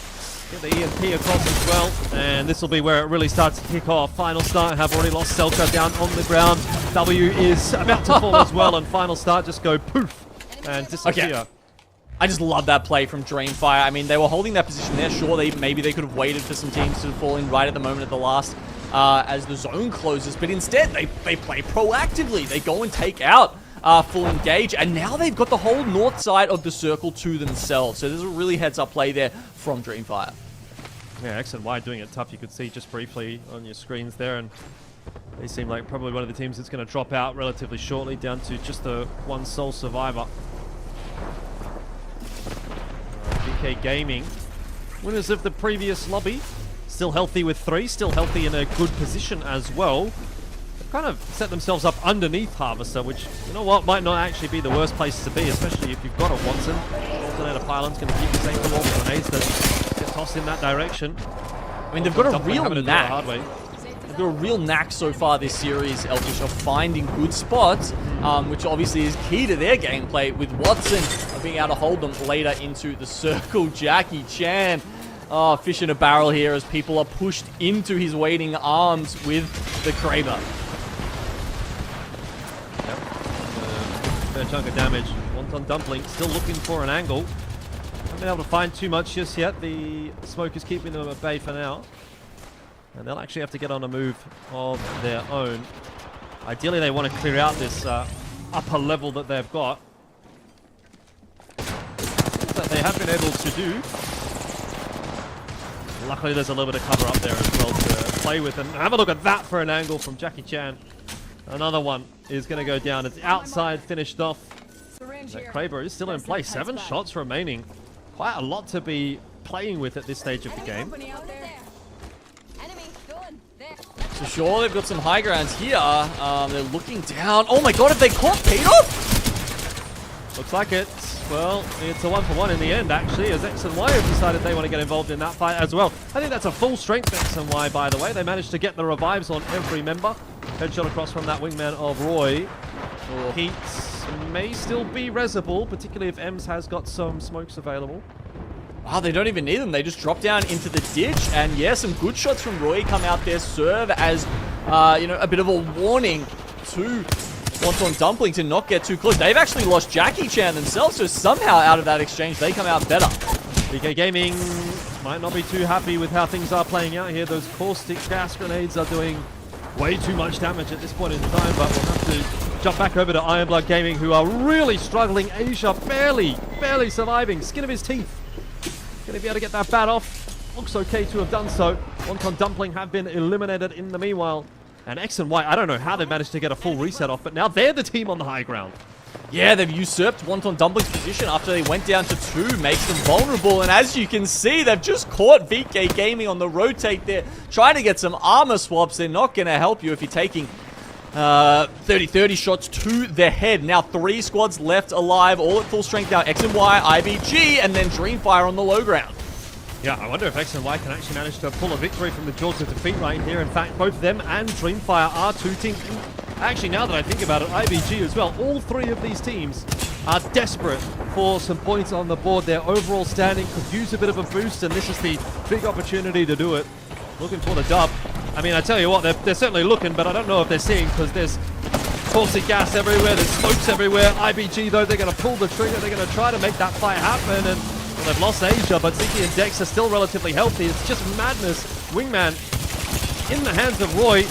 Get the EMP across as well, and this will be where it really starts to kick off. Final start have already lost Selka down on the ground. W is about to fall as well, and final start just go poof and disappear. Okay. I just love that play from DreamFire. I mean, they were holding that position there. Sure, maybe they could have waited for some teams to fall in right at the moment at the last as the zone closes, but instead they play proactively. They go and take out full engage, and now they've got the whole north side of the circle to themselves. So there's a really heads-up play there from DreamFire. Yeah, X and Y doing it tough. You could see just briefly on your screens there, and they seem like probably one of the teams that's going to drop out relatively shortly, down to just the one sole survivor. KAKKOII, winners of the previous lobby, still healthy with 3, still healthy in a good position as well. They've kind of set themselves up underneath Harvester, which, you know what, might not actually be the worst place to be, especially if you've got a Wonton. Alternator pylon's going to keep you safe from all the grenades that get tossed in that direction. I mean, they've got a real knack. They've got a real knack so far this series, Elfish, of finding good spots, which obviously is key to their gameplay, with Watson being able to hold them later into the circle. Jackie Chan, fish in a barrel here as people are pushed into his waiting arms with the Kraber. Yep. Fair chunk of damage. Wonton Dumpling still looking for an angle. Haven't been able to find too much just yet. The smoke is keeping them at bay for now. And they'll actually have to get on a move of their own. Ideally, they want to clear out this upper level that they've got. That they have been able to do. Luckily, there's a little bit of cover up there as well to play with. And have a look at that for an angle from Jackie Chan. Another one is going to go down. It's outside, finished off. That Kraber is still in play. 7 shots remaining. Quite a lot to be playing with at this stage of the game. So sure, they've got some high grounds here. They're looking down. Oh my god, have they caught Peter? Looks like it. Well, it's a 1-for-1 in the end, actually, as X and Y have decided they want to get involved in that fight as well. I think that's a full strength X and Y, by the way. They managed to get the revives on every member. Headshot across from that wingman of Roy. Heat may still be resable, particularly if Ems has got some smokes available. Wow, they don't even need them. They just drop down into the ditch. And yeah, some good shots from Roy come out there, serve as, a bit of a warning to Wonton Dumpling to not get too close. They've actually lost Jackie Chan themselves, so somehow out of that exchange, they come out better. VK Gaming might not be too happy with how things are playing out here. Those caustic gas grenades are doing way too much damage at this point in time, but we'll have to jump back over to IronBloodGaming, who are really struggling. Asia barely surviving. Skin of his teeth. Gonna be able to get that bat off. Looks okay to have done so. Wonton Dumpling have been eliminated in the meanwhile. And X and Y, I don't know how they've managed to get a full reset off, but now they're the team on the high ground. Yeah, they've usurped Wonton Dumpling's position after they went down to 2, makes them vulnerable. And as you can see, they've just caught VK Gaming on the rotate there, trying to get some armor swaps. They're not going to help you if you're taking 30-30 shots to the head. Now 3 squads left alive, all at full strength now. X and Y, IBG, and then DreamFire on the low ground. Yeah, I wonder if X and Y can actually manage to pull a victory from the jaws of defeat right here. In fact, both them and DreamFire are 2 teams. Actually, now that I think about it, IBG as well. All 3 of these teams are desperate for some points on the board. Their overall standing could use a bit of a boost, and this is the big opportunity to do it. Looking for the dub. I mean, I tell you what, they're certainly looking, but I don't know if they're seeing, because there's caustic gas everywhere, there's smokes everywhere. IBG, though, they're going to pull the trigger. They're going to try to make that fight happen, and well, they've lost Asia, but Ziki and Dex are still relatively healthy. It's just madness. Wingman in the hands of Roy,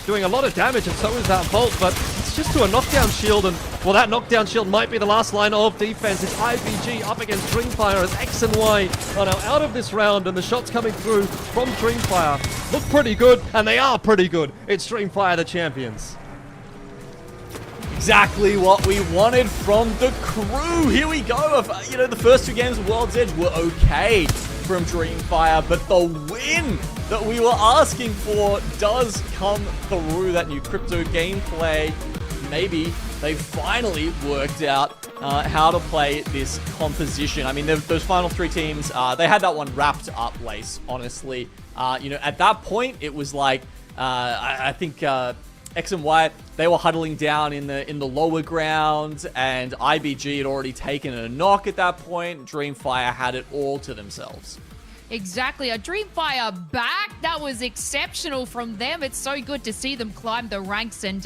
doing a lot of damage, and so is that Bolt, but it's just to a knockdown shield, and well, that knockdown shield might be the last line of defense. It's IBG up against DreamFire as X and Y are now out of this round, and the shots coming through from DreamFire look pretty good, and they are pretty good. It's DreamFire, the champions. Exactly what we wanted from the crew. Here we go. The first 2 games of World's Edge were okay from DreamFire, but the win that we were asking for does come through. That new crypto gameplay. Maybe they finally worked out how to play this composition. I mean, those final 3 teams, they had that one wrapped up, Lace, honestly. At that point, it was like, I think X and Y, they were huddling down in the lower ground, and IBG had already taken a knock at that point. DreamFire had it all to themselves. Exactly. A DreamFire back. That was exceptional from them. It's so good to see them climb the ranks and,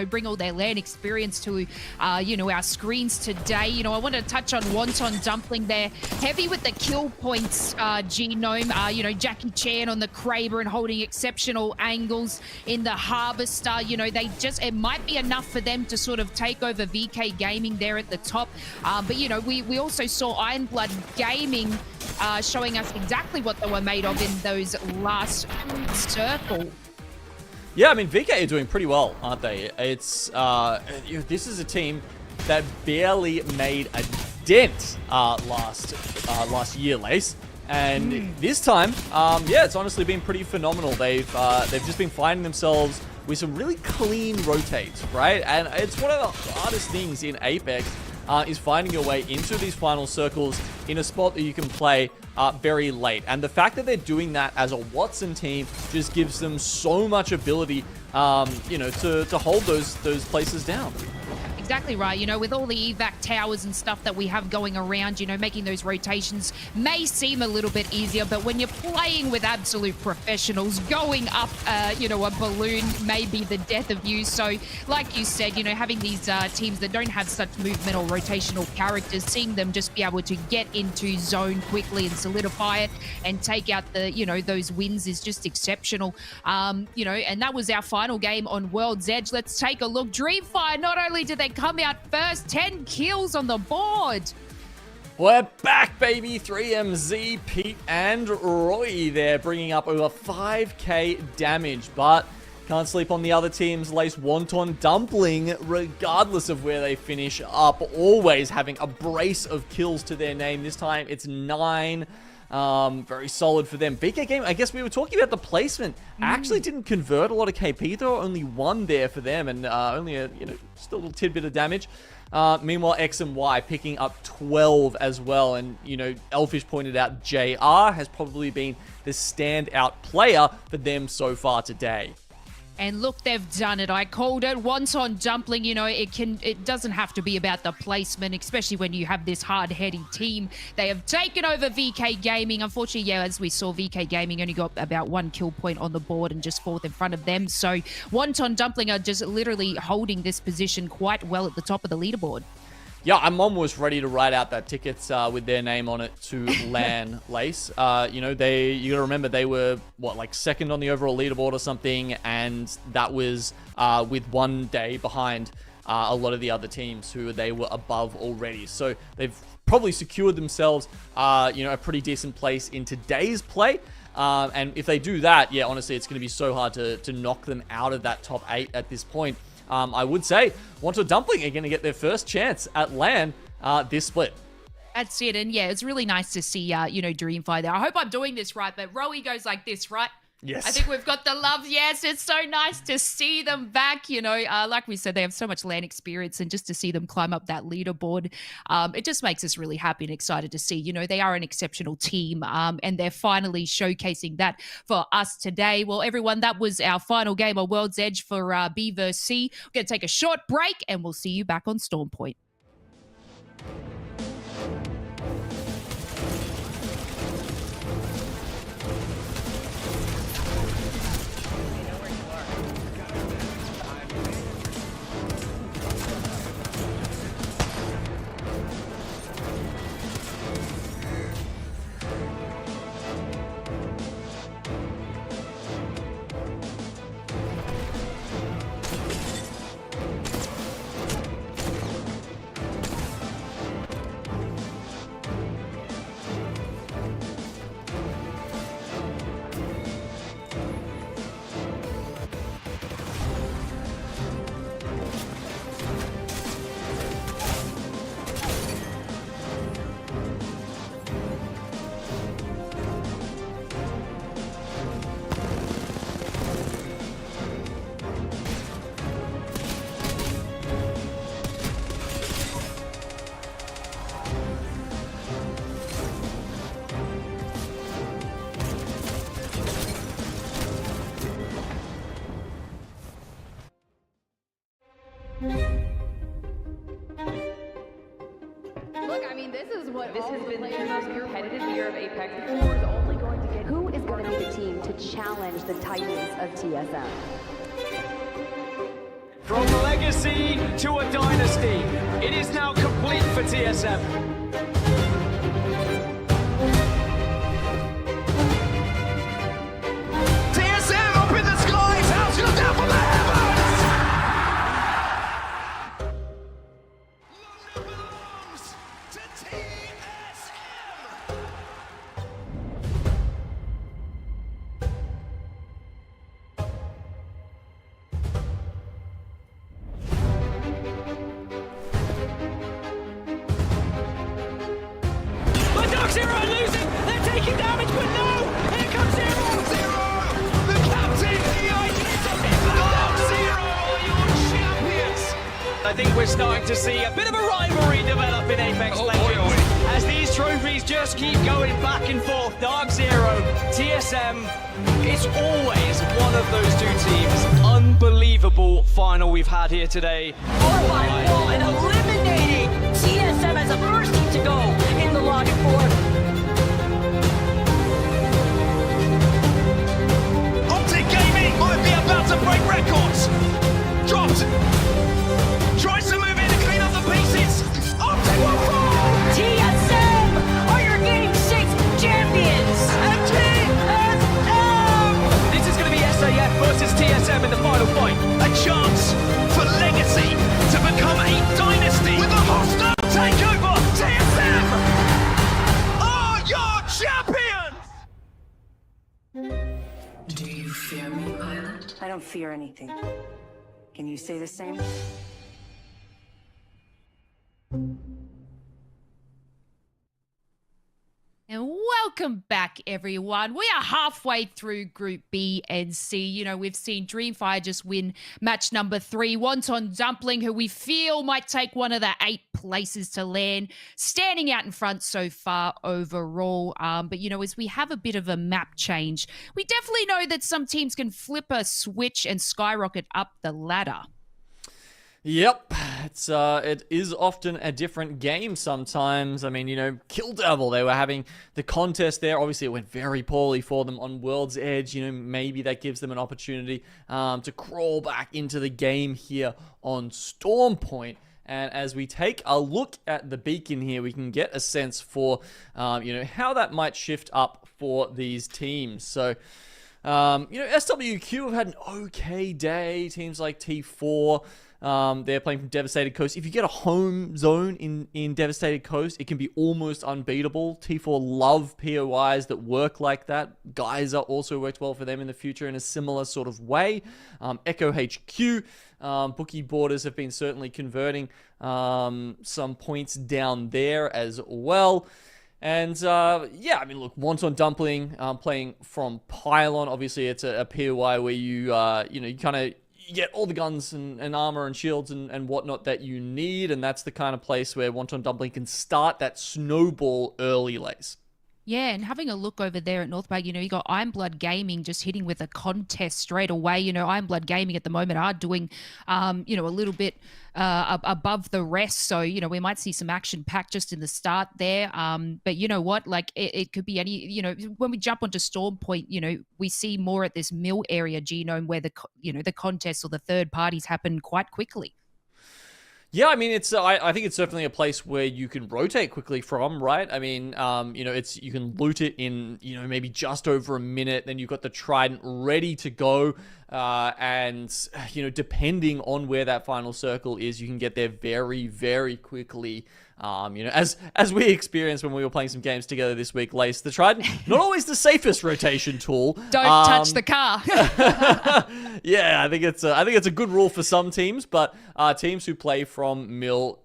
bring all their LAN experience to, our screens today. I want to touch on Wonton Dumpling there. Heavy with the kill points, Genome. Jackie Chan on the Kraber and holding exceptional angles in the Harvester. It might be enough for them to sort of take over VK Gaming there at the top. But we also saw IronBloodGaming showing us exactly what they were made of in those last circle. Yeah, I mean, VK are doing pretty well, aren't they? It's this is a team that barely made a dent last year, Lace. And this time, it's honestly been pretty phenomenal. They've just been finding themselves with some really clean rotates, right? And it's one of the hardest things in Apex is finding your way into these final circles in a spot that you can play very late. And the fact that they're doing that as a Watson team just gives them so much ability, to hold those places down. Exactly right. With all the evac towers and stuff that we have going around, making those rotations may seem a little bit easier, but when you're playing with absolute professionals, going up, a balloon may be the death of you. So, like you said, having these teams that don't have such movement or rotational characters, seeing them just be able to get into zone quickly and solidify it and take out those wins is just exceptional. And that was our final game on World's Edge. Let's take a look. DreamFire, not only did they come out first, 10 kills on the board. We're back, baby. 3MZ, Pete, and Roy there, bringing up over 5k damage, but can't sleep on the other teams. Lace Wonton Dumpling, regardless of where they finish up, always having a brace of kills to their name. This time it's 9. Very solid for them. BK Game, I guess we were talking about the placement. Actually didn't convert a lot of KP though. Only 1 there for them, and only a just a little tidbit of damage. Meanwhile, X and Y picking up 12 as well. And, you know, Elfish pointed out JR has probably been the standout player for them so far today. And look, they've done it. I called it. Wonton Dumpling, you know, it doesn't have to be about the placement, especially when you have this hard-headed team. They have taken over VK Gaming. Unfortunately, yeah, as we saw, VK Gaming only got about 1 kill point on the board and just 4th in front of them. So Wonton Dumpling are just literally holding this position quite well at the top of the leaderboard. Yeah, I'm almost ready to write out that tickets with their name on it to LAN Lace. You know, you got to remember they were, what, like 2nd on the overall leaderboard or something, and that was with 1 day behind a lot of the other teams who they were above already. So they've probably secured themselves, you know, a pretty decent place in today's play. And if they do that, yeah, honestly, it's going to be so hard to knock them out of that top 8 at this point. I would say Wonton Dumpling are going to get their first chance at LAN this split. That's it. And yeah, it's really nice to see, you know, DreamFire there. I hope I'm doing this right, but Rowie goes like this, right? Yes. I think we've got the love. Yes, it's so nice to see them back. You know, like we said, they have so much LAN experience, and just to see them climb up that leaderboard, it just makes us really happy and excited to see. You know, they are an exceptional team, and they're finally showcasing that for us today. Well, everyone, that was our final game of World's Edge for B vs C. We're going to take a short break, and we'll see you back on Storm Point. Look, I mean, this has been the most competitive year of Apex. Who is only going to get? Who is going to be the team to challenge the Titans of TSM? From legacy to a dynasty, it is now complete for TSM. TSM up in the skies! How's look down from the heavens! Zero are losing! They're taking damage, but no! Here comes Zero! Zero! The captain! The ideas of Zero are your champions! I think we're starting to see a bit of a rivalry develop in Apex Legends. As these trophies just keep going back and forth. Dark Zero, TSM, it's always one of those two teams. Unbelievable final we've had here today. And eliminating TSM as the first team to go in the logic board. Optic Gaming might be about to break records. Dropped. Tries to move in and clean up the pieces. Optic will fall. TSM are your Game 6 champions. And TSM. This is going to be SAF versus TSM in the final fight. A chance for Legacy to become a dynasty with a hostile takeover. TSM are your champions. Do you fear me, pilot? I don't fear anything. Can you say the same? And Welcome back, everyone. We are halfway through Group B and C. You know, we've seen DreamFire just win match number 3. Wonton Dumpling, who we feel might take one of the 8 places to land, standing out in front so far overall. But, you know, as we have a bit of a map change, we definitely know that some teams can flip a switch and skyrocket up the ladder. Yep, it is often a different game sometimes. I mean, you know, Kill Devil, they were having the contest there. Obviously, it went very poorly for them on World's Edge. You know, maybe that gives them an opportunity to crawl back into the game here on Storm Point. And as we take a look at the beacon here, we can get a sense for, you know, how that might shift up for these teams. So, you know, SWQ have had an okay day. Teams like T4, they're playing from Devastated Coast. If you get a home zone in Devastated Coast, it can be almost unbeatable. T4 love POIs that work like that. Geyser also worked well for them in the future in a similar sort of way. Echo HQ, Boogie Borders have been certainly converting some points down there as well. And, yeah, I mean, look, Wonton Dumpling playing from Pylon. Obviously, it's a POI where you, you know, you kind of get all the guns and armor and shields and whatnot that you need. And that's the kind of place where Wonton Dumpling can start that snowball early, Lace. Yeah, and having a look over there at Northbank, you know, you got IronBloodGaming just hitting with a contest straight away. You know, IronBloodGaming at the moment are doing, you know, a little bit above the rest. So, you know, we might see some action packed just in the start there. But you know what? Like, it could be any, you know, when we jump onto Storm Point, you know, we see more at this mill area genome where the, you know, the contests or the third parties happen quite quickly. Yeah, I mean, it's I think it's certainly a place where you can rotate quickly from, right? I mean, you know, you can loot it in, you know, maybe just over a minute. Then you've got the Trident ready to go, and you know, depending on where that final circle is, you can get there very, very quickly. You know, as we experienced when we were playing some games together this week, Lace, the Trident, not always the safest rotation tool. Don't touch the car. Yeah, I think it's a good rule for some teams, but teams who play from mill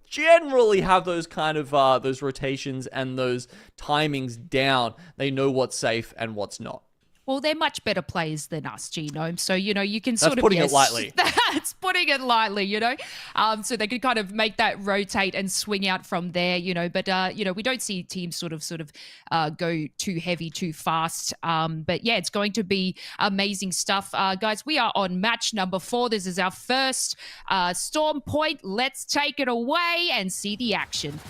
generally have those kind of those rotations and those timings down. They know what's safe and what's not. Well, they're much better players than us, Genome. So, you know, you can sort of... That's putting it lightly. That's putting it lightly, you know. So they can kind of make that rotate and swing out from there, you know. But, you know, we don't see teams sort of go too heavy, too fast. But, yeah, it's going to be amazing stuff. Guys, we are on match number 4. This is our first Storm Point. Let's take it away and see the action.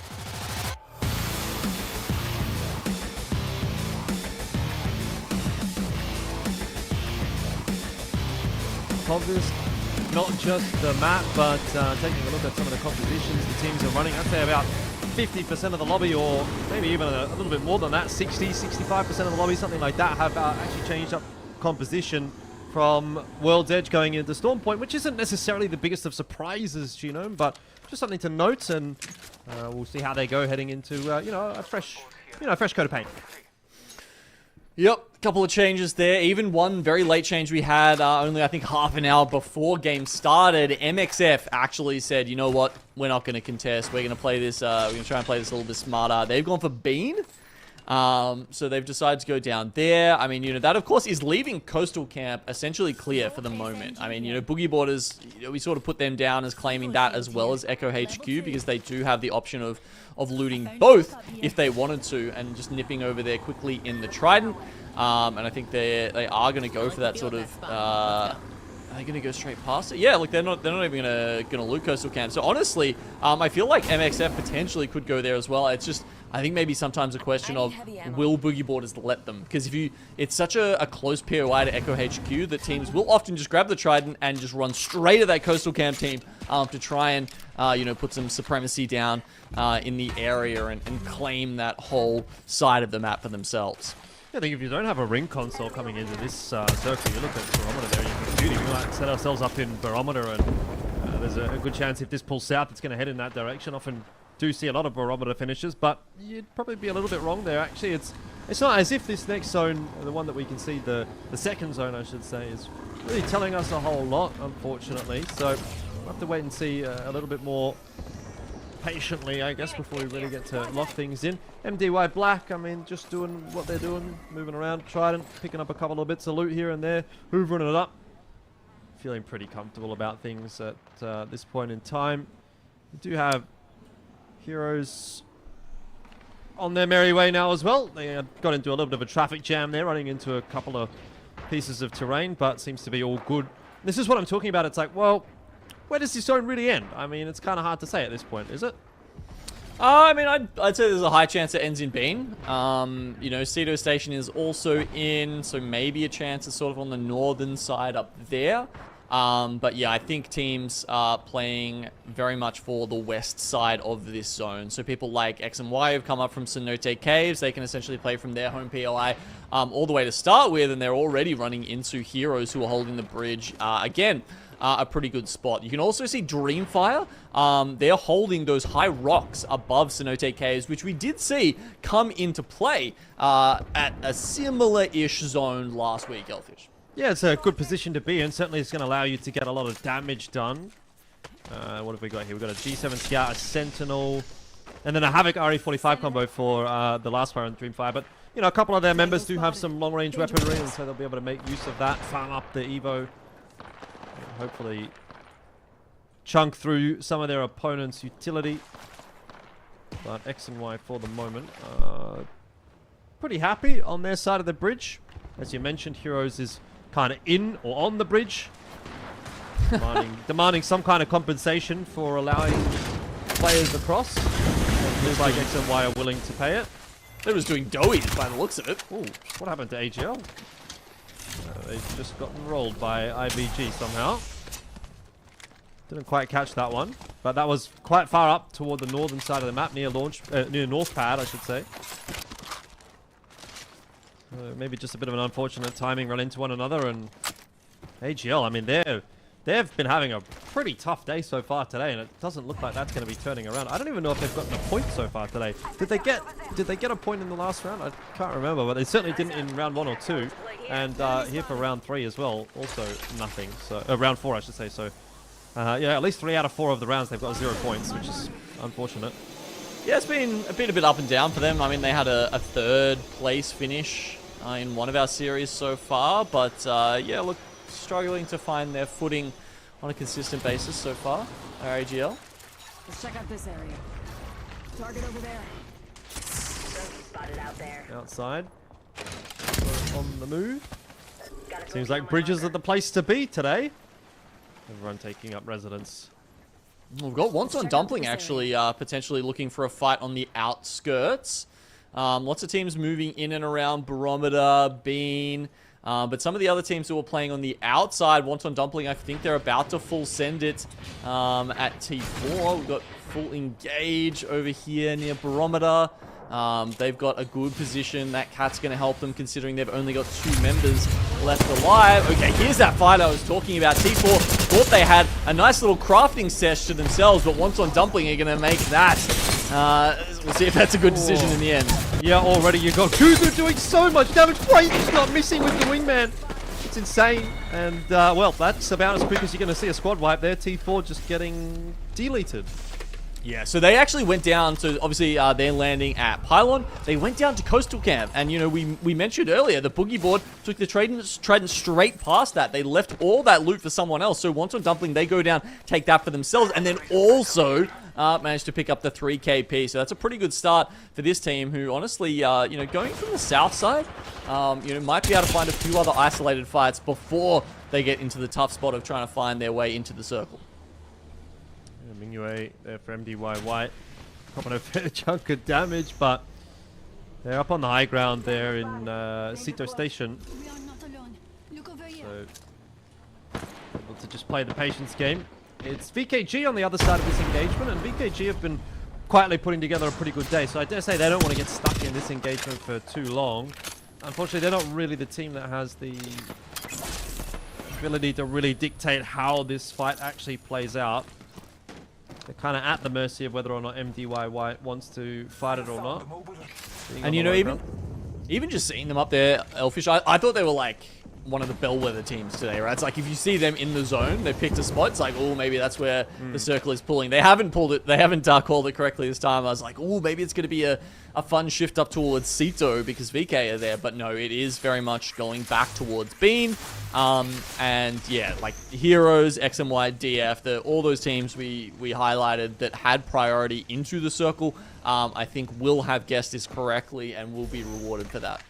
Obvious, not just the map, but taking a look at some of the compositions the teams are running. I'd say about 50% of the lobby, or maybe even a little bit more than that, 65% of the lobby, something like that, have actually changed up composition from World's Edge going into Storm Point, which isn't necessarily the biggest of surprises, Genome, but just something to note, and we'll see how they go heading into, you know, a fresh coat of paint. Yep, a couple of changes there. Even one very late change we had only, I think, half an hour before game started. MXF actually said, you know what, we're not going to contest. We're going to play this, we're going to try and play this a little bit smarter. They've gone for Bean. So they've decided to go down there. I mean, you know, that, of course, is leaving Coastal Camp essentially clear for the moment. I mean, you know, Boogie Borders, you know, we sort of put them down as claiming that as well as Echo HQ because they do have the option of looting both if they wanted to and just nipping over there quickly in the Trident. And I think they are going to go for that sort of... are they going to go straight past it? Yeah, look, they're not even going to loot Coastal Camp. So honestly, I feel like MXF potentially could go there as well. It's just, I think maybe sometimes a question of will Boogie Borders let them? Because it's such a close POI to Echo HQ that teams will often just grab the Trident and just run straight at that Coastal Camp team to try and you know, put some supremacy down in the area and claim that whole side of the map for themselves. Yeah, I think if you don't have a ring console coming into this circle, you look at Barometer there, you can shoot. We might set ourselves up in Barometer, and there's a good chance if this pulls south, it's going to head in that direction. Often do see a lot of Barometer finishes, but you'd probably be a little bit wrong there. Actually, it's not as if this next zone, the one that we can see, the second zone, I should say, is really telling us a whole lot, unfortunately. So we'll have to wait and see a little bit more patiently, I guess, before we really get to lock things in. MDY-WHITE, I mean, just doing what they're doing, moving around, Trident, picking up a couple of bits of loot here and there, hoovering it up. Feeling pretty comfortable about things at this point in time. We do have Heroes on their merry way now as well. They got into a little bit of a traffic jam there, running into a couple of pieces of terrain, but seems to be all good. This is what I'm talking about. It's like, well, where does this zone really end? I mean, it's kind of hard to say at this point, is it? I mean, I'd say there's a high chance it ends in Bean. You know, Cedo Station is also in, so maybe a chance it's sort of on the northern side up there. But yeah, I think teams are playing very much for the west side of this zone. So people like X and Y have come up from Cenote Caves. They can essentially play from their home POI all the way to start with, and they're already running into Heroes who are holding the bridge. Again, a pretty good spot. You can also see DreamFire. They're holding those high rocks above Cenote Caves, which we did see come into play at a similar-ish zone last week, Elfish. Yeah, it's a good position to be in. Certainly it's going to allow you to get a lot of damage done. What have we got here? We've got a G7 Scout, a Sentinel, and then a Havoc RE45 combo for the last fire on DreamFire. But, you know, a couple of their members do have some long-range weaponry, and so they'll be able to make use of that, farm up the Evo, and hopefully chunk through some of their opponent's utility. But X and Y for the moment pretty happy on their side of the bridge. As you mentioned, Heroes is kind of in or on the bridge, demanding some kind of compensation for allowing players across. It looks like X and Y are willing to pay it. They're just doing doughy by the looks of it. Ooh, what happened to AGL? They've just gotten rolled by IBG somehow. Didn't quite catch that one, but that was quite far up toward the northern side of the map, near North Pad, I should say. Maybe just a bit of an unfortunate timing, run into one another, and AGL, I mean, they've been having a pretty tough day so far today, and it doesn't look like that's going to be turning around. I don't even know if they've gotten a point so far today. Did they get a point in the last round? I can't remember, but they certainly didn't in round 1 or 2, and here for round 3 as well, also nothing. So round 4, I should say. So yeah, at least 3 out of 4 of the rounds they've got 0 points, which is unfortunate. Yeah, it's been a bit up and down for them. I mean, they had a 3rd place finish in one of our series so far, but yeah, look, struggling to find their footing on a consistent basis so far, our AGL. Let's check out this area. Target over there. Spotted out there. Outside. On the move. Seems like bridges are the place to be today. Everyone taking up residence. We've got Wonton Dumpling actually potentially looking for a fight on the outskirts. Lots of teams moving in and around Barometer, Bean, but some of the other teams who are playing on the outside, Wonton Dumpling, I think they're about to full send it at T4. We've got full engage over here near Barometer. They've got a good position. That cat's going to help them considering they've only got 2 members left alive. Okay, here's that fight I was talking about. T4 thought they had a nice little crafting sesh to themselves, but Wonton Dumpling are going to make that. We'll see if that's a good decision in the end. Yeah, already you got Kuzu doing so much damage. Brayden's not missing with the wingman. It's insane. And, well, that's about as quick as you're going to see a squad wipe there. T4 just getting deleted. Yeah, so they actually went down to, obviously, they're landing at Pylon. They went down to Coastal Camp, and, you know, we mentioned earlier, the Boogie board took the Trident straight past that. They left all that loot for someone else. So Wonton Dumpling, they go down, take that for themselves, and then also managed to pick up the 3 KP. So that's a pretty good start for this team, who honestly, you know, going from the south side, you know, might be able to find a few other isolated fights before they get into the tough spot of trying to find their way into the circle. MeiDuYaoBYD there for MDY-WHITE. Copping a fair chunk of damage, but they're up on the high ground there in Cedo Station. So, able to just play the patience game. It's VKG on the other side of this engagement, and VKG have been quietly putting together a pretty good day. So I dare say they don't want to get stuck in this engagement for too long. Unfortunately, they're not really the team that has the ability to really dictate how this fight actually plays out. They're kind of at the mercy of whether or not MDY-WHITE wants to fight it or not. And you know, even just seeing them up there, Elfish, I thought they were like one of the bellwether teams today, right? It's like if you see them in the zone, they picked a spot. It's like, oh, maybe that's where the circle is pulling. They haven't pulled it. They haven't called it correctly this time. I was like, oh, maybe it's going to be a fun shift up towards Sito because VK are there. But no, it is very much going back towards Bean. And yeah, like Heroes, XMY, DF, all those teams we highlighted that had priority into the circle, I think will have guessed this correctly and will be rewarded for that.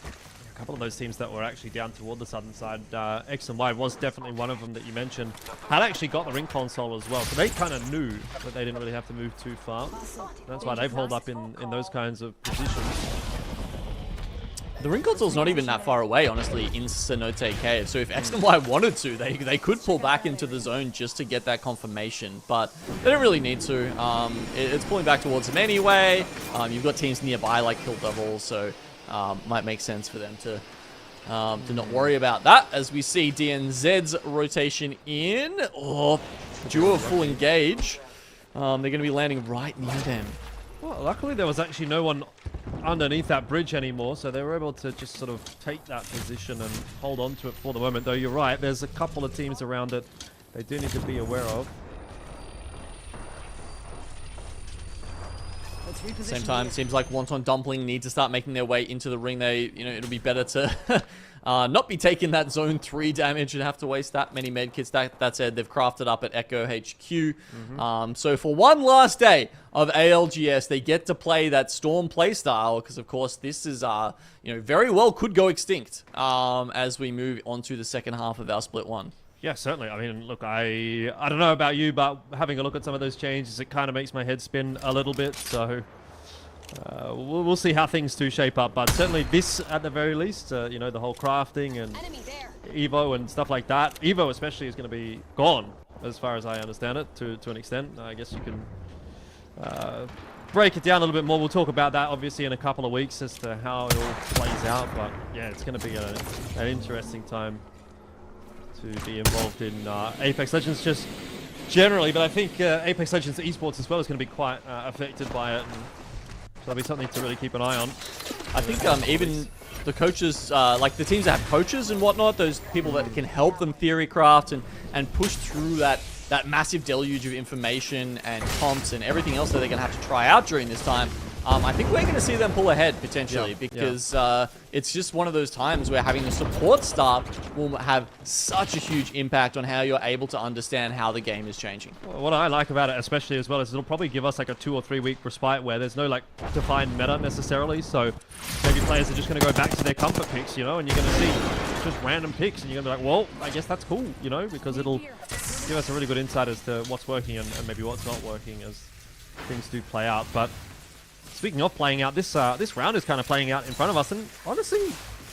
A couple of those teams that were actually down toward the southern side, X and Y was definitely one of them that you mentioned, had actually got the ring console as well, so they kind of knew that they didn't really have to move too far. That's why they've held up in those kinds of positions. The ring console's not even that far away, honestly, in Cenote Cave. So if X and Y wanted to, they could pull back into the zone just to get that confirmation. But they don't really need to. It's pulling back towards them anyway. You've got teams nearby like Kill Devil, so might make sense for them to not worry about that. As we see DNZ's rotation in. Oh, duo full engage. They're going to be landing right near them. Well, luckily there was actually no one underneath that bridge anymore, so they were able to just sort of take that position and hold on to it for the moment. Though you're right, there's a couple of teams around it they do need to be aware of. Same time, seems like Wonton Dumpling need to start making their way into the ring. It'll be better to not be taking that zone 3 damage and have to waste that many medkits. That said, they've crafted up at Echo HQ. So for one last day of ALGS, they get to play that Storm playstyle because, of course, this is very well could go extinct as we move on to the second half of our Split 1. Yeah, certainly. I mean, look, I don't know about you, but having a look at some of those changes, it kind of makes my head spin a little bit. So we'll see how things do shape up. But certainly this, at the very least, the whole crafting and Evo and stuff like that. Evo especially is going to be gone, as far as I understand it, to an extent. I guess you can break it down a little bit more. We'll talk about that, obviously, in a couple of weeks as to how it all plays out. But yeah, it's going to be an interesting time to be involved in Apex Legends just generally, but I think Apex Legends esports as well is going to be quite affected by it, and so that'll be something to really keep an eye on. I think even the coaches, like the teams that have coaches and whatnot, those people that can help them theory craft and push through that massive deluge of information and comps and everything else that they're going to have to try out during this time. I think we're going to see them pull ahead, potentially, because it's just one of those times where having the support staff will have such a huge impact on how you're able to understand how the game is changing. Well, what I like about it, especially as well, is it'll probably give us like a 2 or 3 week respite where there's no like defined meta necessarily, so maybe players are just going to go back to their comfort picks, and you're going to see just random picks, and you're going to be like, well, I guess that's cool, because it'll give us a really good insight as to what's working and maybe what's not working as things do play out. But speaking of playing out, this round is kind of playing out in front of us, and honestly,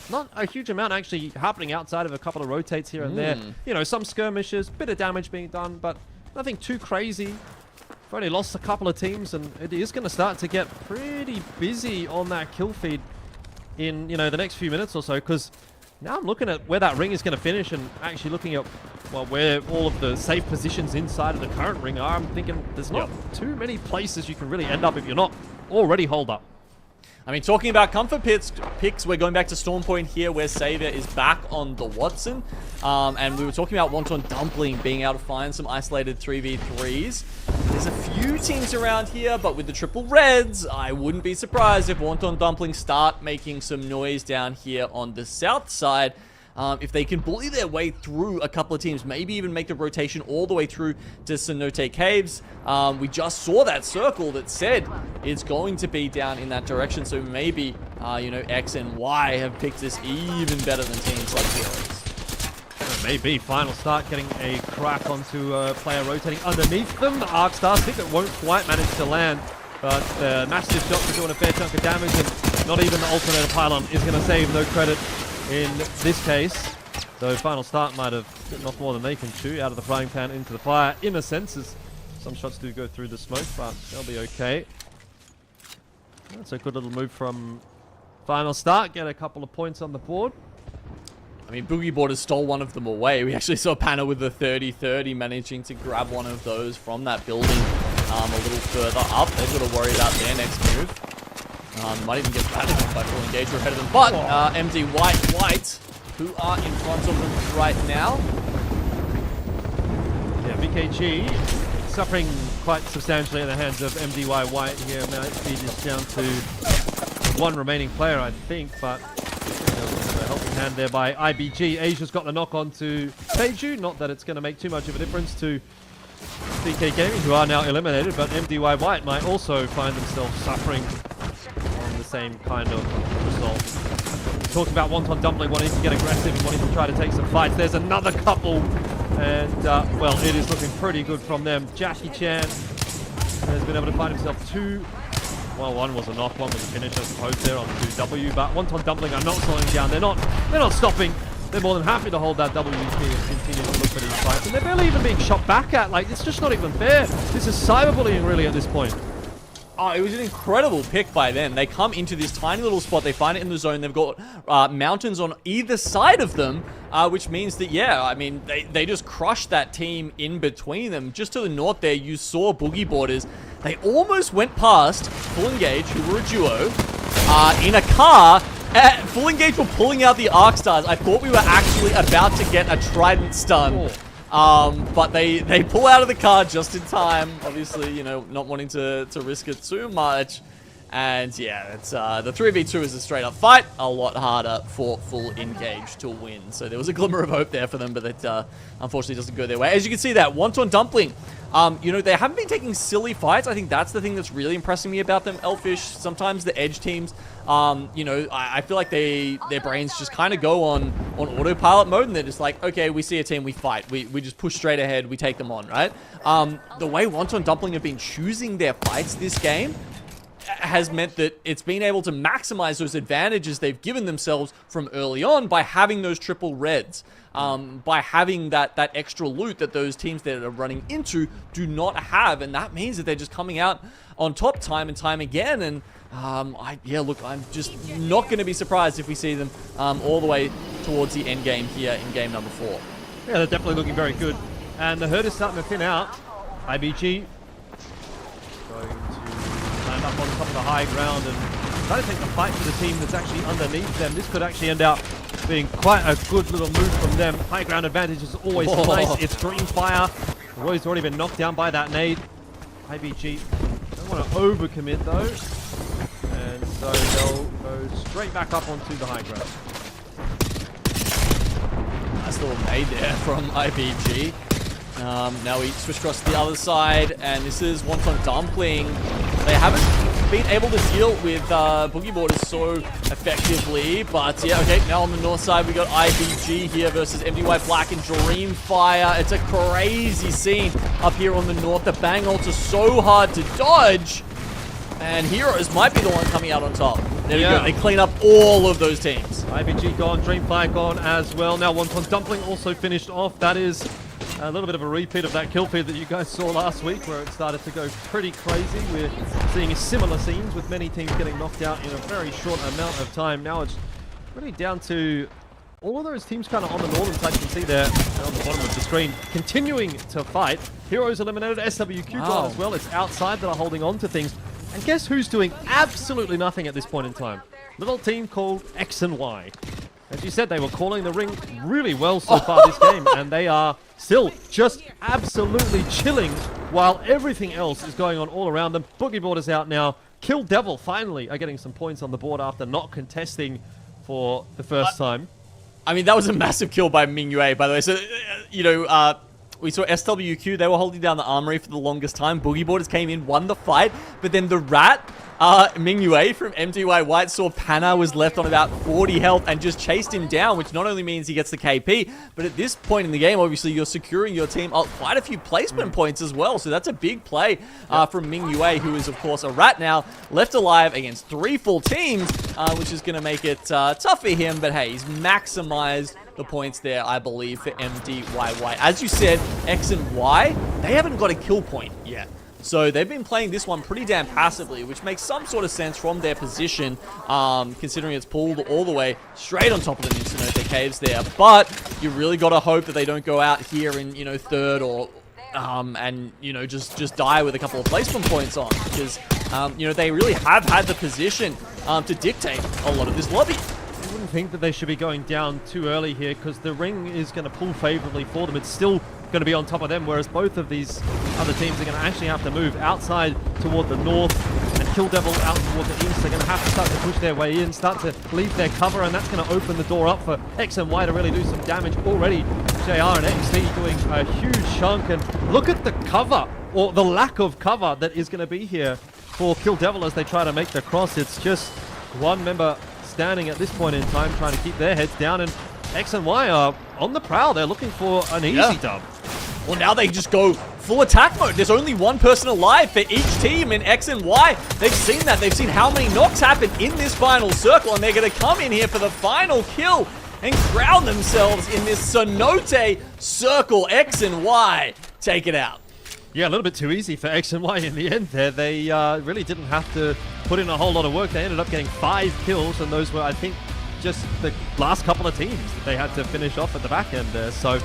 not a huge amount actually happening outside of a couple of rotates here and there. Some skirmishes, bit of damage being done, but nothing too crazy. We've only lost a couple of teams, and it is going to start to get pretty busy on that kill feed in the next few minutes or so, because now I'm looking at where that ring is going to finish and actually looking at where all of the safe positions inside of the current ring are. I'm thinking there's not too many places you can really end up if you're not already holed up. I mean, talking about comfort picks, we're going back to Storm Point here, where Savior is back on the Watson. And we were talking about Wonton Dumpling being able to find some isolated 3v3s. There's a few teams around here, but with the triple reds, I wouldn't be surprised if Wonton Dumpling start making some noise down here on the south side. If they can bully their way through a couple of teams, maybe even make the rotation all the way through to Cenote Caves. We just saw that circle that said it's going to be down in that direction, so maybe, X and Y have picked this even better than teams like Heroes. Maybe Final Start getting a crack onto a player rotating underneath them. The Arc Stars think it won't quite manage to land, but the massive shots are doing a fair chunk of damage, and not even the alternator pylon is going to save NoCredit in this case. Though Final Start might have bitten off more than they can chew out of the frying pan into the fire, in a sense, as some shots do go through the smoke, but they'll be okay. That's a good little move from Final Start, get a couple of points on the board. I mean, Boogie Borders stole one of them away. We actually saw Panna with the 30-30 managing to grab one of those from that building a little further up. They've got to worry about their next move. Might even get battered by full engage or ahead of them. But MDY-WHITE, who are in front of them right now. Yeah, VKG suffering quite substantially at the hands of MDY-WHITE here. Now it's just down to one remaining player, I think, but a helping hand there by IBG. Asia's got the knock on to Seiju. Not that it's going to make too much of a difference to DK who are now eliminated, but MDY-WHITE might also find themselves suffering on the same kind of result. We talked about Wonton Dumpling wanting to get aggressive and wanting to try to take some fights. There's another couple, and well, it is looking pretty good from them. Jackie Chan has been able to find himself two. Well, one was a knock, one was a finish, I suppose, there on the 2W, but Wonton Dumpling are not slowing down. They're not stopping. They're more than happy to hold that WP and continue to look for these fights. And they're barely even being shot back at. Like, it's just not even fair. This is cyberbullying, really, at this point. Oh, it was an incredible pick by them. They come into this tiny little spot. They find it in the zone. They've got mountains on either side of them, which means that, yeah, I mean, they just crushed that team in between them. Just to the north there, you saw Boogie Borders. They almost went past Full Engage, who were a duo, in a car. Full Engage were pulling out the Arc Stars. I thought we were actually about to get a Trident stun. But they pull out of the car just in time. Obviously, you know, not wanting to risk it too much. And yeah, it's the 3v2 is a straight up fight. A lot harder for Full Engage to win. So there was a glimmer of hope there for them, but that unfortunately doesn't go their way. As you can see, that Wonton Dumpling, you know, they haven't been taking silly fights. I think that's the thing that's really impressing me about them. Elfish, sometimes the edge teams, you know, I feel like their brains just kind of go on autopilot mode, and they're just like, okay, we see a team, we fight. We just push straight ahead, we take them on, right? The way Wonton Dumpling have been choosing their fights this game has meant that it's been able to maximize those advantages they've given themselves from early on by having those triple reds, by having that extra loot that those teams that are running into do not have, and that means that they're just coming out on top time and time again. And yeah, look, I'm just not going to be surprised if we see them all the way towards the end game here in game number 4. Yeah, they're definitely looking very good, and the herd is starting to thin out. IBG going to land up on top of the high ground and try to take the fight to the team that's actually underneath them. This could actually end up being quite a good little move from them. High ground advantage is always nice. It's DreamFire. Roy's already been knocked down by that nade. IBG don't want to overcommit though, and so they'll go straight back up onto the high ground. Nice little nade there from IBG. Now we switch across to the other side, and this is Wonton Dumpling. They haven't been able to deal with Boogie Borders so effectively, but yeah, okay, now on the north side we got IBG here versus MDY-Black and DreamFire. It's a crazy scene up here on the north. The bang ults are so hard to dodge, and Heroes might be the one coming out on top. There we go, they clean up all of those teams. IBG gone, DreamFire gone as well. Now Wonton Dumpling also finished off. That is a little bit of a repeat of that kill feed that you guys saw last week, where it started to go pretty crazy. We're seeing similar scenes with many teams getting knocked out in a very short amount of time. Now it's really down to all of those teams kind of on the northern side. You can see there on the bottom of the screen continuing to fight. Heroes eliminated, SWQ gone as well. It's outside that are holding on to things. And guess who's doing absolutely nothing at this point in time? Little team called X and Y. As you said, they were calling the ring really well so far this game, and they are still just absolutely chilling while everything else is going on all around them. Boogie Borders out now. Kill Devil finally are getting some points on the board after not contesting for the first time. I mean, that was a massive kill by MeiDuYaoBYD, by the way. So, you know, we saw SWQ, they were holding down the armory for the longest time. Boogie Borders came in, won the fight, but then the rat, MeiDuYaoBYD from MDY-WHITE saw Pana was left on about 40 health and just chased him down, which not only means he gets the KP, but at this point in the game, obviously, you're securing your team quite a few placement points as well. So that's a big play from MeiDuYaoBYD, who is, of course, a rat now, left alive against 3 full teams, which is going to make it tough for him. But hey, he's maximized the points there, I believe, for MDY-WHITE. As you said, X and Y, they haven't got a kill point yet. So they've been playing this one pretty damn passively, which makes some sort of sense from their position, considering it's pulled all the way straight on top of the Insta caves there. But you really got to hope that they don't go out here in, you know, third or, and, you know, just die with a couple of placement points on, because you know, they really have had the position to dictate a lot of this lobby. I wouldn't think that they should be going down too early here because the ring is going to pull favorably for them. It's still going to be on top of them, whereas both of these other teams are going to actually have to move outside toward the north, and Kill Devil out toward the east. They're going to have to start to push their way in, start to leave their cover, and that's going to open the door up for X and Y to really do some damage. Already JR and XD doing a huge chunk, and look at the cover, or the lack of cover that is going to be here for Kill Devil as they try to make the cross. It's just one member standing at this point in time trying to keep their heads down, and X and Y are on the prowl. They're looking for an easy dub. Well, now they just go full attack mode. There's only one person alive for each team in X and Y. They've seen that. They've seen how many knocks happen in this final circle, and they're going to come in here for the final kill and crown themselves in this Cenote circle. X and Y take it out. Yeah, a little bit too easy for X and Y in the end there. They really didn't have to put in a whole lot of work. They ended up getting 5 kills, and those were, I think, just the last couple of teams that they had to finish off at the back end there. So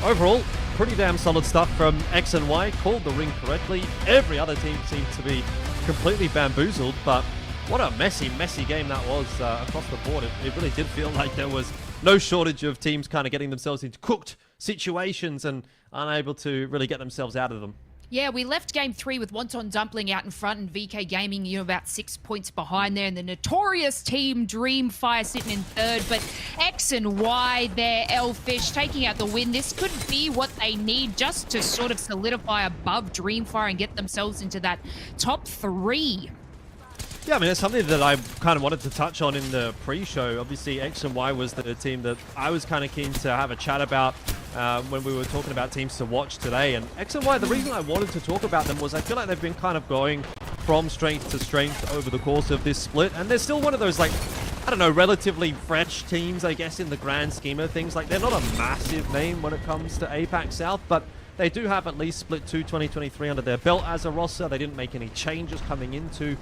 overall, pretty damn solid stuff from X and Y. Called the ring correctly. Every other team seemed to be completely bamboozled, but what a messy game that was across the board. It really did feel like there was no shortage of teams kind of getting themselves into cooked situations and unable to really get themselves out of them. Yeah, we left game 3 with Wonton Dumpling out in front and VK Gaming, you know, about 6 points behind there, and the notorious team DreamFire sitting in third. But X and Y there, Elfish taking out the win. This could be what they need just to sort of solidify above DreamFire and get themselves into that top 3. Yeah, I mean, it's something that I kind of wanted to touch on in the pre-show. Obviously, X and Y was the team that I was kind of keen to have a chat about when we were talking about teams to watch today. And X and Y, the reason I wanted to talk about them was I feel like they've been kind of going from strength to strength over the course of this split. And they're still one of those, like, I don't know, relatively fresh teams, I guess, in the grand scheme of things. Like, they're not a massive name when it comes to APAC-South, but they do have at least Split 2 2023 under their belt as a roster. They didn't make any changes coming into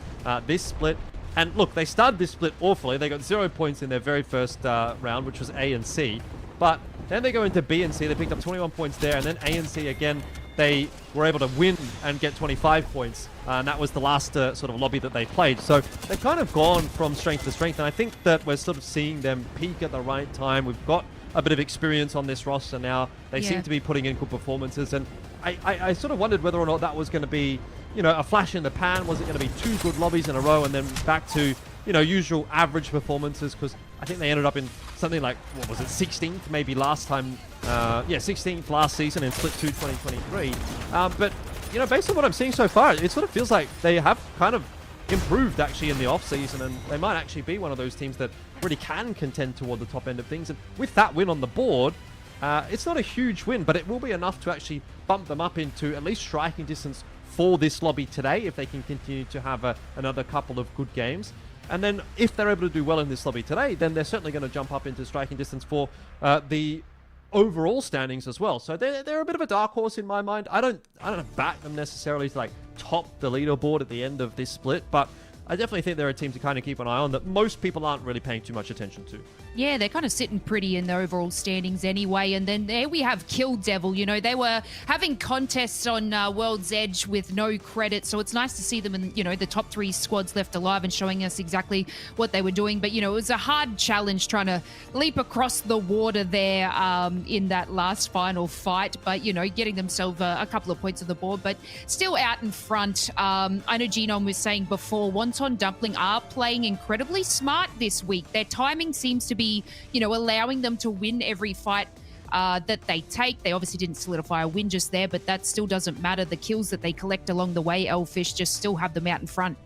this split. And look, they started this split awfully. They got 0 points in their very first round, which was A and C. But then they go into B and C. They picked up 21 points there. And then A and C again, they were able to win and get 25 points. And that was the last sort of lobby that they played. So they've kind of gone from strength to strength. And I think that we're sort of seeing them peak at the right time. We've got a bit of experience on this roster now. They seem to be putting in good performances, and I sort of wondered whether or not that was going to be, you know, a flash in the pan. Was it going to be 2 good lobbies in a row and then back to, you know, usual average performances? Because I think they ended up in something like, what was it, 16th maybe last time? Yeah, 16th last season in Split 2 2023. But, you know, based on what I'm seeing so far, it sort of feels like they have kind of improved actually in the off-season, and they might actually be one of those teams that really can contend toward the top end of things. And with that win on the board, it's not a huge win, but it will be enough to actually bump them up into at least striking distance for this lobby today, if they can continue to have another couple of good games. And then if they're able to do well in this lobby today, then they're certainly going to jump up into striking distance for the overall standings as well. So they're a bit of a dark horse in my mind. I don't back them necessarily to like top the leaderboard at the end of this split, but I definitely think they're a team to kind of keep an eye on that most people aren't really paying too much attention to. Yeah, they're kind of sitting pretty in the overall standings anyway. And then there we have Kill Devil. You know, they were having contests on World's Edge with NoCredit, so it's nice to see them in, you know, the top 3 squads left alive and showing us exactly what they were doing. But, you know, it was a hard challenge trying to leap across the water there in that last final fight. But, you know, getting themselves a couple of points on the board, but still out in front. I know Genome was saying before, Wonton Dumpling are playing incredibly smart this week. Their timing seems to be, you know, allowing them to win every fight that they take. They obviously didn't solidify a win just there, but that still doesn't matter. The kills that they collect along the way, Elfish, just still have them out in front.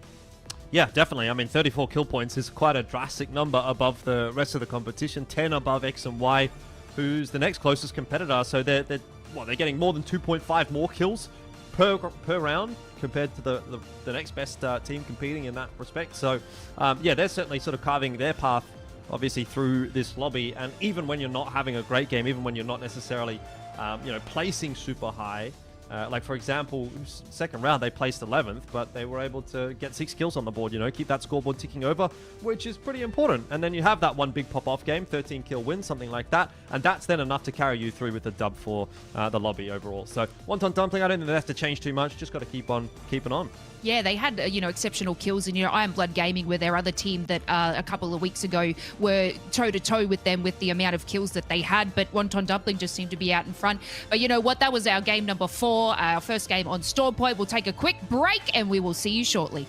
Yeah, definitely. I mean, 34 kill points is quite a drastic number above the rest of the competition. 10 above X and Y, who's the next closest competitor. So they're getting more than 2.5 more kills per round compared to the next best team competing in that respect. So yeah, they're certainly sort of carving their path obviously through this lobby. And even when you're not having a great game, even when you're not necessarily you know, placing super high, Like, for example, second round, they placed 11th, but they were able to get 6 kills on the board, you know, keep that scoreboard ticking over, which is pretty important. And then you have that one big pop-off game, 13-kill win, something like that, and that's then enough to carry you through with the dub for the lobby overall. So, Wonton Dumpling, I don't think they have to change too much, just got to keep on keeping on. Yeah, they had, you know, exceptional kills, and, you know, IronBloodGaming were their other team that a couple of weeks ago were toe-to-toe with them with the amount of kills that they had, but Wonton Dumpling just seemed to be out in front. But you know what? That was our game number 4, our first game on Storm Point. We'll take a quick break, and we will see you shortly.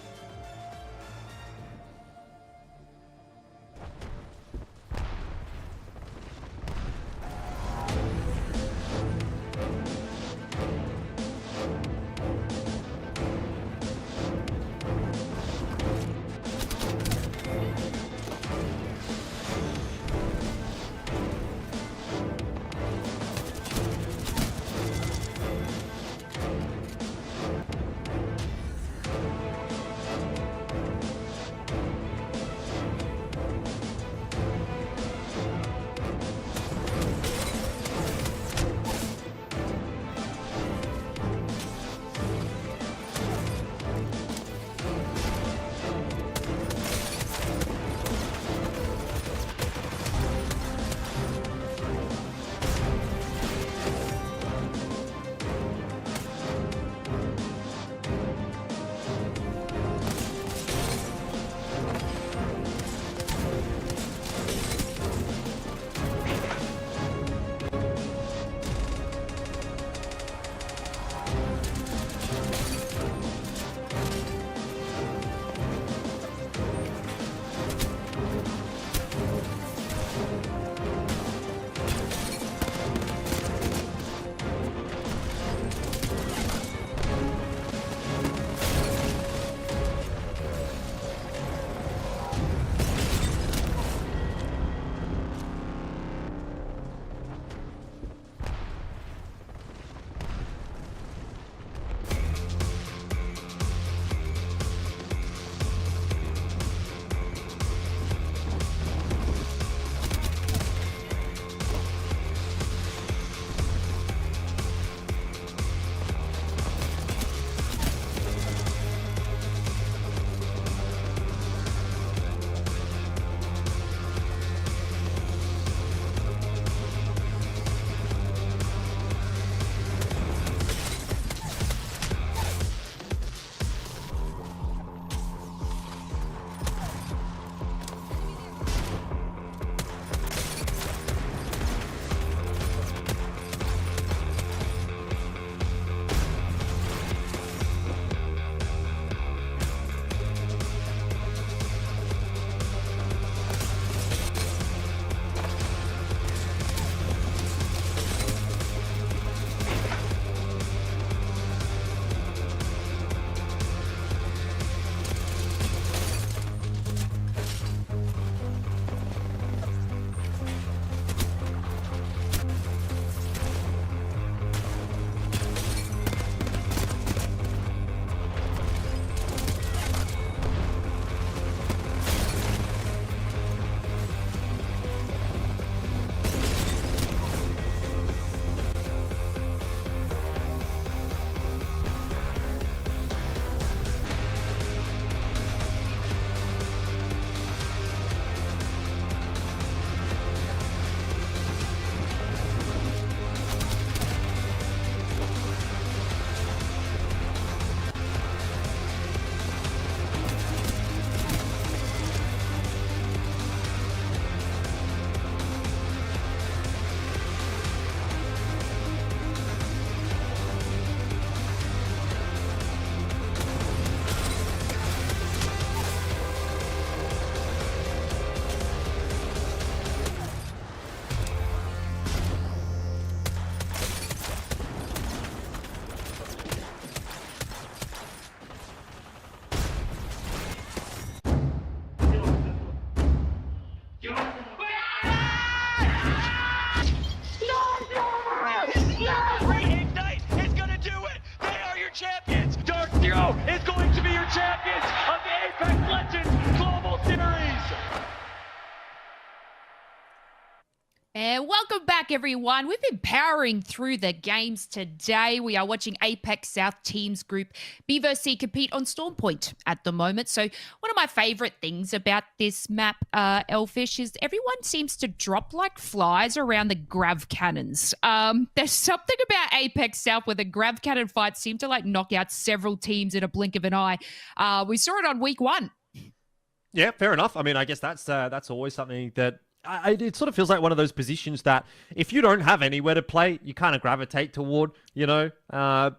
And welcome back, everyone. We've been powering through the games today. We are watching APAC-South Teams Group B vs C compete on Stormpoint at the moment. So one of my favorite things about this map, Elfish, is everyone seems to drop like flies around the grav cannons. There's something about APAC-South where the grav cannon fights seem to like knock out several teams in a blink of an eye. We saw it on week 1. Yeah, fair enough. I mean, I guess that's always something that it sort of feels like one of those positions that if you don't have anywhere to play, you kind of gravitate toward, you know,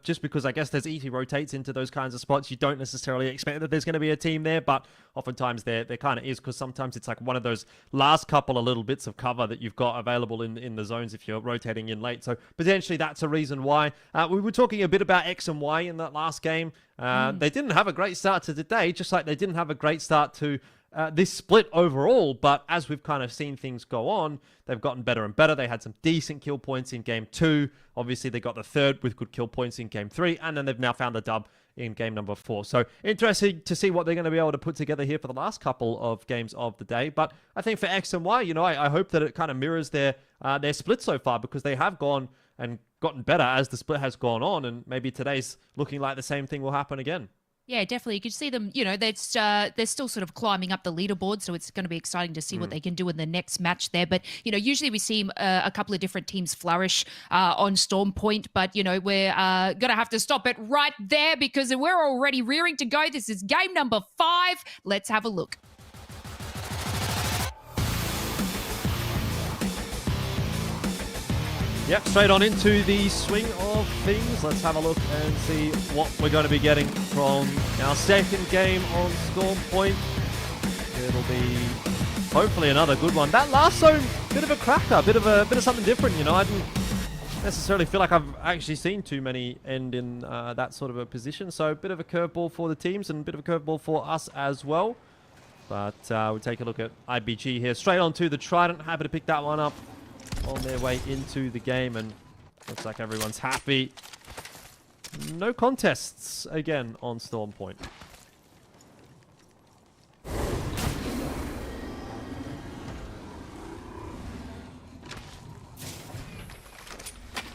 just because I guess there's easy rotates into those kinds of spots. You don't necessarily expect that there's going to be a team there, but oftentimes there kind of is, because sometimes it's like one of those last couple of little bits of cover that you've got available in the zones if you're rotating in late. So potentially that's a reason why. We were talking a bit about X and Y in that last game. They didn't have a great start to today, just like they didn't have a great start to this split overall, but as we've kind of seen things go on, they've gotten better and better. They had some decent kill points in game 2. Obviously, they got the 3rd with good kill points in game 3, and then they've now found the dub in game number 4. So interesting to see what they're going to be able to put together here for the last couple of games of the day. But I think for X and Y, you know, I hope that it kind of mirrors their split so far, because they have gone and gotten better as the split has gone on, and maybe today's looking like the same thing will happen again. Yeah, definitely. You can see them, you know, they're still sort of climbing up the leaderboard, so it's going to be exciting to see what they can do in the next match there. But, you know, usually we see a couple of different teams flourish on Stormpoint, but, you know, we're going to have to stop it right there because we're already rearing to go. This is game number 5. Let's have a look. Yep, straight on into the swing of things. Let's have a look and see what we're going to be getting from our second game on Stormpoint. It'll be hopefully another good one. That last zone, bit of a cracker, bit of something different. You know, I didn't necessarily feel like I've actually seen too many end in that sort of a position. So a bit of a curveball for the teams and a bit of a curveball for us as well. But we'll take a look at IBG here. Straight on to the Trident. Happy to pick that one up on their way into the game, and looks like everyone's happy. No contests again on Stormpoint.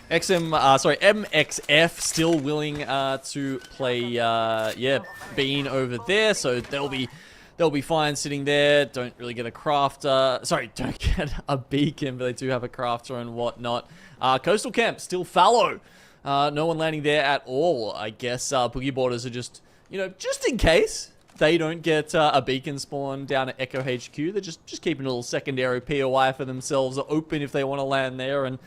MXF still willing to play Bean over there, so they'll be fine sitting there. Don't really get a crafter. Sorry, don't get a beacon, but they do have a crafter and whatnot. Coastal Camp still fallow. No one landing there at all. I guess Boogie Borders are just, you know, just in case they don't get a beacon spawn down at Echo HQ. They're just keeping a little secondary POI for themselves open if they want to land there and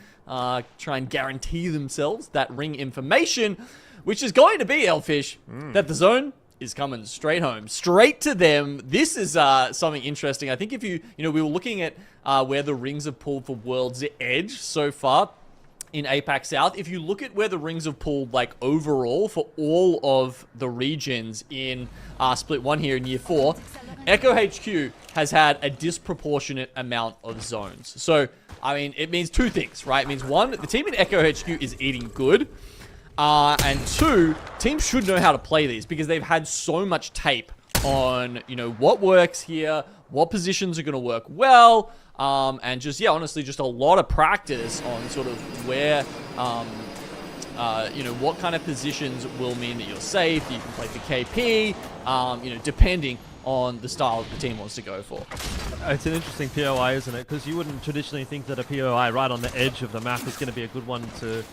try and guarantee themselves that ring information, which is going to be, Elfish, that the zone is coming straight home, straight to them. This is something interesting. I think if we were looking at where the rings have pulled for World's Edge so far in APAC South. If you look at where the rings have pulled, like overall for all of the regions in Split 1 here in Year 4, Echo HQ has had a disproportionate amount of zones. So, I mean, it means two things, right? It means one, the team in Echo HQ is eating good. And 2, teams should know how to play these because they've had so much tape on, you know, what works here, what positions are going to work well, and just, yeah, honestly, just a lot of practice on sort of where, you know, what kind of positions will mean that you're safe, that you can play for KP, you know, depending on the style that the team wants to go for. It's an interesting POI, isn't it? Because you wouldn't traditionally think that a POI right on the edge of the map is going to be a good one to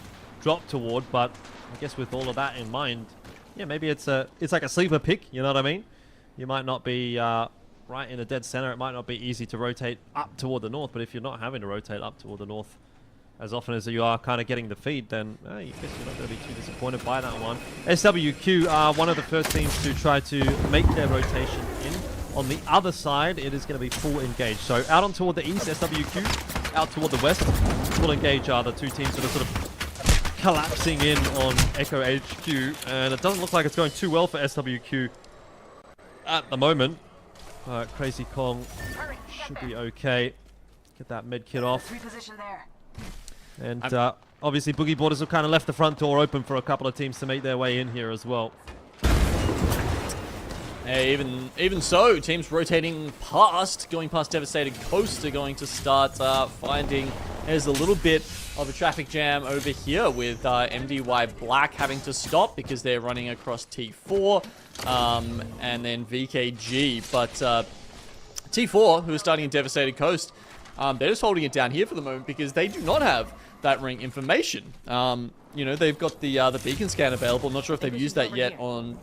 drop toward, but I guess with all of that in mind, yeah, maybe it's like a sleeper pick, you know what I mean? You might not be right in the dead center. It might not be easy to rotate up toward the north, but if you're not having to rotate up toward the north as often as you are kind of getting the feed, then I guess you're not going to be too disappointed by that one. SWQ are one of the first teams to try to make their rotation in. On the other side, it is going to be full engage. So out on toward the east, SWQ, out toward the west, full engage are the two teams that are sort of collapsing in on Echo HQ, and it doesn't look like it's going too well for SWQ at the moment. Crazy Kong should be okay. Get that med kit off. And obviously Boogie Borders have kind of left the front door open for a couple of teams to make their way in here as well. Hey, even so, teams rotating past, going past Devastated Coast are going to start finding There's a little bit of a traffic jam over here with MDY Black having to stop because they're running across T4 and then VKG. But T4, who is starting in Devastated Coast, they're just holding it down here for the moment because they do not have that ring information. You know, they've got the beacon scan available. Not sure if they've used that yet on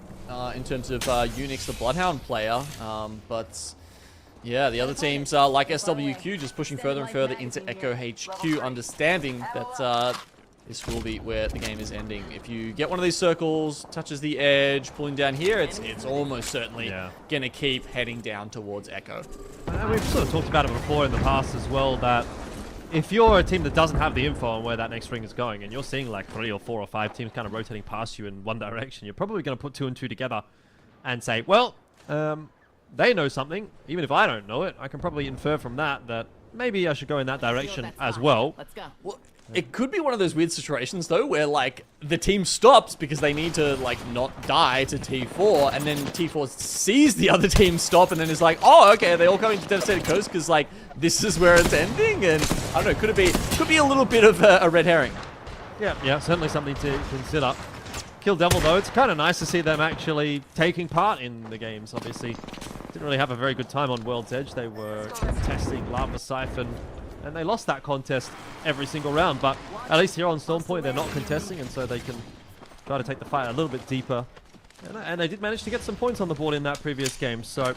in terms of Unix, the Bloodhound player, but yeah, the other teams like SWQ just pushing further and further into Echo HQ, understanding that this will be where the game is ending. If you get one of these circles, touches the edge, pulling down here, it's almost certainly going to keep heading down towards Echo. We've sort of talked about it before in the past as well, that if you're a team that doesn't have the info on where that next ring is going, and you're seeing like 3 or 4 or 5 teams kind of rotating past you in one direction, you're probably going to put 2 and 2 together and say, well, they know something. Even if I don't know it, I can probably infer from that maybe I should go in that direction as well. Let's go. Well, it could be one of those weird situations, though, where, like, the team stops because they need to, like, not die to T4, and then T4 sees the other team stop and then is like, oh, okay, they all coming to Devastated Coast because, like, this is where it's ending, and, I don't know, could be a little bit of a red herring. Yeah, certainly something to consider. Kill Devil, though, it's kind of nice to see them actually taking part in the games, obviously. Didn't really have a very good time on World's Edge. They were testing Lava Siphon, and they lost that contest every single round, but at least here on Storm Point they're not contesting, and so they can try to take the fight a little bit deeper. And they did manage to get some points on the board in that previous game, so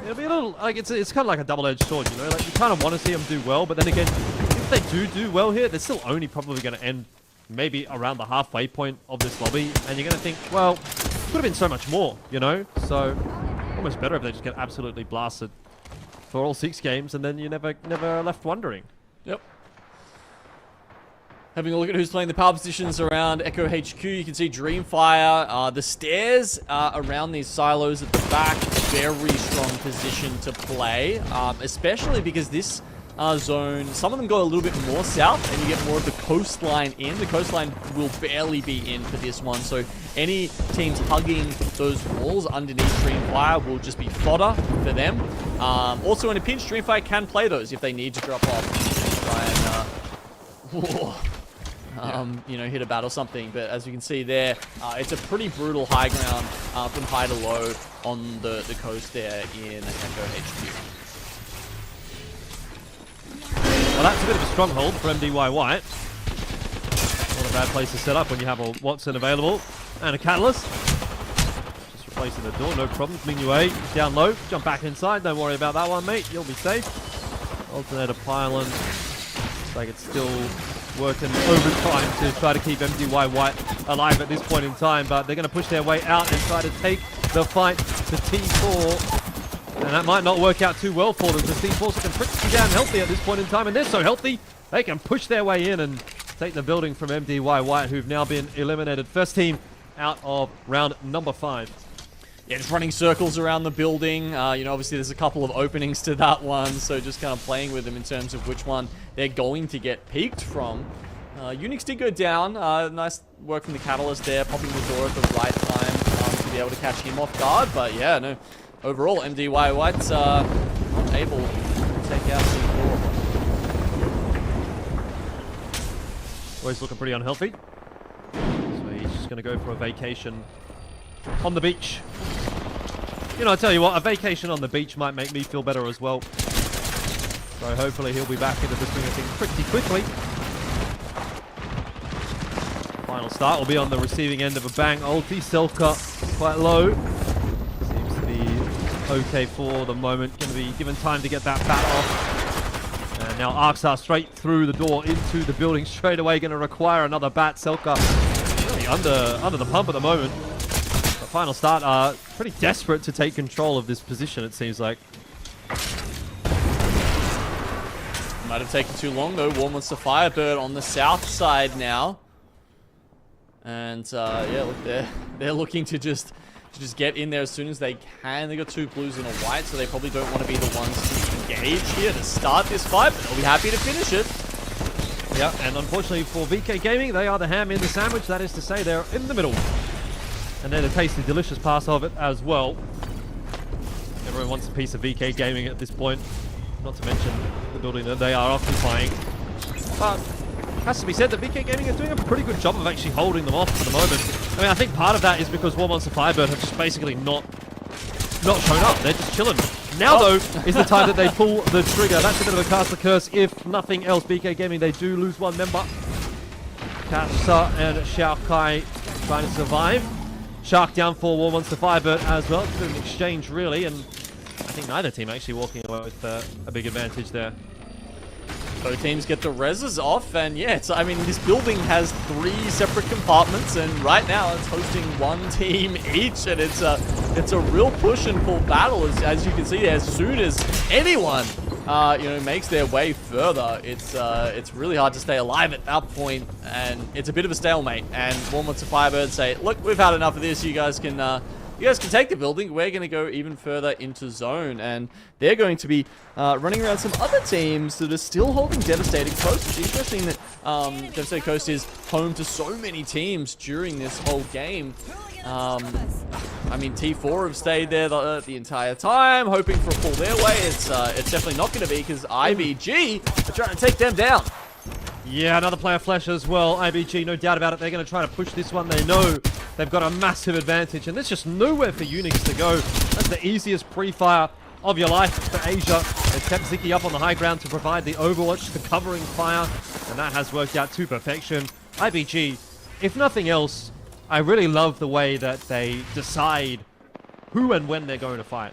it'll be a little, like, it's kind of like a double-edged sword, you know? Like, you kind of want to see them do well, but then again, if they do well here, they're still only probably going to end maybe around the halfway point of this lobby, and you're going to think, well, could have been so much more, you know? So, almost better if they just get absolutely blasted for all 6 games, and then you're never left wondering. Yep. Having a look at who's playing the power positions around Echo HQ, you can see DreamFire. The stairs around these silos at the back, very strong position to play, especially because this zone, some of them go a little bit more south, and you get more of the coastline in. The coastline will barely be in for this one, so any teams hugging those walls underneath DreamFire will just be fodder for them. Also, in a pinch, DreamFire can play those if they need to drop off and you know, hit a bat or something. But as you can see there, it's a pretty brutal high ground from high to low on the coast there in Echo HQ. Well, that's a bit of a stronghold for MDY-WHITE. Not a bad place to set up when you have a Wonton available. And a Catalyst. Just replacing the door, no problem. MeiDuYaoBYD down low. Jump back inside. Don't worry about that one, mate. You'll be safe. Alternator pylon. Looks like it's still working overtime to try to keep MDY-WHITE alive at this point in time. But they're going to push their way out and try to take the fight to T4. And that might not work out too well for them, because T4's looking pretty damn healthy at this point in time, and they're so healthy, they can push their way in and take the building from MDY-WHITE, who've now been eliminated. First team out of round number 5. Yeah, just running circles around the building. You know, obviously there's a couple of openings to that one, so just kind of playing with them in terms of which one they're going to get peeked from. Unix did go down. Nice work from the Catalyst there, popping the door at the right time to be able to catch him off guard, but yeah, no. Overall, MDY-WHITE's not able to take out T4. Always looking pretty unhealthy. So he's just going to go for a vacation on the beach. You know, I tell you what, a vacation on the beach might make me feel better as well. So hopefully he'll be back into the swing of things pretty quickly. Final start will be on the receiving end of a bang ulti. Selka quite low. Okay for the moment, going to be given time to get that bat off. And now ARCs are straight through the door into the building straight away, going to require another bat. Selka really under the pump at the moment. The final start are pretty desperate to take control of this position, it seems like. Might have taken too long though. Warm wants to FireBird on the south side now. And yeah, look, they're looking to just get in there as soon as they can. They got 2 blues and a white, so they probably don't want to be the ones to engage here to start this fight, but they'll be happy to finish it. Yeah, and unfortunately for VKGaming, they are the ham in the sandwich. That is to say, they're in the middle. And they're the tasty, delicious part of it as well. Everyone wants a piece of VKGaming at this point. Not to mention the building that they are occupying. But has to be said that KAKKOII are doing a pretty good job of actually holding them off at the moment. I mean, I think part of that is because WMFireBird have just basically not shown up. They're just chilling. Now, though, is the time that they pull the trigger. That's a bit of a cast of curse. If nothing else, KAKKOII, they do lose one member. KAKKOII and KAKKOII trying to survive. Shark down for WMFireBird as well. It's a bit of an exchange, really, and I think neither team actually walking away with a big advantage there. Both teams get the reses off, and yeah, I mean, this building has 3 separate compartments, and right now it's hosting 1 team each, and it's a real push and pull battle, as you can see. As soon as anyone makes their way further, it's really hard to stay alive at that point, and it's a bit of a stalemate. And WMFireBird say, look, we've had enough of this. You guys can take the building. We're going to go even further into zone, and they're going to be running around some other teams that are still holding Devastating Coast. It's interesting that Devastating Coast is home to so many teams during this whole game. I mean, T4 have stayed there the entire time, hoping for a pull their way. It's definitely not going to be, because IBG are trying to take them down. Yeah, another player flash as well. IBG, no doubt about it. They're going to try to push this one. They know they've got a massive advantage, and there's just nowhere for Unix to go. That's the easiest pre-fire of your life for Asia. They've kept Ziki up on the high ground to provide the overwatch, the covering fire, and that has worked out to perfection. IBG, if nothing else, I really love the way that they decide who and when they're going to fight.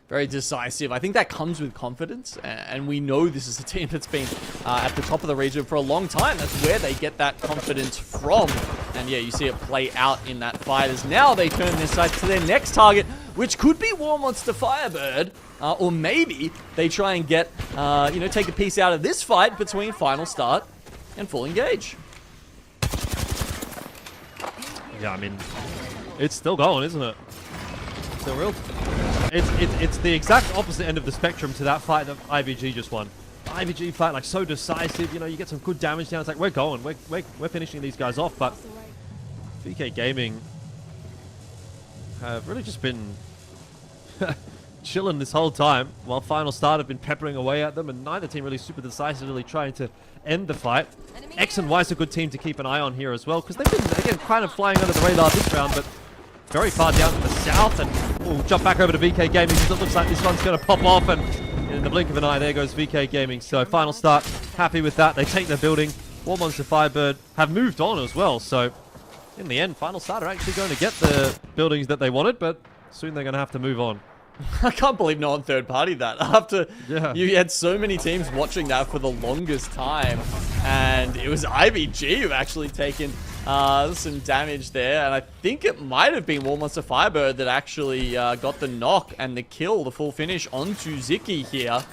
Very decisive. I think that comes with confidence, and we know this is a team that's been at the top of the region for a long time. That's where they get that confidence from. And yeah, you see it play out in that fight, as now they turn their sights to their next target, which could be WMFireBird, or maybe they try and get, take a piece out of this fight between Final Start and Full Engage. Yeah, I mean, it's still going, isn't it? Still real. It's the exact opposite end of the spectrum to that fight that IBG just won. The IBG fight, like, so decisive. You get some good damage down. It's like, we're going. We're finishing these guys off. But KAKKOII have really just been chilling this whole time, while Final Start have been peppering away at them, and neither team really super decisively trying to end the fight. X and Y is a good team to keep an eye on here as well, because they've been, again, kind of flying under the radar this round, but very far down to the south. And we'll jump back over to KAKKOII, because it looks like this one's going to pop off, and in the blink of an eye, there goes KAKKOII. So Final Start happy with that. They take their building. WMFireBird have moved on as well, so in the end, Final Start are actually going to get the buildings that they wanted, but soon they're going to have to move on. I can't believe no one third-partied that. After you had so many teams watching that for the longest time, and it was IBG who actually taken some damage there, and I think it might have been WMFireBird that actually got the knock and the kill, the full finish onto Ziki here.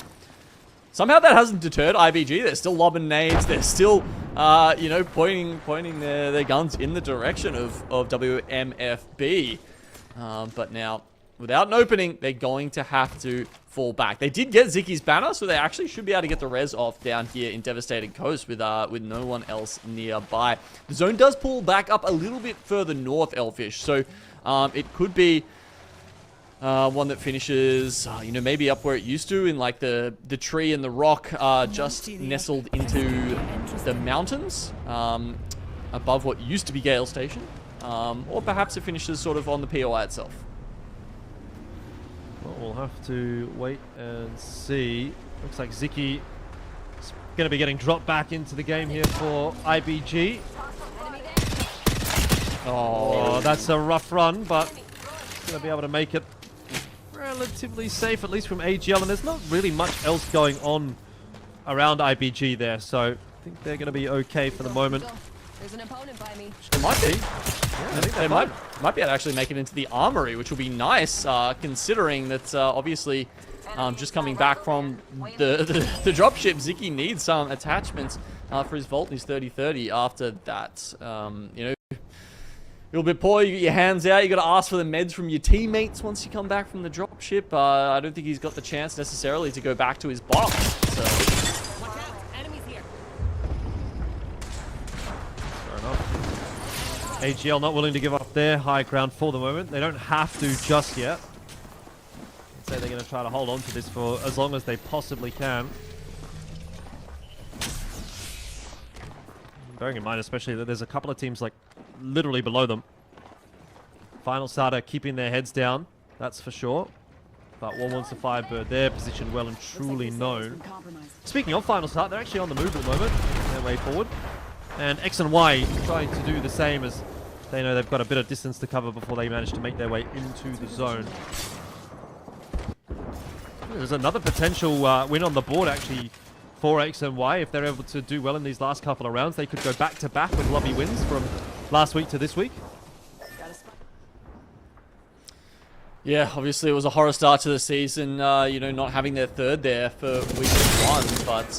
Somehow that hasn't deterred IBG. They're still lobbing nades. They're still, pointing their guns in the direction of WMFB. But now, without an opening, they're going to have to fall back. They did get Ziki's banner, so they actually should be able to get the res off down here in Devastating Coast with no one else nearby. The zone does pull back up a little bit further north, Elfish, so it could be one that finishes, maybe up where it used to, in like the tree and the rock, just nestled into the mountains above what used to be Gale Station, or perhaps it finishes sort of on the POI itself. Well, we'll have to wait and see. Looks like Ziki is going to be getting dropped back into the game here for IBG. Oh, that's a rough run, but going to be able to make it relatively safe, at least from AGL. And there's not really much else going on around IBG there, so I think they're going to be okay for the moment. There's an opponent by me. It might be. Yeah, I think they might be able to actually make it into the armory, which will be nice, considering that obviously just coming back from the dropship, Ziki needs some attachments for his Vault and his 30-30 after that. A little bit poor, you get your hands out, you got to ask for the meds from your teammates once you come back from the dropship. I don't think he's got the chance necessarily to go back to his box. So. AGL not willing to give up their high ground for the moment. They don't have to just yet. I'd say they're going to try to hold on to this for as long as they possibly can. Bearing in mind especially that there's a couple of teams like literally below them. Final starter keeping their heads down, that's for sure. But WMFireBird, they're positioned well and truly known. Speaking of Final Start, they're actually on the move at the moment, making their way forward. And X and Y trying to do the same, as they know they've got a bit of distance to cover before they manage to make their way into the zone. There's another potential win on the board actually for X and Y. If they're able to do well in these last couple of rounds, they could go back to back with lobby wins from last week to this week. Yeah, obviously it was a horror start to the season, you know, not having their third there for week 1, but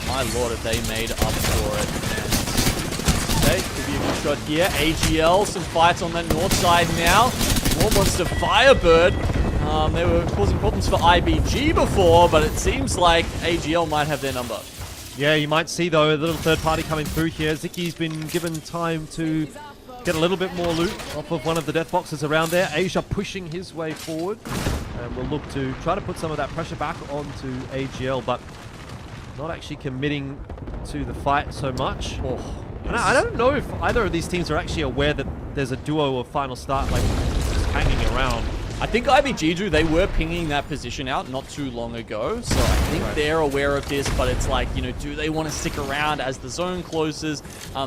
my lord, have they made up for it. And okay, could be a good shot here. AGL, some fights on that north side now. WMFireBird, they were causing problems for IBG before, but it seems like AGL might have their number. Yeah, you might see though a little third party coming through here. Zicky's been given time to get a little bit more loot off of one of the death boxes around there. Asia pushing his way forward. And we'll look to try to put some of that pressure back onto AGL, but not actually committing to the fight so much. Oh, and I don't know if either of these teams are actually aware that there's a duo of Final Start like just hanging around. I think IBG drew, they were pinging that position out not too long ago, so I think they're aware of this, but it's like, you know, do they want to stick around as the zone closes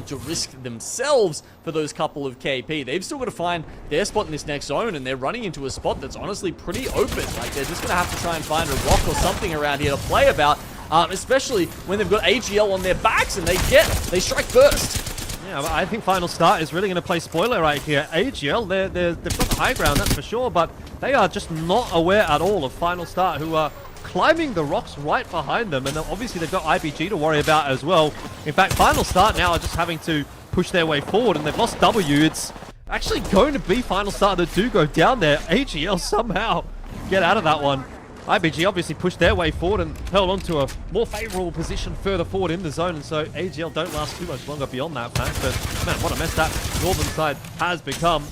to risk themselves for those couple of KP? They've still got to find their spot in this next zone, and they're running into a spot that's honestly pretty open. Like, they're just going to have to try and find a rock or something around here to play about, especially when they've got AGL on their backs and they strike first. Yeah, but I think Final Start is really going to play spoiler right here. AGL, they've got the high ground, that's for sure, but they are just not aware at all of Final Start, who are climbing the rocks right behind them, and obviously they've got IBG to worry about as well. In fact, Final Start now are just having to push their way forward, and they've lost W. It's actually going to be Final Start that do go down there. AGL somehow get out of that one. IBG obviously pushed their way forward and held on to a more favorable position further forward in the zone, and so AGL don't last too much longer beyond that fact. But man, what a mess that northern side has become.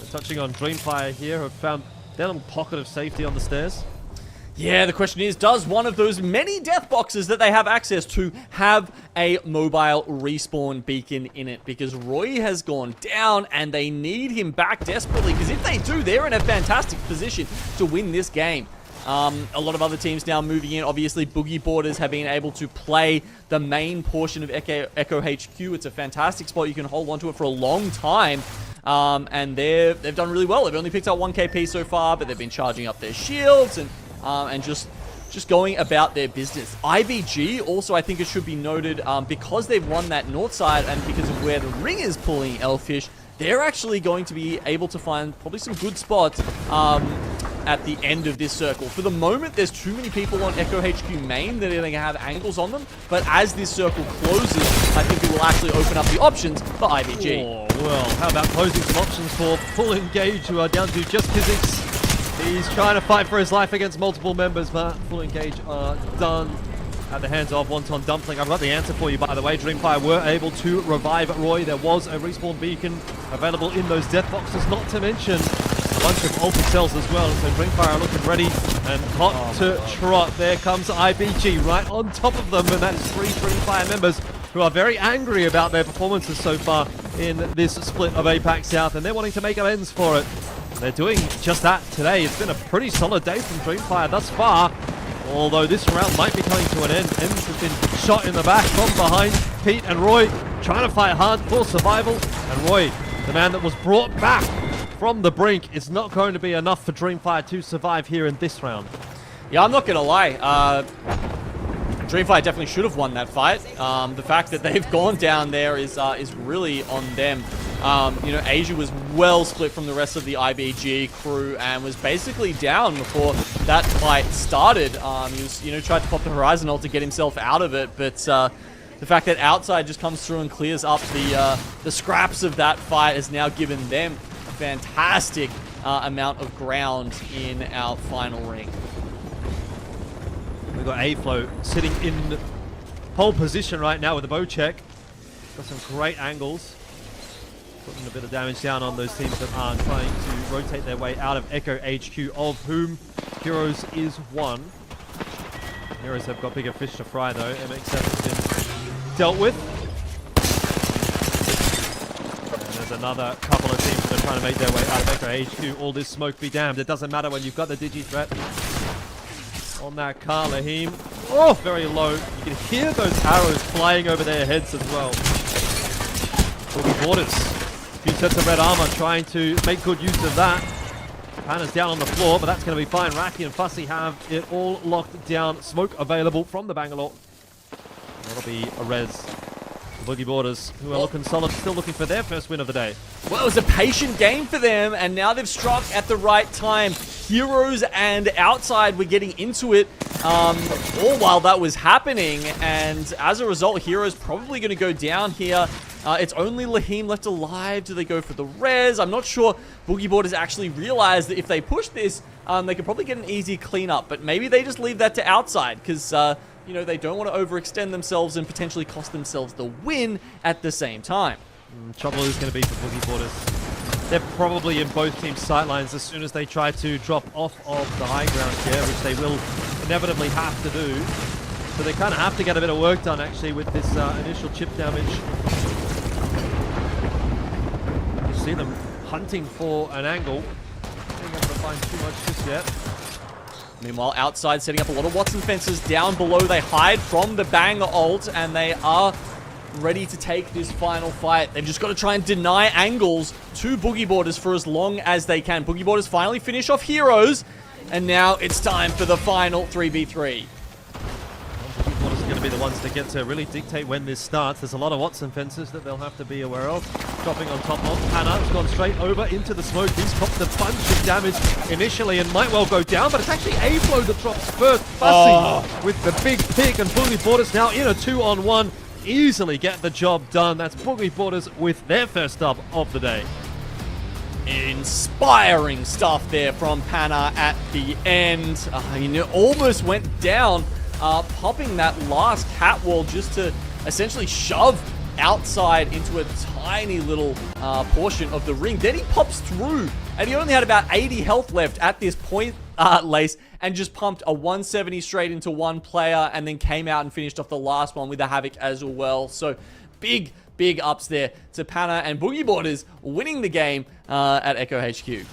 We're touching on DreamFire here, who have found their little pocket of safety on the stairs. Yeah, the question is, does one of those many death boxes that they have access to have a mobile respawn beacon in it? Because Roy has gone down and they need him back desperately, because if they do, they're in a fantastic position to win this game. A lot of other teams now moving in. Obviously, Boogie Borders have been able to play the main portion of Echo HQ. It's a fantastic spot. You can hold on to it for a long time. And they've done really well. They've only picked up 1 KP so far, but they've been charging up their shields and just going about their business. IBG also, I think it should be noted, because they've won that north side and because of where the ring is pulling Elfish, they're actually going to be able to find probably some good spots at the end of this circle. For the moment, there's too many people on Echo HQ main that are going to have angles on them, but as this circle closes, I think it will actually open up the options for IBG. Oh, well, how about closing some options for Full Engage, who are down to just physics. He's trying to fight for his life against multiple members, but Full Engage are done at the hands of Wonton Dumpling. I've got the answer for you, by the way. DreamFire were able to revive Roy. There was a respawn beacon available in those death boxes, not to mention a bunch of ulti cells as well. So DreamFire are looking ready and hot to trot. There comes IBG right on top of them, and that's 3 DreamFire members who are very angry about their performances so far in this split of APAC South, and they're wanting to make amends for it. They're doing just that today. It's been a pretty solid day from DreamFire thus far, although this round might be coming to an end. Ems have been shot in the back from behind. Pete and Roy trying to fight hard for survival, and Roy, the man that was brought back from the brink, is not going to be enough for DreamFire to survive here in this round. Yeah, I'm not going to lie. DreamFire definitely should have won that fight. The fact that they've gone down there is really on them. You know, Asia was well split from the rest of the IBG crew and was basically down before that fight started. He was, you know, tried to pop the Horizon ult to get himself out of it, but the fact that Outside just comes through and clears up the scraps of that fight has now given them a fantastic amount of ground in our final ring. We've got A-Flow sitting in pole position right now with a bow check. Got some great angles. Putting a bit of damage down on those teams that are trying to rotate their way out of Echo HQ, of whom Heroes is one. Heroes have got bigger fish to fry though. MX7 has been dealt with. And there's another couple of teams that are trying to make their way out of Echo HQ. All this smoke be damned. It doesn't matter when you've got the Digi threat on that car, Lahim. Oh, very low. You can hear those arrows flying over their heads as well. Boogie Borders. A few sets of red armor trying to make good use of that. Panna's down on the floor, but that's going to be fine. Raki and Fussy have it all locked down. Smoke available from the Bangalore. That'll be a res. The Boogie Borders, who are looking solid, still looking for their first win of the day. Well, it was a patient game for them, and now they've struck at the right time. Heroes and Outside were getting into it all while that was happening, and as a result, Heroes probably going to go down here. It's only Lahim left alive. Do they go for the res? I'm not sure. Boogie Borders actually realized that if they push this, they could probably get an easy cleanup, but maybe they just leave that to Outside, because you know, they don't want to overextend themselves and potentially cost themselves the win at the same time. Trouble is going to be for Boogie Borders. They're probably in both teams' sightlines as soon as they try to drop off of the high ground here, which they will inevitably have to do. So they kind of have to get a bit of work done, actually, with this initial chip damage. You see them hunting for an angle. They're not able to find too much just yet. Meanwhile, Outside setting up a lot of Wonton fences down below. They hide from the Bang ult, and they are ready to take this final fight. They've just got to try and deny angles to Boogie Borders for as long as they can. Boogie Borders finally finish off Heroes, and now it's time for the final 3v3. Boogie Borders are going to be the ones that get to really dictate when this starts. There's a lot of Wonton fences that they'll have to be aware of. Dropping on top of Panna. It's gone straight over into the smoke. He's copped a bunch of damage initially and might well go down, but it's actually A-Flow that drops first. Fussy with the big pick, and Boogie Borders now in a 2-on-1. Easily get the job done. That's Boogie Borders with their first dub of the day. Inspiring stuff there from Panna at the end. You know, almost went down, popping that last cat wall just to essentially shove Outside into a tiny little portion of the ring. Then he pops through, and he only had about 80 health left at this point, Lace, and just pumped a 170 straight into one player, and then came out and finished off the last one with a Havoc as well. So big ups there to Panna, and Boogie Borders winning the game at Echo HQ.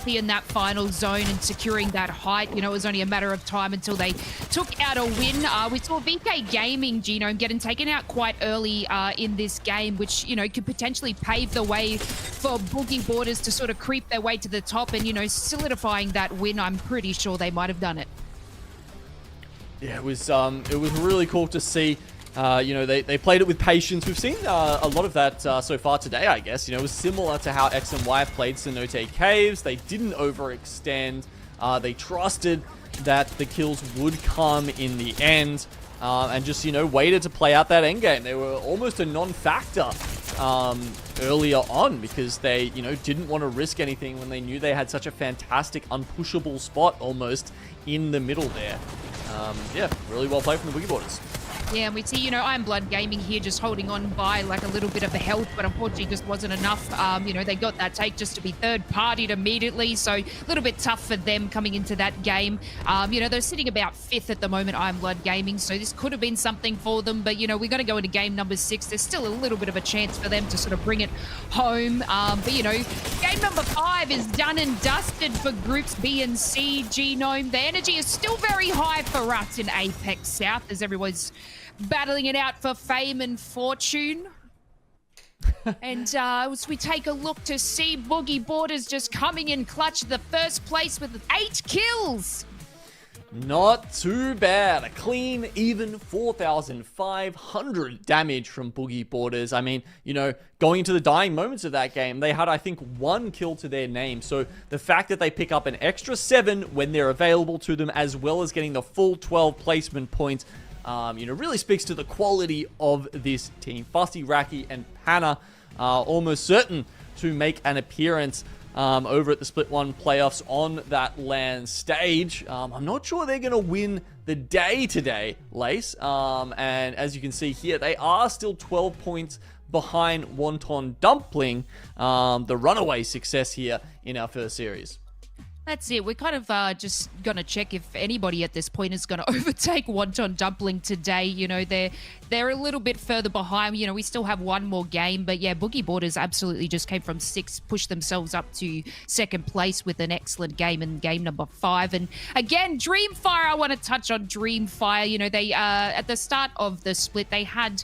In that final zone and securing that height, you know, it was only a matter of time until they took out a win. We saw VK Gaming, Genome, getting taken out quite early in this game, which, you know, could potentially pave the way for Boogie Borders to sort of creep their way to the top and, you know, solidifying that win. I'm pretty sure they might have done it. Yeah, it was really cool to see. You know, they played it with patience. We've seen a lot of that so far today, I guess. You know, it was similar to how X and Y played Cenote Caves. They didn't overextend. They trusted that the kills would come in the end, and just, you know, waited to play out that endgame. They were almost a non-factor earlier on because they, you know, didn't want to risk anything when they knew they had such a fantastic, unpushable spot almost in the middle there. Yeah, really well played from the Boogie Borders. Yeah, and we see, you know, IronBloodGaming here just holding on by like a little bit of the health, but unfortunately just wasn't enough. You know, they got that take just to be third-partied immediately, so a little bit tough for them coming into that game. You know, they're sitting about 5th at the moment, IronBloodGaming, so this could have been something for them, but, you know, we're going to go into game number 6. There's still a little bit of a chance for them to sort of bring it home. But, you know, game number 5 is done and dusted for groups B and C, Genome. The energy is still very high for us in APAC-South as everyone's battling it out for fame and fortune. And as we take a look to see Boogie Borders just coming in clutch the first place with 8 kills. Not too bad. A clean, even 4,500 damage from Boogie Borders. I mean, you know, going into the dying moments of that game, they had, I think, 1 kill to their name. So the fact that they pick up an extra 7 when they're available to them, as well as getting the full 12 placement points, you know, really speaks to the quality of this team. Fussy, Raki, and Panna are almost certain to make an appearance over at the Split 1 playoffs on that LAN stage. I'm not sure they're going to win the day today, Lace. And as you can see here, they are still 12 points behind Wonton Dumpling, the runaway success here in our first series. That's it. We're kind of just going to check if anybody at this point is going to overtake Wonton Dumpling today. You know, they're a little bit further behind. You know, we still have one more game. But yeah, Boogie Borders absolutely just came from 6th, pushed themselves up to 2nd place with an excellent game in game number 5. And again, DreamFire, I want to touch on DreamFire. You know, they at the start of the split, they had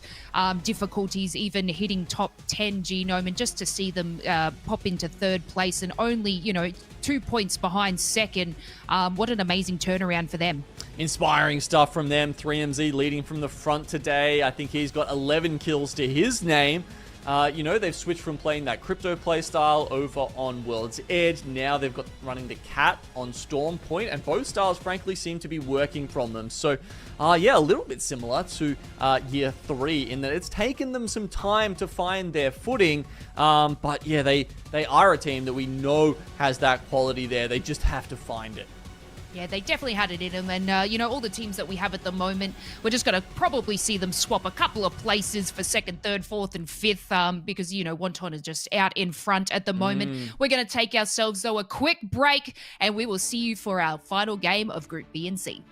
difficulties even hitting top 10 genome. And just to see them pop into 3rd place and only, you know, 2 points behind 2nd. What an amazing turnaround for them. Inspiring stuff from them. 3MZ leading from the front today. I think he's got 11 kills to his name. You know, they've switched from playing that crypto play style over on World's Edge. Now they've got running the Cat on Storm Point, and both styles, frankly, seem to be working from them. So, yeah, a little bit similar to Year 3 in that it's taken them some time to find their footing. But, yeah, they are a team that we know has that quality there. They just have to find it. Yeah, they definitely had it in them. And, you know, all the teams that we have at the moment, we're just going to probably see them swap a couple of places for 2nd, 3rd, 4th, and 5th because, you know, Wonton is just out in front at the moment. We're going to take ourselves, though, a quick break, and we will see you for our final game of Group B and C.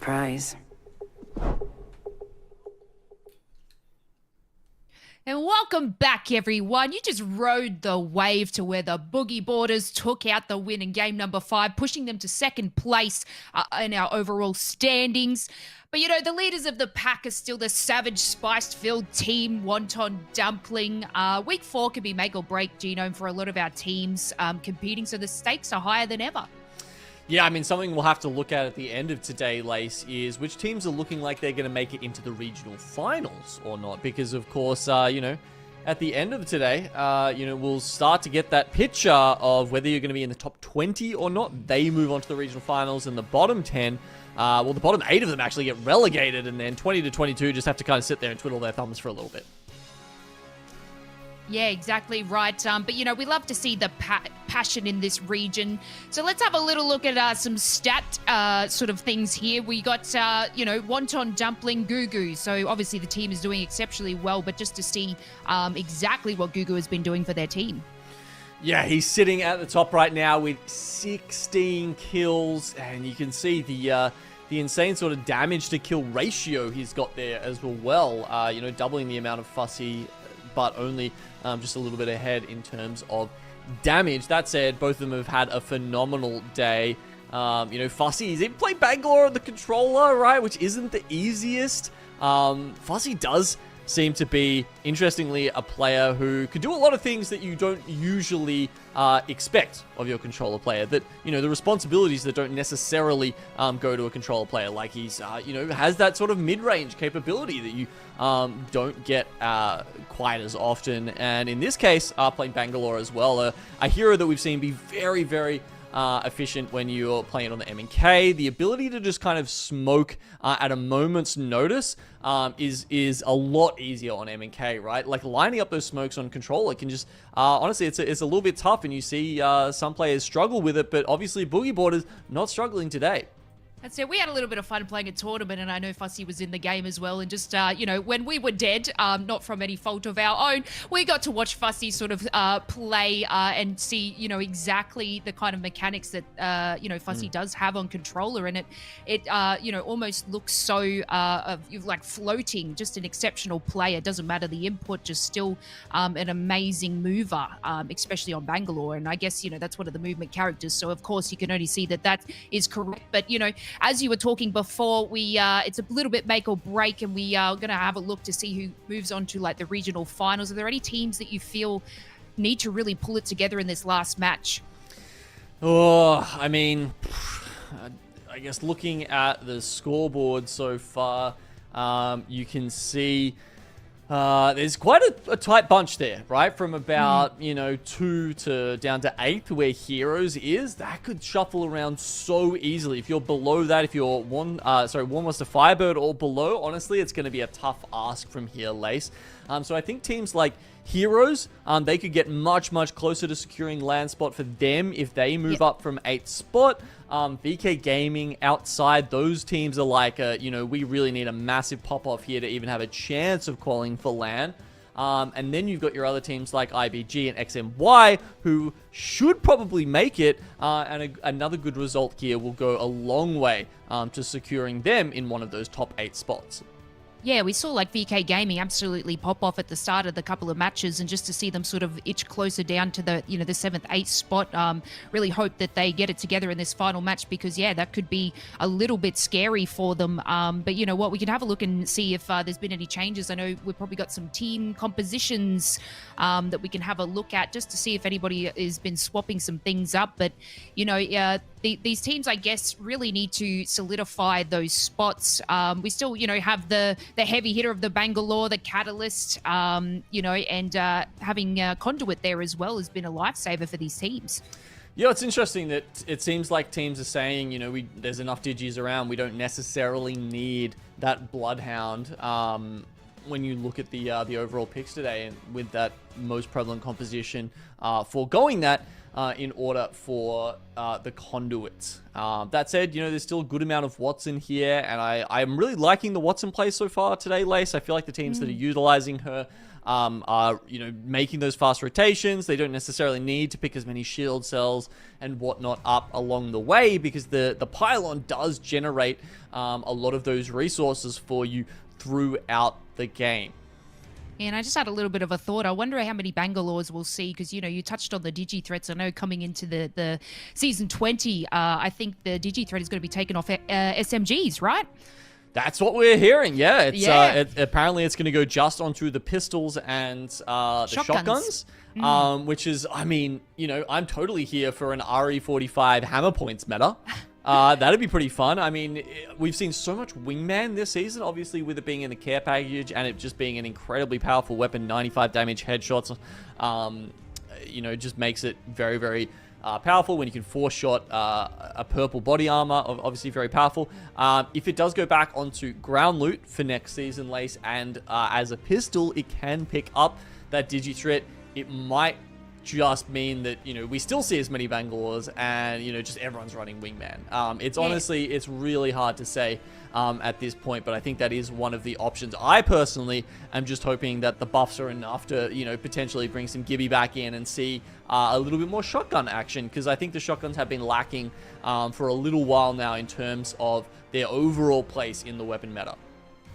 Surprise. And welcome back, everyone. You just rode the wave to where the Boogie Boarders took out the win in game number 5, pushing them to second place in our overall standings. But, you know, the leaders of the pack are still the savage, spice-filled team, Wonton, Dumpling. Week 4 could be make or break, Genome, for a lot of our teams competing, so the stakes are higher than ever. Yeah, I mean, something we'll have to look at the end of today, Lace, is which teams are looking like they're going to make it into the regional finals or not. Because, of course, you know, at the end of today, you know, we'll start to get that picture of whether you're going to be in the top 20 or not. They move on to the regional finals, and the bottom 10, well, the bottom 8 of them actually get relegated, and then 20 to 22 just have to kind of sit there and twiddle their thumbs for a little bit. Yeah, exactly right. But, you know, we love to see the passion in this region. So let's have a little look at some stat sort of things here. We got, you know, Wonton, Dumpling, Gugu. So obviously the team is doing exceptionally well, but just to see exactly what Gugu has been doing for their team. Yeah, he's sitting at the top right now with 16 kills, and you can see the insane sort of damage to kill ratio he's got there as well. You know, doubling the amount of Fussy, but only just a little bit ahead in terms of damage. That said, both of them have had a phenomenal day. You know, Fussy, he's even played Bangalore on the controller, right? Which isn't the easiest. Fussy does seem to be, interestingly, a player who could do a lot of things that you don't usually expect of your controller player. That, you know, the responsibilities that don't necessarily go to a controller player. Like he's, you know, has that sort of mid-range capability that you don't get quite as often. And in this case, playing Bangalore as well, a hero that we've seen be very, very efficient when you're playing on the M&K. The ability to just kind of smoke at a moment's notice is a lot easier on M&K, right? Like lining up those smokes on controller can just, honestly, it's a little bit tough, and you see some players struggle with it, but obviously Boogie Boarders not struggling today. That's it. We had a little bit of fun playing a tournament, and I know Fussy was in the game as well. And just, you know, when we were dead, not from any fault of our own, we got to watch Fussy sort of play and see, you know, exactly the kind of mechanics that, you know, Fussy does have on controller. And it you know, almost looks so like floating, just an exceptional player. Doesn't matter the input, just still an amazing mover, especially on Bangalore. And I guess, you know, that's one of the movement characters. So, of course, you can only see that that is correct. But, you know, as you were talking before, we it's a little bit make or break, and we are going to have a look to see who moves on to like the regional finals. Are there any teams that you feel need to really pull it together in this last match? Oh, I mean, I guess looking at the scoreboard so far, you can see there's quite a tight bunch there, right? From about, you know, 2 to down to 8th where Heroes is. That could shuffle around so easily. If you're below that, if you're WMFireBird or below, honestly, it's going to be a tough ask from here, Lace. So I think teams like Heroes, they could get much, much closer to securing land spot for them if they move up from 8th spot. VK Gaming outside, those teams are like, you know, we really need a massive pop-off here to even have a chance of calling for land. And then you've got your other teams like IBG and XMY, who should probably make it, and another good result here will go a long way to securing them in one of those top 8 spots. Yeah, we saw like VK Gaming absolutely pop off at the start of the couple of matches, and just to see them sort of itch closer down to the, you know, the 7th, 8th spot, really hope that they get it together in this final match, because yeah, that could be a little bit scary for them. But you know what, we can have a look and see if there's been any changes. I know we've probably got some team compositions that we can have a look at just to see if anybody has been swapping some things up. But you know, these teams, I guess, really need to solidify those spots. We still, you know, have the heavy hitter of the Bangalore, the Catalyst, you know, and having Conduit there as well has been a lifesaver for these teams. Yeah, it's interesting that it seems like teams are saying, you know, there's enough Digis around. We don't necessarily need that Bloodhound. when you look at the overall picks today, and with that most prevalent composition for going that in order for the conduits. That said, you know, there's still a good amount of Wonton here, and I'm really liking the Wonton play so far today, Lace. I feel like the teams that are utilizing her are, you know, making those fast rotations. They don't necessarily need to pick as many shield cells and whatnot up along the way, because the pylon does generate a lot of those resources for you throughout the game. And I just had a little bit of a thought. I wonder how many Bangalores we'll see, because, you know, you touched on the Digi threats. I know coming into the Season 20, I think the Digi threat is going to be taken off SMGs, right? That's what we're hearing, yeah. It's apparently it's going to go just onto the pistols and the shotguns. Which is, I mean, you know, I'm totally here for an RE45 hammer points meta. That'd be pretty fun. I mean, we've seen so much wingman this season, obviously with it being in the care package and it just being an incredibly powerful weapon, 95 damage headshots. You know, just makes it very, very powerful when you can four-shot a purple body armor, obviously very powerful. If it does go back onto ground loot for next season, Lace, and as a pistol, it can pick up that digi threat. It might just mean that, you know, we still see as many Bangalores and, you know, just everyone's running wingman. It's honestly, it's really hard to say at this point, but I think that is one of the options. I personally am just hoping that the buffs are enough to, you know, potentially bring some Gibby back in and see a little bit more shotgun action, because I think the shotguns have been lacking for a little while now in terms of their overall place in the weapon meta.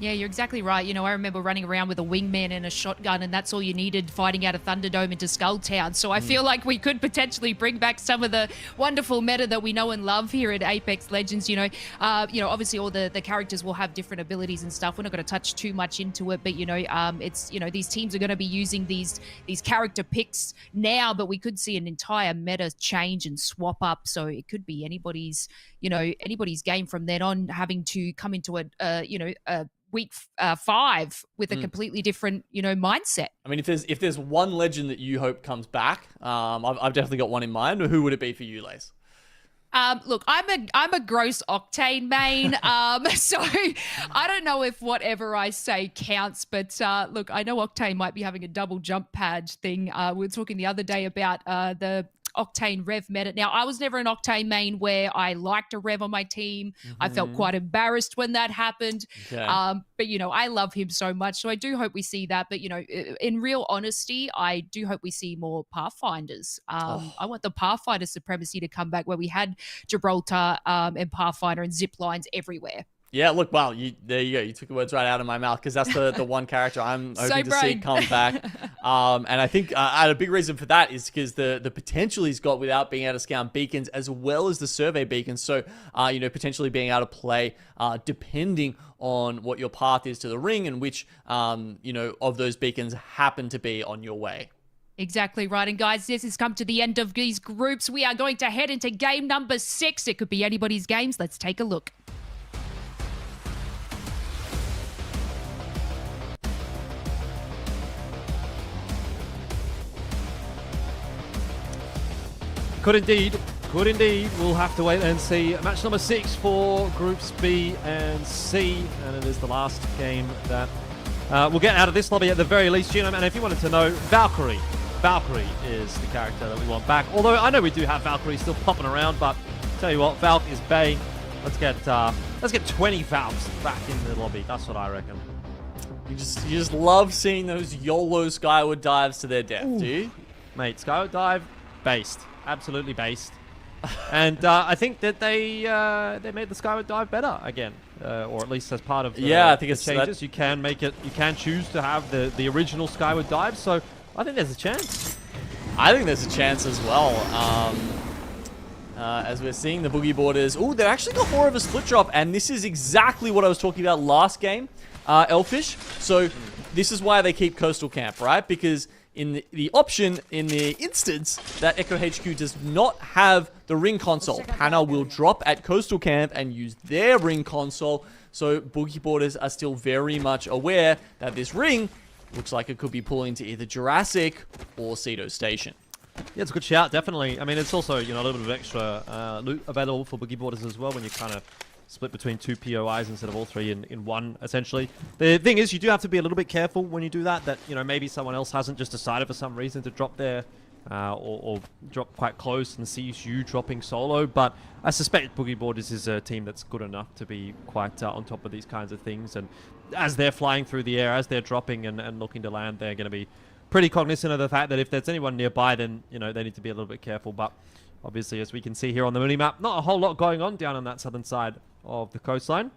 Yeah, you're exactly right. You know, I remember running around with a wingman and a shotgun, and that's all you needed fighting out of Thunderdome into Skulltown. So I feel like we could potentially bring back some of the wonderful meta that we know and love here at Apex Legends. You know, obviously all the characters will have different abilities and stuff. We're not going to touch too much into it, but you know, it's, you know, these teams are going to be using these character picks now, but we could see an entire meta change and swap up. So it could be anybody's, you know, anybody's game from then on, having to come into a week 5 with a completely different, you know, mindset. I mean, if there's one legend that you hope comes back, I've definitely got one in mind. Who would it be for you, Lace? Look, I'm a gross Octane main, so I don't know if whatever I say counts, but look, I know Octane might be having a double jump pad thing. We were talking the other day about the Octane Rev meta. Now, I was never an Octane main where I liked a Rev on my team. I felt quite embarrassed when that happened. Okay. But, you know, I love him so much. So I do hope we see that. But, you know, in real honesty, I do hope we see more Pathfinders. I want the Pathfinder supremacy to come back, where we had Gibraltar and Pathfinder and zip lines everywhere. Yeah, look, wow, there you go. You took the words right out of my mouth, because that's the one character I'm hoping to see come back. And I think a big reason for that is because the potential he's got without being able to scan beacons, as well as the survey beacons. So, you know, potentially being able to play depending on what your path is to the ring and which, you know, of those beacons happen to be on your way. Exactly right. And guys, this has come to the end of these groups. We are going to head into game number 6. It could be anybody's games. Let's take a look. Could indeed. We'll have to wait and see. Match number 6 for Groups B and C. And it is the last game that we'll get out of this lobby at the very least, Genome. And if you wanted to know, Valkyrie is the character that we want back. Although I know we do have Valkyrie still popping around, but tell you what, Valk is Bay. Let's get 20 Valks back in the lobby. That's what I reckon. You just love seeing those YOLO skyward dives to their death, do you? Mate, skyward dive, based. Absolutely based. And I think that they made the skyward dive better again, or at least as part of I think it's changes. You can make it. You can choose to have the original skyward dive. So I think there's a chance. I think there's a chance as well. As we're seeing the Boogie boarders, they've actually got more of a split drop, and this is exactly what I was talking about last game, Elfish. So this is why they keep Coastal Camp, right? Because in the option, in the instance that Echo HQ does not have the ring console, Hannah will drop at Coastal Camp and use their ring console. So Boogie boarders are still very much aware that this ring looks like it could be pulling to either Jurassic or Cedo Station. Yeah, it's a good shout, definitely. I mean, it's also, you know, a little bit of extra loot available for Boogie boarders as well when you're kind of split between 2 POIs instead of all 3 in one, essentially. The thing is, you do have to be a little bit careful when you do that, you know, maybe someone else hasn't just decided for some reason to drop there, or drop quite close and sees you dropping solo, but I suspect Boogie Boarders is a team that's good enough to be quite on top of these kinds of things, and as they're flying through the air, as they're dropping and looking to land, they're going to be pretty cognizant of the fact that if there's anyone nearby, then, you know, they need to be a little bit careful. But obviously, as we can see here on the minimap, not a whole lot going on down on that southern side of the coastline.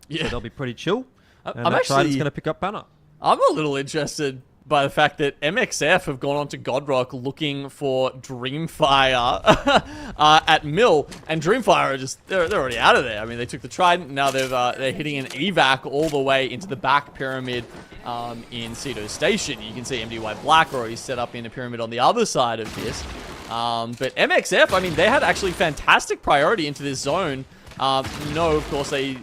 Yeah. So they'll be pretty chill. And that Trident's going to pick up banner. I'm a little interested by the fact that MXF have gone on to Godrock looking for DreamFire at Mill, and DreamFire are just, they're already out of there. I mean, they took the Trident, now they're hitting an evac all the way into the back pyramid in Cedo Station. You can see MDY-WHITE already set up in a pyramid on the other side of this. But MXF, I mean, they had actually fantastic priority into this zone. No, of course, they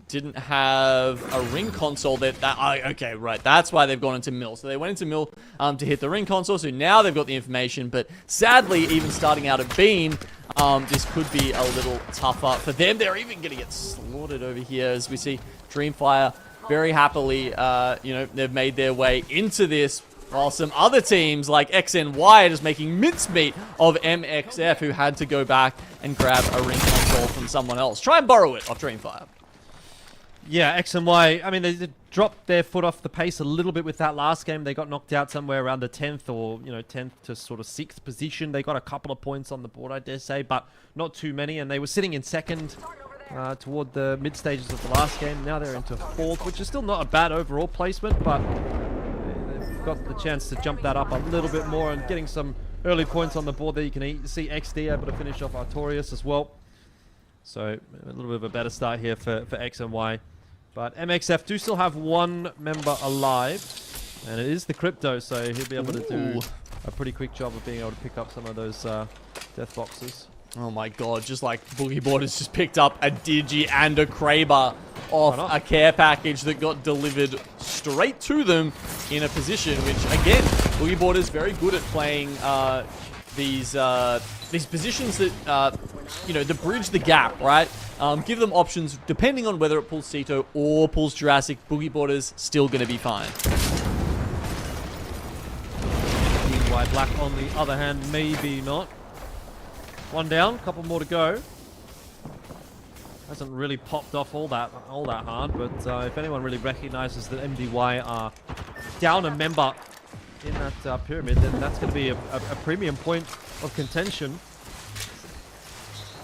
didn't have a ring console okay, right, that's why they've gone into Mill. So they went into Mill to hit the ring console, so now they've got the information, but sadly, even starting out at Beam, this could be a little tougher for them. They're even going to get slaughtered over here, as we see DreamFire very happily, you know, they've made their way into this, while some other teams like XNY are just making mincemeat of MXF, who had to go back and grab a ring console from someone else. Try and borrow it off DreamFire. Yeah, X and Y, I mean, they dropped their foot off the pace a little bit with that last game. They got knocked out somewhere around the 10th or, you know, 10th to sort of 6th position. They got a couple of points on the board, I dare say, but not too many. And they were sitting in second toward the mid stages of the last game. Now they're into 4th, which is still not a bad overall placement, but they've got the chance to jump that up a little bit more and getting some early points on the board there. You can see XD able to finish off Artorias as well. So a little bit of a better start here for X and Y. But MXF do still have one member alive, and it is the Crypto, so he'll be able to do a pretty quick job of being able to pick up some of those death boxes. Oh my god, just like Boogie Boarders just picked up a Digi and a Kraber off a care package that got delivered straight to them in a position which, again, Boogie Boarders very good at playing these positions that, you know, that bridge the gap, right? Give them options depending on whether it pulls Ceto or pulls Jurassic. Boogie Boarders still going to be fine. MDY-WHITE on the other hand, maybe not. One down, couple more to go. Hasn't really popped off all that hard, but if anyone really recognizes that MDY are down a member in that pyramid, then that's going to be a premium point of contention.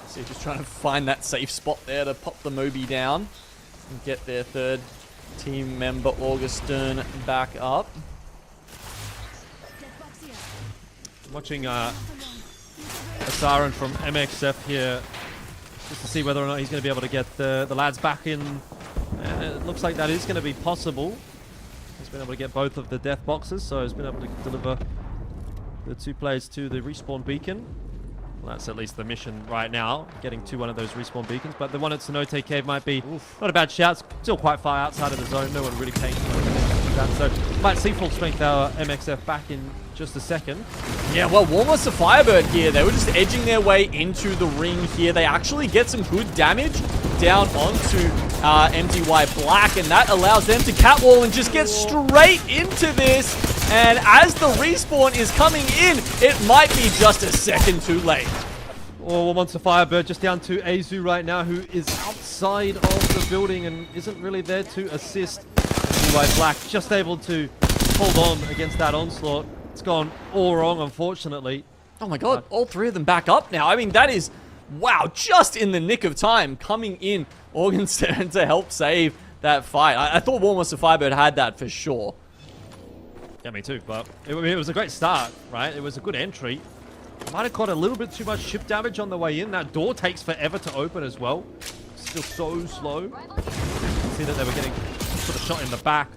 So just trying to find that safe spot there to pop the Moby down and get their third team member, Augustine, back up. Watching a Siren from MXF here, just to see whether or not he's going to be able to get the lads back in. And it looks like that is going to be possible. He's been able to get both of the death boxes, so he's been able to deliver the 2 players to the respawn beacon. Well, that's at least the mission right now, getting to one of those respawn beacons. But the one at Cenote Cave might be not a bad shout. Still quite far outside of the zone. No one really paying attention to that. So might see full strength our MXF back in just a second. Yeah, well, Warmless to Firebird here. They were just edging their way into the ring here. They actually get some good damage down onto MDY-WHITE, and that allows them to catwall and just get straight into this. And as the respawn is coming in, it might be just a second too late. Oh, Monster Firebird just down to Azu right now, who is outside of the building and isn't really there to assist. MDY-WHITE just able to hold on against that onslaught. It's gone all wrong, unfortunately. Oh my god, all 3 of them back up now. I mean, that is, wow, just in the nick of time coming in Morgenstern to help save that fight. I thought Warmless to Firebird had that for sure. Yeah, me too, but it was a great start, right? It was a good entry. Might have caught a little bit too much ship damage on the way in. That door takes forever to open as well. Still so slow. You can see that they were getting sort of shot in the back.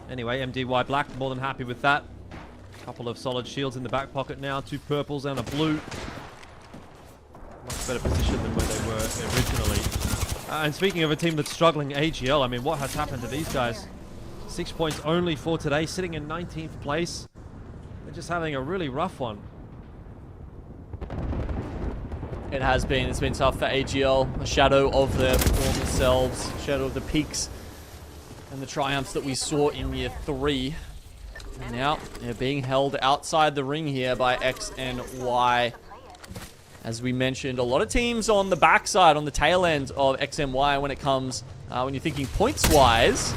Anyway, MDY-WHITE more than happy with that. Couple of solid shields in the back pocket now. 2 purples and a blue. Much better position than where they were originally. And speaking of a team that's struggling, AGL, I mean, what has happened to these guys? 6 points only for today, sitting in 19th place. They're just having a really rough one. It has been. It's been tough for AGL. A shadow of their former selves. Shadow of the peaks and the triumphs that we saw in Year 3. And now they're being held outside the ring here by X and Y. As we mentioned, a lot of teams on the backside, on the tail end of X and Y when it comes, when you're thinking points-wise.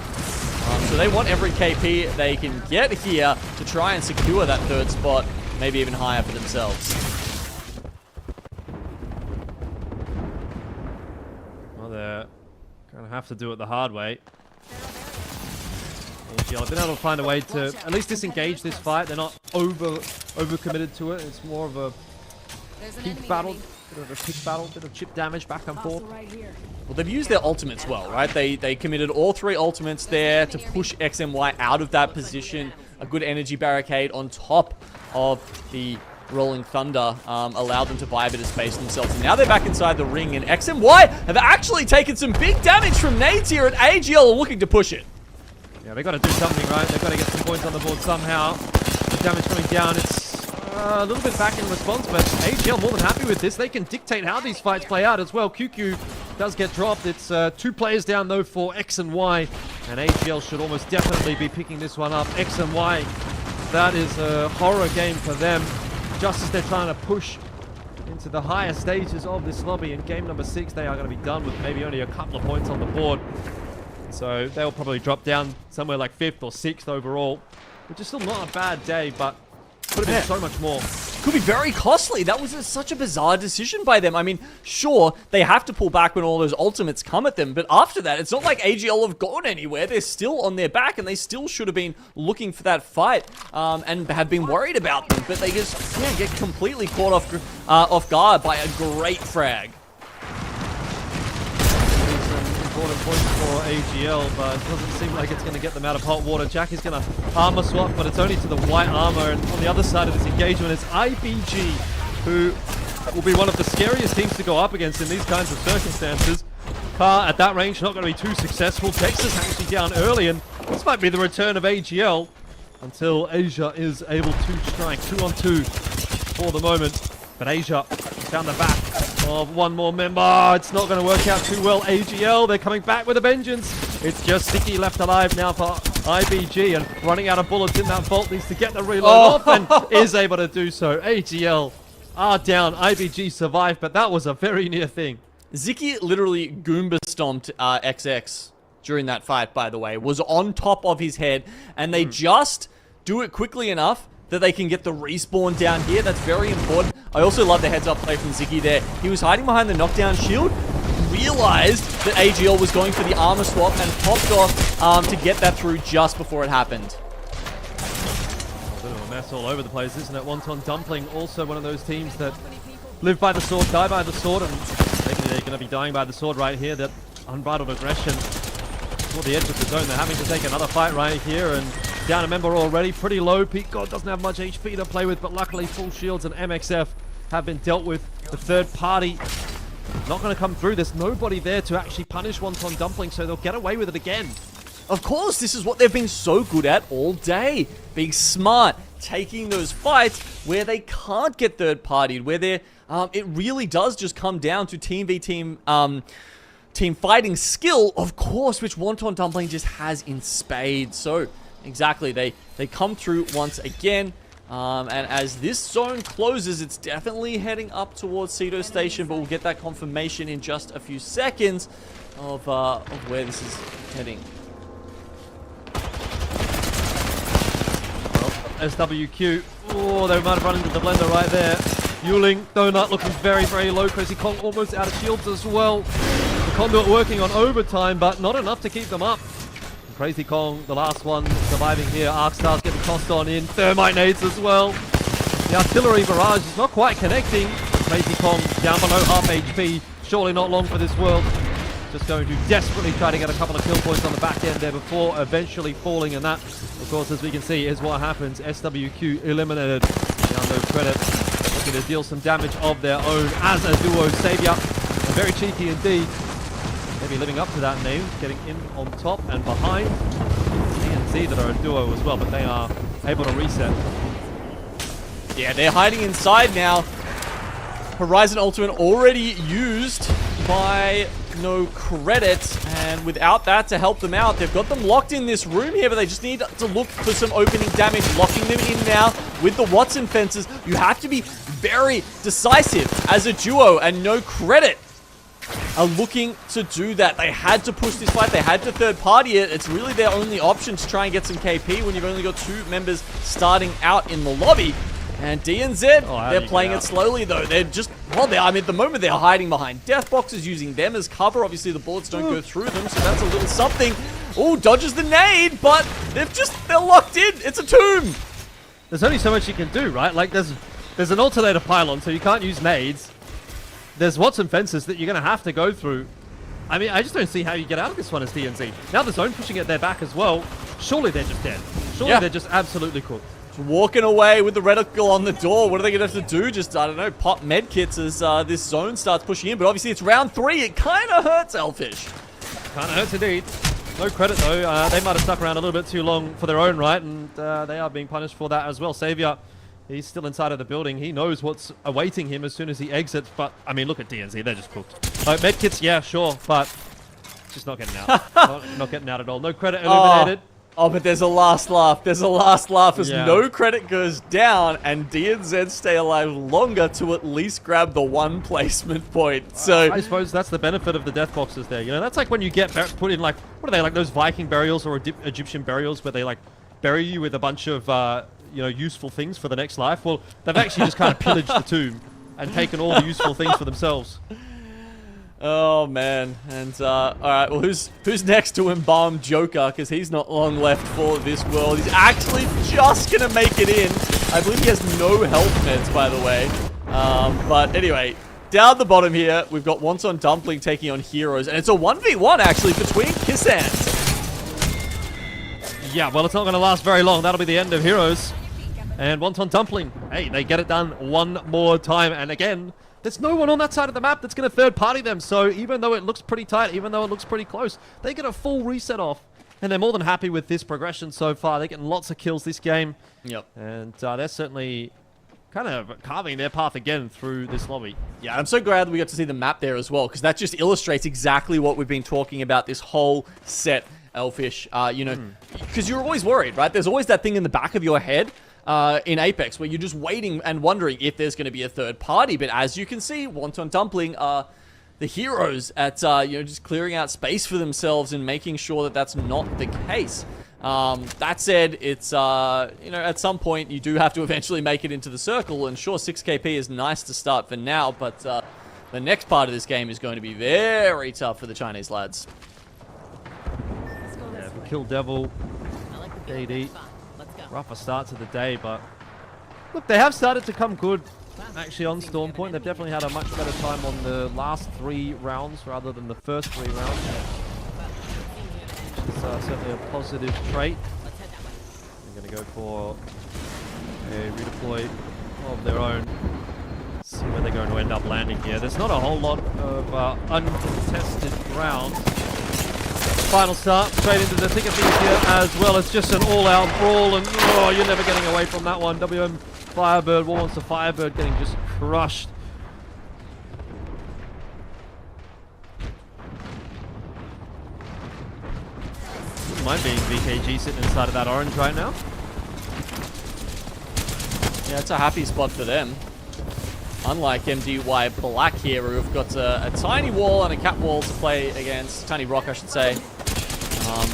So they want every KP they can get here to try and secure that third spot, maybe even higher for themselves. Well, they're going to have to do it the hard way. AGL have been able to find a way to at least disengage this fight. They're not over-committed to it. It's more of a peak battle, bit of chip damage back and forth. Well, they've used their ultimates well, right? They committed all 3 ultimates there to push XMY out of that position. A good energy barricade on top of the Rolling Thunder allowed them to buy a bit of space themselves. And now they're back inside the ring, and XMY have actually taken some big damage from nades here, and AGL are looking to push it. Yeah, they've got to do something, right? They've got to get some points on the board somehow. The damage coming down, it's a little bit back in response, but AGL more than happy with this. They can dictate how these fights play out as well. KAKKOII does get dropped. It's 2 players down, though, for X and Y, and AGL should almost definitely be picking this one up. X and Y, that is a horror game for them, just as they're trying to push into the higher stages of this lobby. In game number 6, they are going to be done with maybe only a couple of points on the board. So they'll probably drop down somewhere like 5th or 6th overall, which is still not a bad day, but could have been so much more. Could be very costly. That was such a bizarre decision by them. I mean, sure, they have to pull back when all those ultimates come at them, but after that, it's not like AGL have gone anywhere. They're still on their back, and they still should have been looking for that fight and have been worried about them, but they just get completely caught off guard by a great frag. Important points for AGL, but it doesn't seem like it's going to get them out of hot water. Jack is going to armor swap, but it's only to the white armor, and on the other side of this engagement is IBG, who will be one of the scariest teams to go up against in these kinds of circumstances. Car at that range not going to be too successful. Texas actually down early, and this might be the return of AGL until Asia is able to strike 2-on-2 for the moment. But Asia down the back of one more member. It's not going to work out too well. AGL, they're coming back with a vengeance. It's just Sticky left alive now for IBG, and running out of bullets in that vault, needs to get the reload off, and is able to do so. AGL are down. IBG survived, but that was a very near thing. Ziki literally Goomba stomped XX during that fight, by the way. Was on top of his head, and they just do it quickly enough that they can get the respawn down here. That's very important. I also love the heads-up play from Ziki there. He was hiding behind the knockdown shield, realized that AGL was going for the armor swap, and popped off to get that through just before it happened. A bit of a mess all over the place, isn't it? Wonton Dumpling, also one of those teams that live by the sword, die by the sword, and maybe they're going to be dying by the sword right here. That unbridled aggression toward the edge of the zone. They're having to take another fight right here, and down a member already, pretty low. Pete God doesn't have much HP to play with, but luckily full shields and MXF have been dealt with. The third party not going to come through. There's nobody there to actually punish Wonton Dumpling, so they'll get away with it again. Of course, this is what they've been so good at all day. Being smart, taking those fights where they can't get third-partied, where they're, it really does just come down to team v team team fighting skill, of course, which Wonton Dumpling just has in spades. So, exactly, they come through once again. And as this zone closes, it's definitely heading up towards Cedo Station, but we'll get that confirmation in just a few seconds of where this is heading. SWQ. Oh, they might have run into the blender right there. Yuling, Donut looking very, very low. Crazy Kong almost out of shields as well. The Conduit working on overtime, but not enough to keep them up. Crazy Kong, the last one, surviving here. Arcstars getting tossed on in. Thermite nades as well. The artillery barrage is not quite connecting. Crazy Kong down below half HP. Surely not long for this world. Just going to desperately try to get a couple of kill points on the back end there before eventually falling. And that, of course, as we can see, is what happens. SWQ eliminated. Now NoCredit looking to deal some damage of their own as a duo savior. And very cheeky indeed. Maybe living up to that name, getting in on top and behind. TNC that are a duo as well, but they are able to reset. Yeah, they're hiding inside now. Horizon Ultimate already used by NoCredit, and without that to help them out, they've got them locked in this room here, but they just need to look for some opening damage, locking them in now with the Wonton fences. You have to be very decisive as a duo, and NoCredit are looking to do that. They had to push this fight. They had to third party it. It's really their only option to try and get some KP when you've only got 2 members starting out in the lobby. And DNZ, they're playing it slowly though. They're just, well, I mean, at the moment they're hiding behind death boxes, using them as cover. Obviously the bullets don't go through them, so that's a little something. Oh, dodges the nade, but they're locked in. It's a tomb. There's only so much you can do, right? Like there's an alternator pylon, so you can't use nades. There's Wonton fences that you're going to have to go through. I mean, I just don't see how you get out of this one as DNZ. Now the zone pushing at their back as well. Surely they're just dead. Surely they're just absolutely cooked. Walking away with the reticle on the door. What are they going to have to do? Just, I don't know, pop medkits as this zone starts pushing in. But obviously it's round 3. It kind of hurts Elfish. Kind of hurts indeed. NoCredit though. They might have stuck around a little bit too long for their own right. And they are being punished for that as well. Savior, he's still inside of the building. He knows what's awaiting him as soon as he exits. But, I mean, look at DNZ. They're just cooked. Medkits, yeah, sure. But just not getting out. not getting out at all. NoCredit eliminated. Oh, but there's a last laugh. There's a last laugh as NoCredit goes down and DNZ stay alive longer to at least grab the 1 placement point. So I suppose that's the benefit of the death boxes there. You know, that's like when you get put in, like, what are they, like those Viking burials or Egyptian burials where they, like, bury you with a bunch of, you know, useful things for the next life. Well, they've actually just kind of pillaged the tomb and taken all the useful things for themselves. Oh man, and all right, well, who's next to embalm Joker? Because he's not long left for this world. He's actually just gonna make it in. I believe he has no health meds, by the way. But anyway, down the bottom here, we've got Wonton Dumpling taking on Heroes, and it's a 1v1 actually between Kissant. Yeah, well, it's not gonna last very long. That'll be the end of Heroes. And Wonton Dumpling, hey, they get it done one more time, and again, there's no one on that side of the map that's going to third party them. So even though it looks pretty tight, even though it looks pretty close, they get a full reset off. And they're more than happy with this progression so far. They're getting lots of kills this game. Yep. And they're certainly kind of carving their path again through this lobby. Yeah, I'm so glad we got to see the map there as well, because that just illustrates exactly what we've been talking about this whole set, Elfish. You know, because you're always worried, right? There's always that thing in the back of your head in Apex, where you're just waiting and wondering if there's going to be a third party. But as you can see, Wonton Dumpling are the heroes at you know, just clearing out space for themselves and making sure that that's not the case. That said, it's you know, at some point you do have to eventually make it into the circle, and sure, 6 KP is nice to start for now, but the next part of this game is going to be very tough for the Chinese lads. Yeah, Kill Devil, KD. Rougher start to the day, but look, they have started to come good actually on Storm Point. They've definitely had a much better time on the last 3 rounds rather than the first 3 rounds. Which is certainly a positive trait. They're going to go for a redeploy of their own. Let's see where they're going to end up landing here. There's not a whole lot of uncontested ground. Final start, straight into the thick of things here as well. It's just an all-out brawl, and oh, you're never getting away from that one. WMFireBird, WMFireBird getting just crushed. Wouldn't mind being VKG sitting inside of that orange right now. Yeah, it's a happy spot for them. Unlike MDY-WHITE here, who've got a tiny wall and a cap wall to play against. Tiny rock, I should say.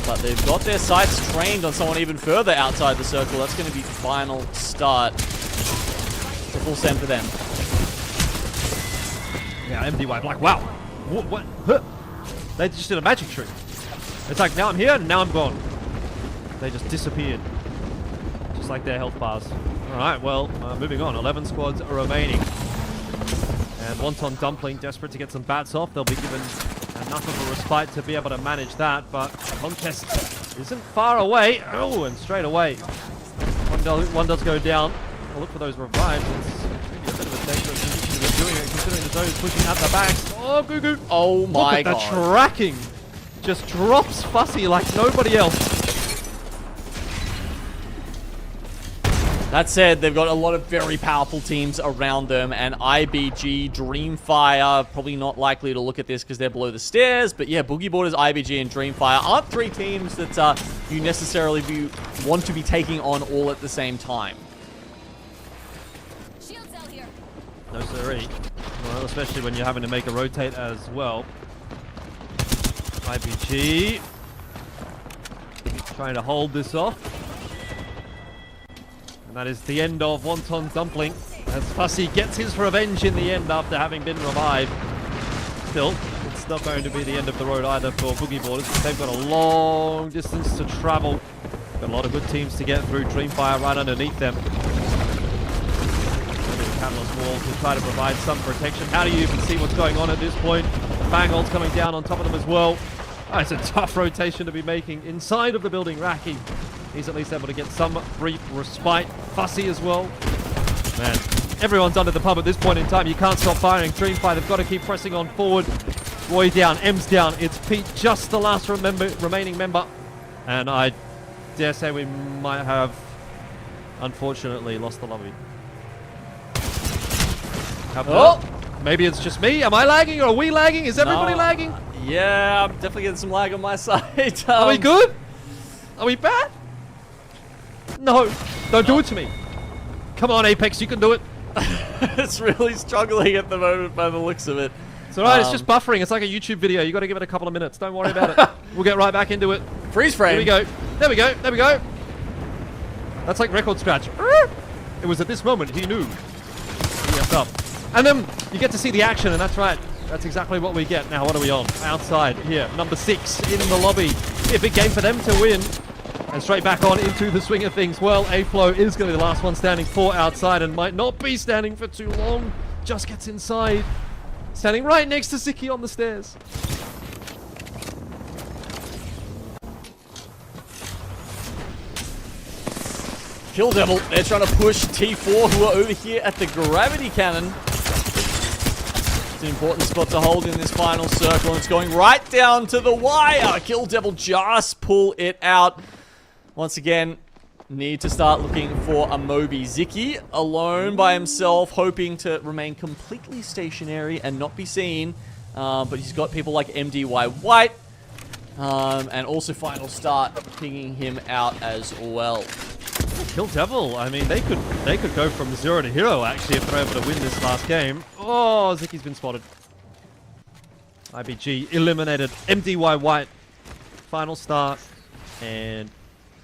But they've got their sights trained on someone even further outside the circle. That's going to be final start. It's a full send for them. Yeah, MDY-WHITE. Wow. What? Huh. They just did a magic trick. It's like, now I'm here, and now I'm gone. They just disappeared. Just like their health bars. Alright, well, moving on. 11 squads are remaining. And Wonton Dumpling, desperate to get some bats off. They'll be given enough of a respite to be able to manage that, but the contest isn't far away. Oh, and straight away. One does go down. I'll look for those revives. It's maybe a bit of a dangerous position to be doing it, considering the zone is pushing out the backs. Oh, Goo. Oh my god. Look at the tracking. Just drops Fussy like nobody else. That said, they've got a lot of very powerful teams around them, and IBG, DreamFire, probably not likely to look at this because they're below the stairs, but yeah, Boogie Boarders, IBG, and DreamFire aren't three teams that you necessarily want to be taking on all at the same time. Shields out here. No siree. Well, especially when you're having to make a rotate as well. IBG trying to hold this off. And that is the end of Wonton Dumpling, as Fussy gets his revenge in the end after having been revived. Still, it's not going to be the end of the road either for Boogie Boarders. They've got a long distance to travel. Got a lot of good teams to get through. DreamFire right underneath them. Catalyst wall to try to provide some protection. How do you even see what's going on at this point? Bangol's coming down on top of them as well. Oh, it's a tough rotation to be making inside of the building. Raki, he's at least able to get some brief respite. Fussy as well. Man, everyone's under the pump at this point in time. You can't stop firing. DreamFire, they've got to keep pressing on forward. Roy down, M's down. It's Pete, just the last remaining member. And I dare say we might have, unfortunately, lost the lobby. Oh, maybe it's just me. Am I lagging or are we lagging? Is everybody lagging? Yeah, I'm definitely getting some lag on my side. Are we good? Are we bad? No, don't do it to me. Come on, Apex, you can do it. It's really struggling at the moment by the looks of it. It's alright, it's just buffering. It's like a YouTube video. You got to give it a couple of minutes. Don't worry about it. We'll get right back into it. Freeze frame. Here we go. There we go. There we go. That's like record scratch. It was at this moment he knew. He effed up. And then you get to see the action, and that's right. That's exactly what we get. Now, what are we on? Outside here, number 6 in the lobby. Be a big game for them to win. And straight back on into the swing of things. Well, A-Flow is going to be the last one standing for outside and might not be standing for too long. Just gets inside. Standing right next to Ziki on the stairs. Kill Devil, they're trying to push T4, who are over here at the gravity cannon. It's an important spot to hold in this final circle, and it's going right down to the wire. Kill Devil just pull it out. Once again, need to start looking for a Moby. Ziki alone by himself, hoping to remain completely stationary and not be seen. But he's got people like MDY-WHITE, and also Final Start pinging him out as well. Kill Devil, I mean, they could go from 0 to hero, actually, if they're able to win this last game. Oh, Ziki's been spotted. IBG eliminated. MDY-WHITE, Final Start, and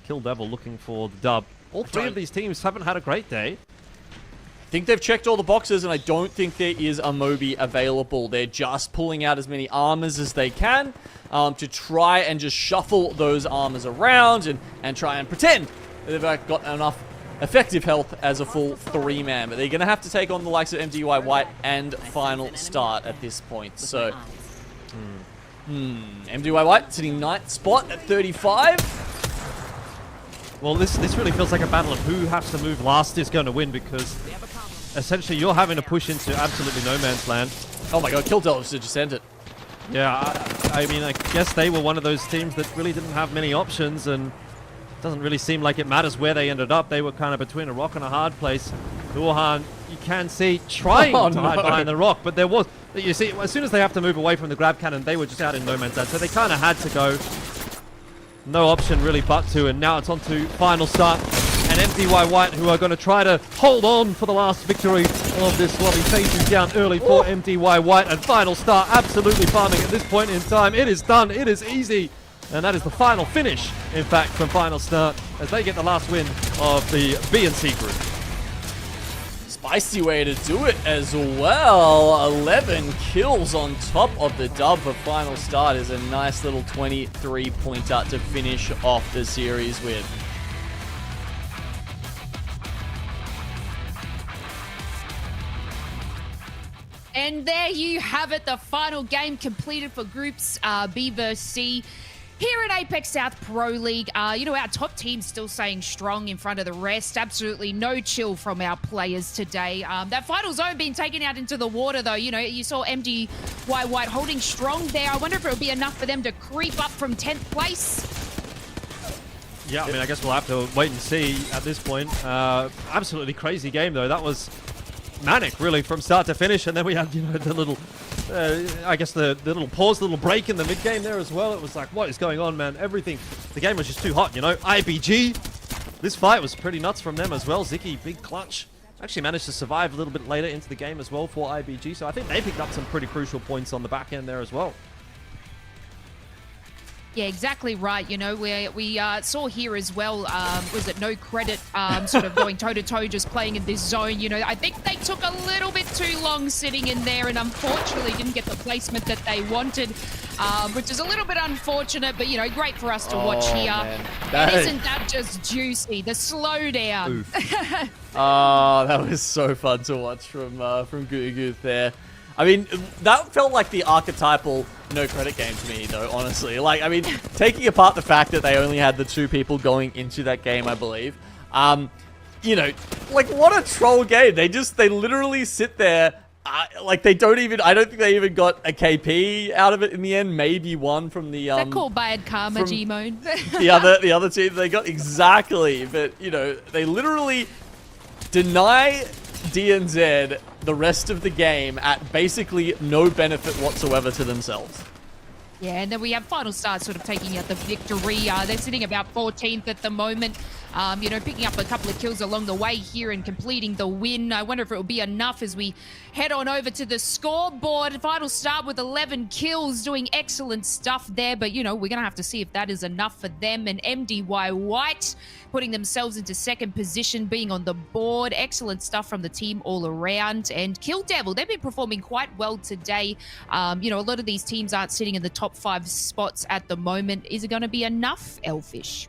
Kill Devil looking for the dub. All three of these teams haven't had a great day. I think they've checked all the boxes, and I don't think there is a Moby available. They're just pulling out as many armors as they can to try and just shuffle those armors around and try and pretend they've got enough effective health as a full 3-man. But they're going to have to take on the likes of MDY-WHITE and Final Start at this point. So, MDY-WHITE sitting 9th spot at 35. Well, this really feels like a battle of who has to move last is going to win, because essentially you're having to push into absolutely no man's land. Oh my god, Kill Devil just sent it. Yeah, I mean, I guess they were one of those teams that really didn't have many options, and it doesn't really seem like it matters where they ended up. They were kind of between a rock and a hard place. Duohan, you can see, trying to hide behind the rock, but there was, you see, as soon as they have to move away from the grab cannon, they were just out in no man's land, so they kind of had to go. No option really but to, and now it's on to Final Start and MDY-WHITE, who are going to try to hold on for the last victory of this lobby. Faces down early for MDY-WHITE, and Final Start absolutely farming at this point in time. It is done, it is easy, and that is the final finish, in fact, from Final Start, as they get the last win of the B and C group. Spicy way to do it as well. 11 kills on top of the dub for Final Start is a nice little 23-pointer to finish off the series with. And there you have it, the final game completed for groups B versus C. Here at APAC-South Pro League, you know, our top team's still staying strong in front of the rest. Absolutely no chill from our players today. That final zone being taken out into the water, though. You know, you saw MDY-WHITE holding strong there. I wonder if it'll be enough for them to creep up from 10th place. Yeah, I mean, I guess we'll have to wait and see at this point. Absolutely crazy game, though. That was manic, really, from start to finish. And then we had, you know, the little, I guess the little pause, the little break in the mid-game there as well. It was like, what is going on, man? Everything, the game was just too hot, you know? IBG, this fight was pretty nuts from them as well. Ziki, big clutch. Actually managed to survive a little bit later into the game as well for IBG. So I think they picked up some pretty crucial points on the back end there as well. Yeah, exactly right. You know, we saw here as well, was it NoCredit sort of going toe-to-toe, just playing in this zone. You know, I think they took a little bit too long sitting in there and unfortunately didn't get the placement that they wanted, which is a little bit unfortunate, but, you know, great for us to watch here. And isn't that just juicy? The slowdown. Oh, that was so fun to watch from Gugu there. I mean, that felt like the archetypal NoCredit game to me, though, honestly. Like, I mean, taking apart the fact that they only had the 2 people going into that game, I believe. You know, like, what a troll game. They literally sit there, like, they don't even, I don't think they even got a KP out of it in the end. Maybe one from the, Is that called bad karma, G-Moan? the other team they got, exactly. But, you know, they literally deny DNZ the rest of the game at basically no benefit whatsoever to themselves. Yeah, and then we have Final Star sort of taking out the victory. They're sitting about 14th at the moment. You know, picking up a couple of kills along the way here and completing the win. I wonder if it will be enough as we head on over to the scoreboard. Final Star with 11 kills, doing excellent stuff there. But, you know, we're going to have to see if that is enough for them. And MDY-WHITE putting themselves into second position, being on the board. Excellent stuff from the team all around. And Kill Devil, they've been performing quite well today. You know, a lot of these teams aren't sitting in the top 5 spots at the moment. Is it going to be enough, Elfish?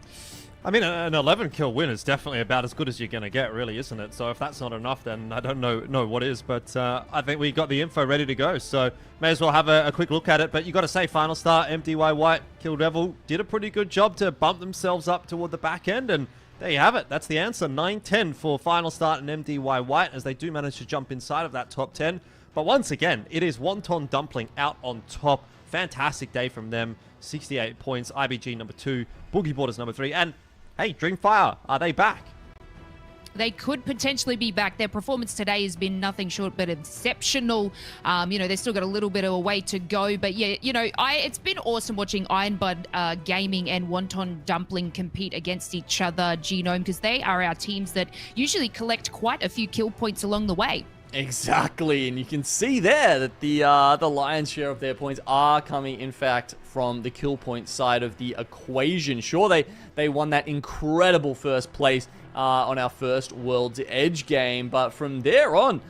I mean, an 11-kill win is definitely about as good as you're going to get, really, isn't it? So if that's not enough, then I don't know what is. But I think we got the info ready to go, so may as well have a quick look at it. But you got to say, Final Star, MDY-WHITE, Kill Devil did a pretty good job to bump themselves up toward the back end, and there you have it. That's the answer. 9-10 for Final Star and MDY-WHITE, as they do manage to jump inside of that top 10. But once again, it is Wonton Dumpling out on top. Fantastic day from them. 68 points. IBG number 2. Boogie Borders number 3. And hey, DreamFire, are they back? They could potentially be back. Their performance today has been nothing short but exceptional. You know, they've still got a little bit of a way to go. But yeah, you know, it's been awesome watching IronBloodGaming and Wonton Dumpling compete against each other, Genome, because they are our teams that usually collect quite a few kill points along the way. Exactly, and you can see there that the lion's share of their points are coming, in fact, from the kill point side of the equation. Sure, they won that incredible first place on our first World's Edge game, but from there on,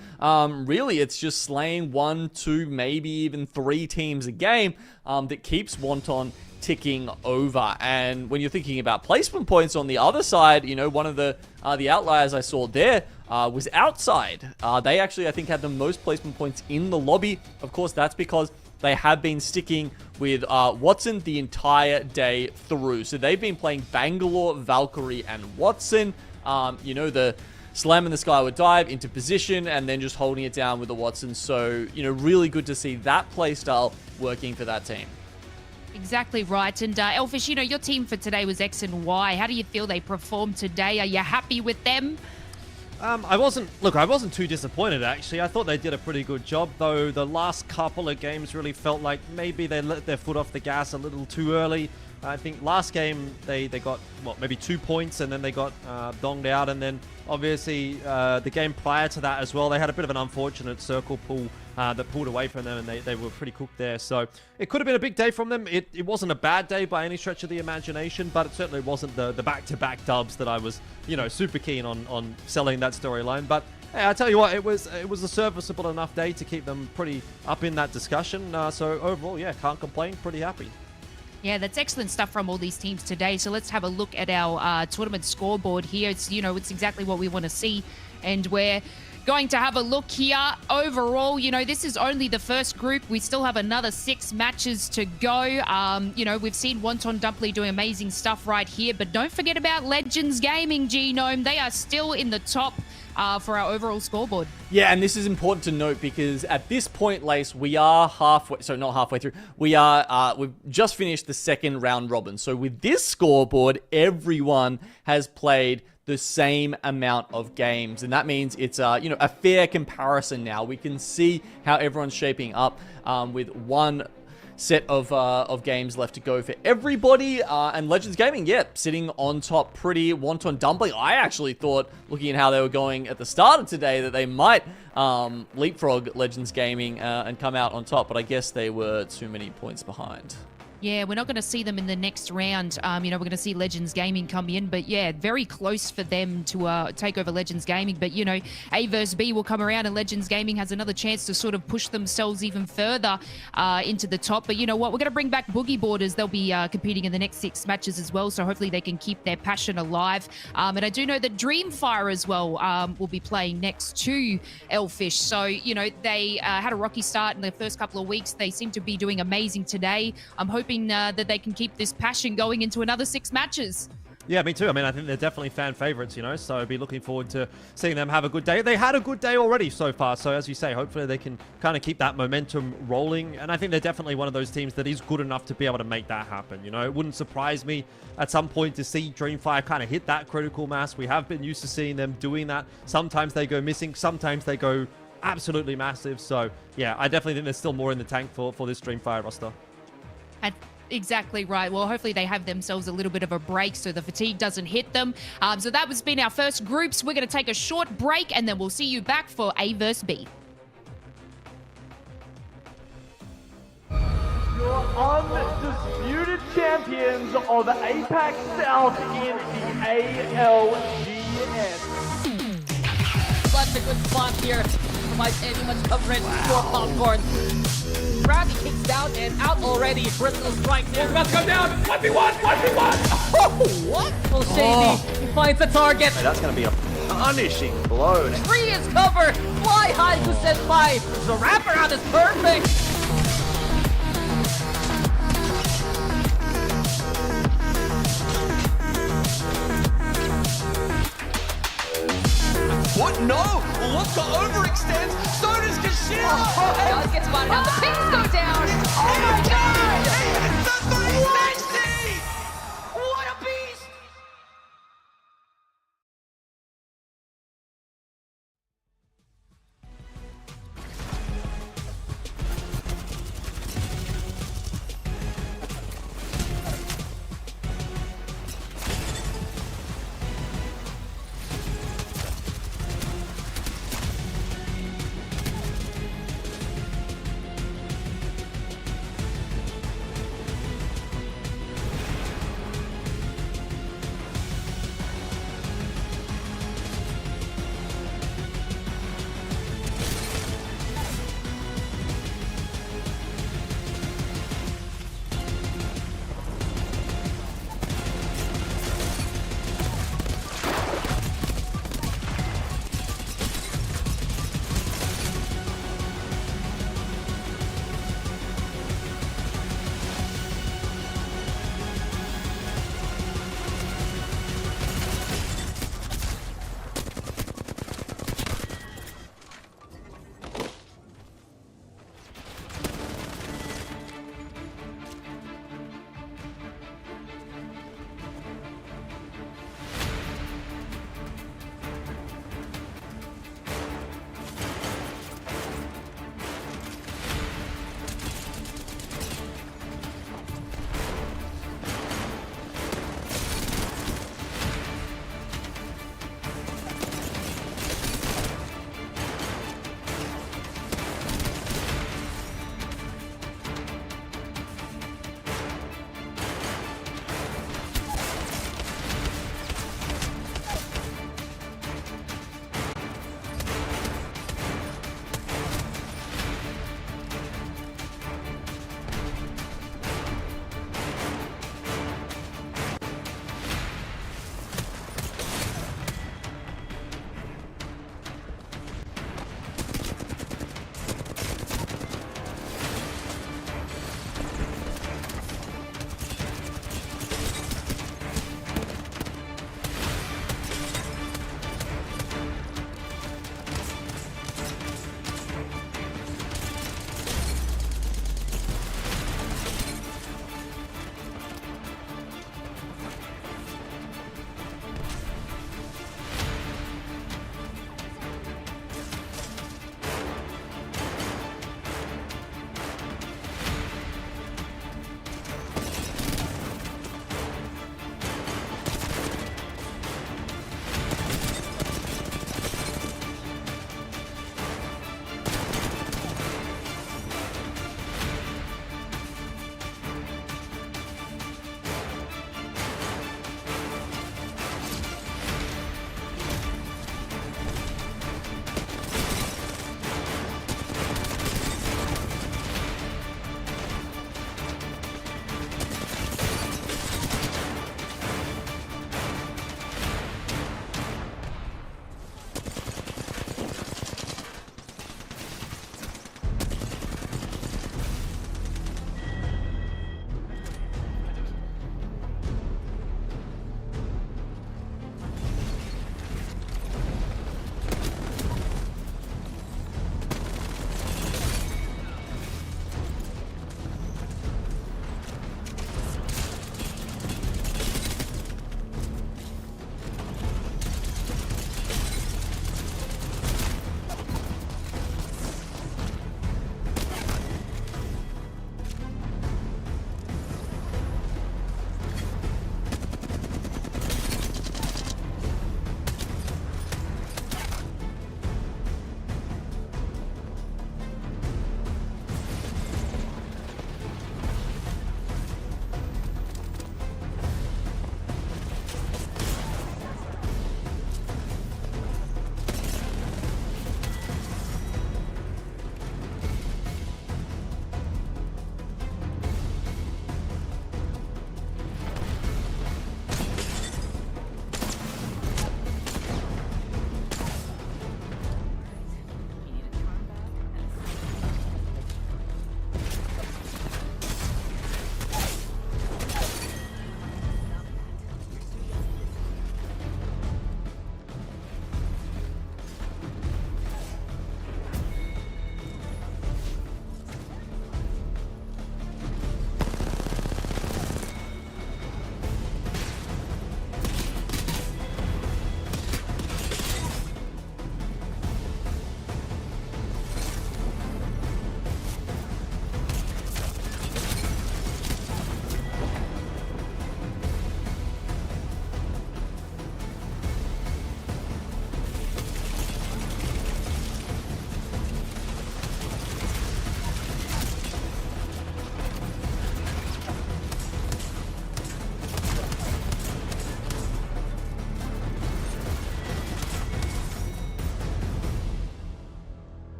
really, it's just slaying 1, 2, maybe even 3 teams a game that keeps Wonton ticking over. And when you're thinking about placement points on the other side, you know, one of the outliers I saw there was Outside. They actually, I think, had the most placement points in the lobby. Of course, that's because they have been sticking with Wonton the entire day through. So they've been playing Bangalore, Valkyrie, and Wonton. You know, the slam in the skyward dive into position and then just holding it down with the Wonton. So, you know, really good to see that playstyle working for that team. Exactly right. And Elfish, you know, your team for today was X and Y. How do you feel they performed today? Are you happy with them? I wasn't too disappointed, actually. I thought they did a pretty good job, though. The last couple of games really felt like maybe they let their foot off the gas a little too early. I think last game they got, what, maybe 2 points, and then they got donged out. And then, obviously, the game prior to that as well, they had a bit of an unfortunate circle pull that pulled away from them, and they were pretty cooked there. So it could have been a big day from them. It wasn't a bad day by any stretch of the imagination, but it certainly wasn't the back-to-back dubs that I was, you know, super keen on selling that storyline. But hey, I tell you what, it was a serviceable enough day to keep them pretty up in that discussion. So overall, yeah, can't complain. Pretty happy. Yeah, that's excellent stuff from all these teams today. So let's have a look at our tournament scoreboard here. It's, you know, it's exactly what we want to see. And we're going to have a look here. Overall, you know, this is only the first group. We still have another 6 matches to go. You know, we've seen Wonton Dumpling doing amazing stuff right here. But don't forget about Legends Gaming, Genome. They are still in the top for our overall scoreboard. Yeah, and this is important to note because at this point, Lace, we are halfway, so not halfway through, we've just finished the second round robin. So with this scoreboard, everyone has played the same amount of games, and that means it's a fair comparison now. We can see how everyone's shaping up with one set of games left to go for everybody, and Legends Gaming, yeah, sitting on top pretty. Wonton, Dumpling, I actually thought, looking at how they were going at the start of today, that they might leapfrog Legends Gaming and come out on top, but I guess they were too many points behind. Yeah, we're not going to see them in the next round. We're going to see Legends Gaming come in, but yeah, very close for them to take over Legends Gaming. But, A versus B will come around and Legends Gaming has another chance to sort of push themselves even further into the top. But you know what? We're going to bring back Boogie Boarders. They'll be competing in the next 6 matches as well, so hopefully they can keep their passion alive. And I do know that DreamFire as well will be playing next to Elfish. So, they had a rocky start in the first couple of weeks. They seem to be doing amazing today. I'm hoping that they can keep this passion going into another 6 matches. Yeah, me too. I mean, I think they're definitely fan favorites, so I'd be looking forward to seeing them have a good day. They had a good day already so far, so as you say, hopefully they can kind of keep that momentum rolling, and I think they're definitely one of those teams that is good enough to be able to make that happen. It wouldn't surprise me at some point to see DreamFire kind of hit that critical mass. We have been used to seeing them doing that. Sometimes they go missing, sometimes they go absolutely massive, so yeah, I definitely think there's still more in the tank for this DreamFire roster. Exactly right. Well, hopefully they have themselves a little bit of a break so the fatigue doesn't hit them. So that has been our first groups. We're going to take a short break and then we'll see you back for A versus B. Your undisputed champions of APAC-South in the ALGS. Such a good spot here. Provides any much coverage for Popcorn. Gravity kicks down and out already. Bristol strikes in. About to go down. 1v1, 1v1. Oh, what? Oh, Shady. He finds the target. Hey, that's going to be a punishing blow. Tree is covered. Fly high to Senpai. The wraparound is perfect. What? No! Lotka overextends, so does Kashira! Does get spotted out, the pings go down! Oh my